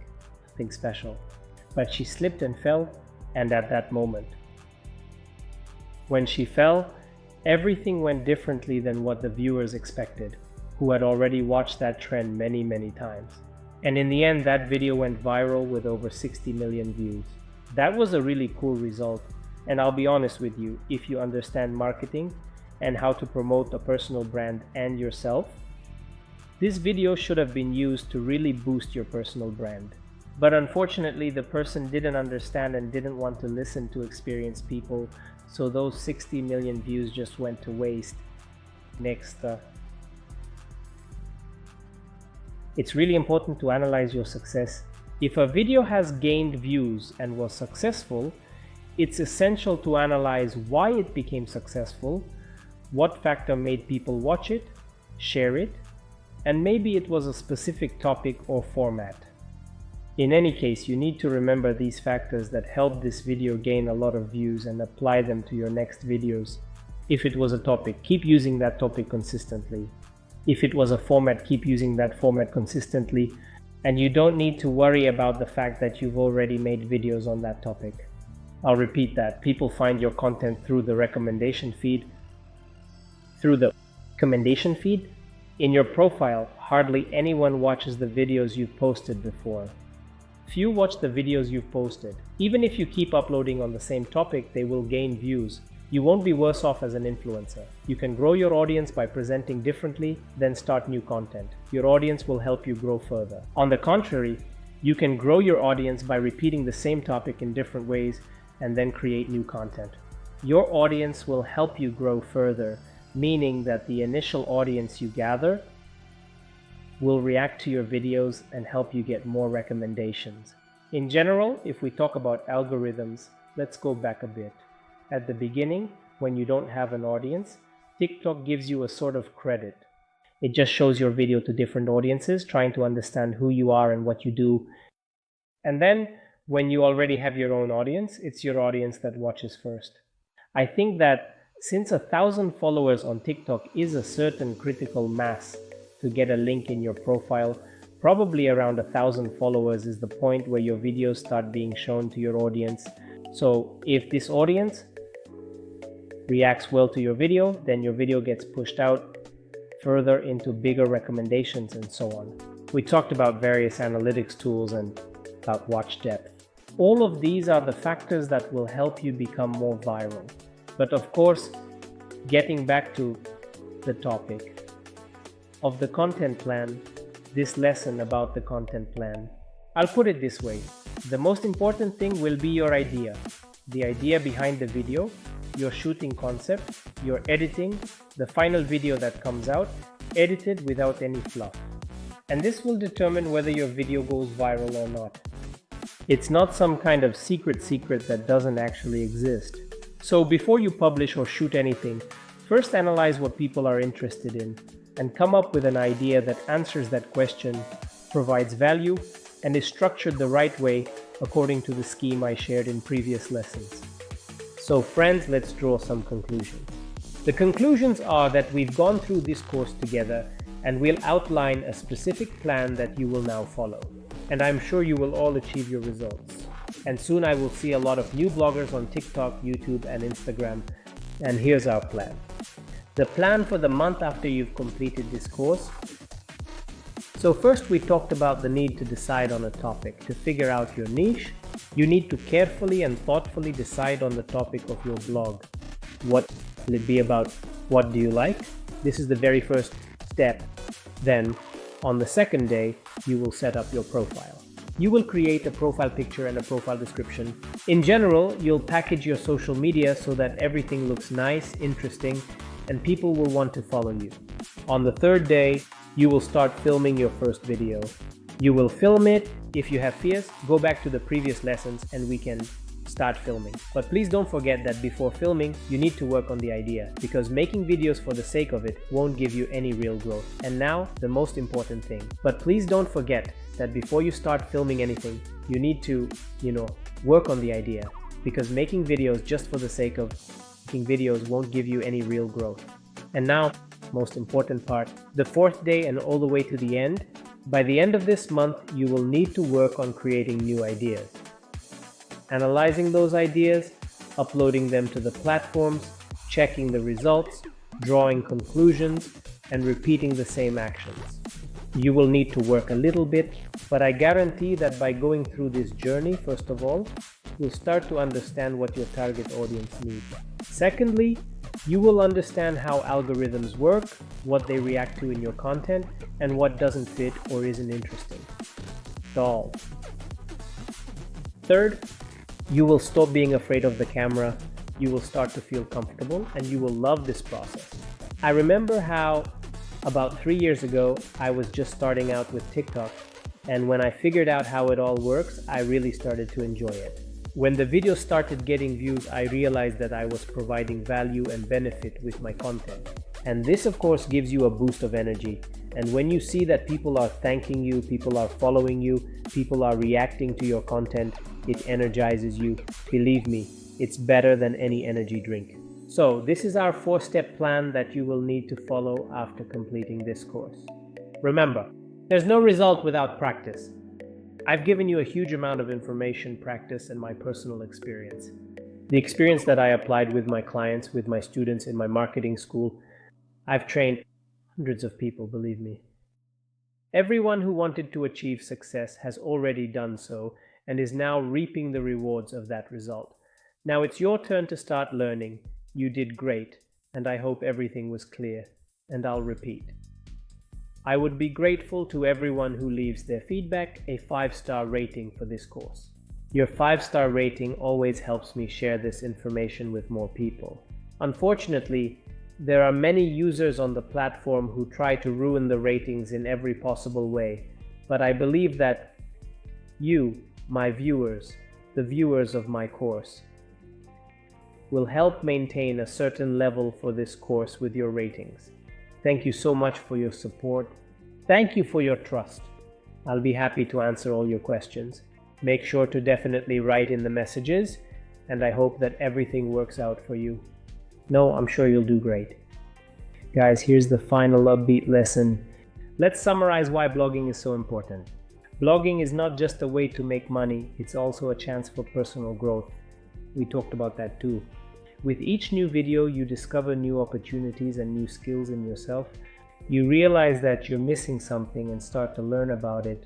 nothing special, but she slipped and fell, and at that moment, when she fell, everything went differently than what the viewers expected, who had already watched that trend many times. And in the end, that video went viral with over 60 million views. That was a really cool result, and I'll be honest with you, if you understand marketing and how to promote a personal brand and yourself, this video should have been used to really boost your personal brand. But unfortunately, the person didn't understand and didn't want to listen to experienced people, so those 60 million views just went to waste. Next. It's really important to analyze your success. If a video has gained views and was successful, it's essential to analyze why it became successful, what factor made people watch it, share it, and maybe it was a specific topic or format. In any case, you need to remember these factors that helped this video gain a lot of views and apply them to your next videos. If it was a topic, keep using that topic consistently. If it was a format, keep using that format consistently. And you don't need to worry about the fact that you've already made videos on that topic. I'll repeat that. People find your content through the recommendation feed. In your profile, hardly anyone watches the videos you've posted before. Few watch the videos you've posted. Even if you keep uploading on the same topic, they will gain views. You won't be worse off as an influencer. You can grow your audience by presenting differently, then start new content. Your audience will help you grow further. On the contrary, you can grow your audience by repeating the same topic in different ways and then create new content. Your audience will help you grow further, meaning that the initial audience you gather will react to your videos and help you get more recommendations. In general, if we talk about algorithms, let's go back a bit. At the beginning, when you don't have an audience, TikTok gives you a sort of credit. It just shows your video to different audiences, trying to understand who you are and what you do. And then, when you already have your own audience, it's your audience that watches first. I think that since 1,000 followers on TikTok is a certain critical mass to get a link in your profile, probably around 1,000 followers is the point where your videos start being shown to your audience. So if this audience reacts well to your video, then your video gets pushed out further into bigger recommendations and so on. We talked about various analytics tools and about watch depth. All of these are the factors that will help you become more viral. But of course, getting back to the topic of the content plan, this lesson about the content plan, I'll put it this way. The most important thing will be your idea. The idea behind the video, your shooting concept, your editing, the final video that comes out, edited without any fluff. And this will determine whether your video goes viral or not. It's not some kind of secret that doesn't actually exist. So before you publish or shoot anything, first analyze what people are interested in and come up with an idea that answers that question, provides value, and is structured the right way according to the scheme I shared in previous lessons. So friends, let's draw some conclusions. The conclusions are that we've gone through this course together and we'll outline a specific plan that you will now follow. And I'm sure you will all achieve your results. And soon I will see a lot of new bloggers on TikTok, YouTube, and Instagram. And here's our plan. The plan for the month after you've completed this course. So first we talked about the need to decide on a topic. To figure out your niche, you need to carefully and thoughtfully decide on the topic of your blog. What will it be about? What do you like? This is the very first step. Then, on the second day, you will set up your profile. You will create a profile picture and a profile description. In general, you'll package your social media so that everything looks nice, interesting, and people will want to follow you. On the third day, you will start filming your first video. You will film it. If you have fears, go back to the previous lessons and we can start filming. But please don't forget that before filming, you need to work on the idea, because making videos for the sake of it won't give you any real growth. And now, the most important thing. But please don't forget that before you start filming anything, you need to, work on the idea, because making videos just for the sake of making videos won't give you any real growth. And now, most important part, the fourth day and all the way to the end. By the end of this month, you will need to work on creating new ideas. Analyzing those ideas, uploading them to the platforms, checking the results, drawing conclusions, and repeating the same actions. You will need to work a little bit, but I guarantee that by going through this journey, first of all, you'll start to understand what your target audience needs. Secondly, you will understand how algorithms work, what they react to in your content, and what doesn't fit or isn't interesting. All. Third, you will stop being afraid of the camera, you will start to feel comfortable, and you will love this process. I remember how about 3 years ago, I was just starting out with TikTok, and when I figured out how it all works, I really started to enjoy it. When the videos started getting views, I realized that I was providing value and benefit with my content. And this, of course, gives you a boost of energy. And when you see that people are thanking you, people are following you, people are reacting to your content, it energizes you. Believe me, it's better than any energy drink. So this is our 4-step plan that you will need to follow after completing this course. Remember, There's no result without practice. I've given you a huge amount of information, practice, and my personal experience. The experience that I applied with my clients, with my students in my marketing school. I've trained hundreds of people, believe me. Everyone who wanted to achieve success has already done so and is now reaping the rewards of that result. Now it's your turn to start learning. You did great, and I hope everything was clear. And I'll repeat. I would be grateful to everyone who leaves their feedback a 5-star rating for this course. Your 5-star rating always helps me share this information with more people. Unfortunately, there are many users on the platform who try to ruin the ratings in every possible way, but I believe that you, my viewers, the viewers of my course, will help maintain a certain level for this course with your ratings. Thank you so much for your support. Thank you for your trust. I'll be happy to answer all your questions. Make sure to definitely write in the messages, and I hope that everything works out for you. No, I'm sure you'll do great. Guys, here's the final upbeat lesson. Let's summarize why blogging is so important. Blogging is not just a way to make money, it's also a chance for personal growth. We talked about that too. With each new video, you discover new opportunities and new skills in yourself. You realize that you're missing something and start to learn about it.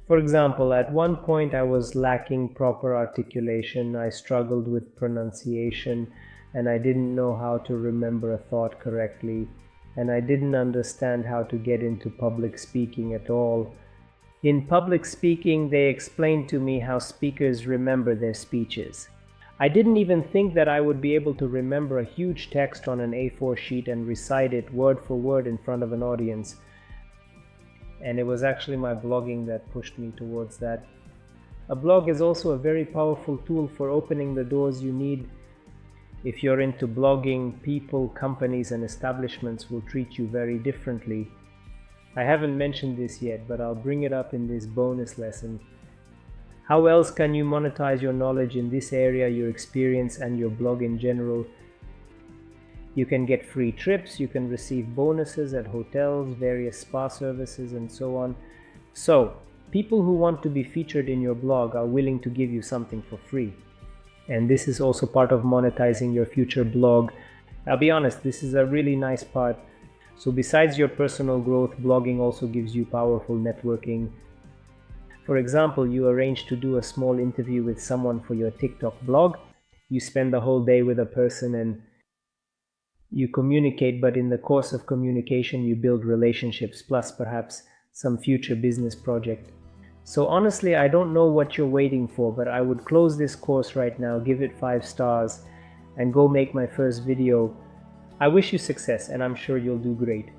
For example, at one point I was lacking proper articulation, I struggled with pronunciation, and I didn't know how to remember a thought correctly, and I didn't understand how to get into public speaking at all. In public speaking, they explained to me how speakers remember their speeches. I didn't even think that I would be able to remember a huge text on an A4 sheet and recite it word for word in front of an audience. And it was actually my blogging that pushed me towards that. A blog is also a very powerful tool for opening the doors you need. If you're into blogging, people, companies, and establishments will treat you very differently. I haven't mentioned this yet, but I'll bring it up in this bonus lesson. How else can you monetize your knowledge in this area, your experience, and your blog in general? You can get free trips, you can receive bonuses at hotels, various spa services, and so on. So, people who want to be featured in your blog are willing to give you something for free. And this is also part of monetizing your future blog. I'll be honest, this is a really nice part. So besides your personal growth, blogging also gives you powerful networking. For example, you arrange to do a small interview with someone for your TikTok blog. You spend the whole day with a person and you communicate, but in the course of communication, you build relationships, plus perhaps some future business project. So honestly, I don't know what you're waiting for, but I would close this course right now, give it 5 stars, and go make my first video. I wish you success, and I'm sure you'll do great.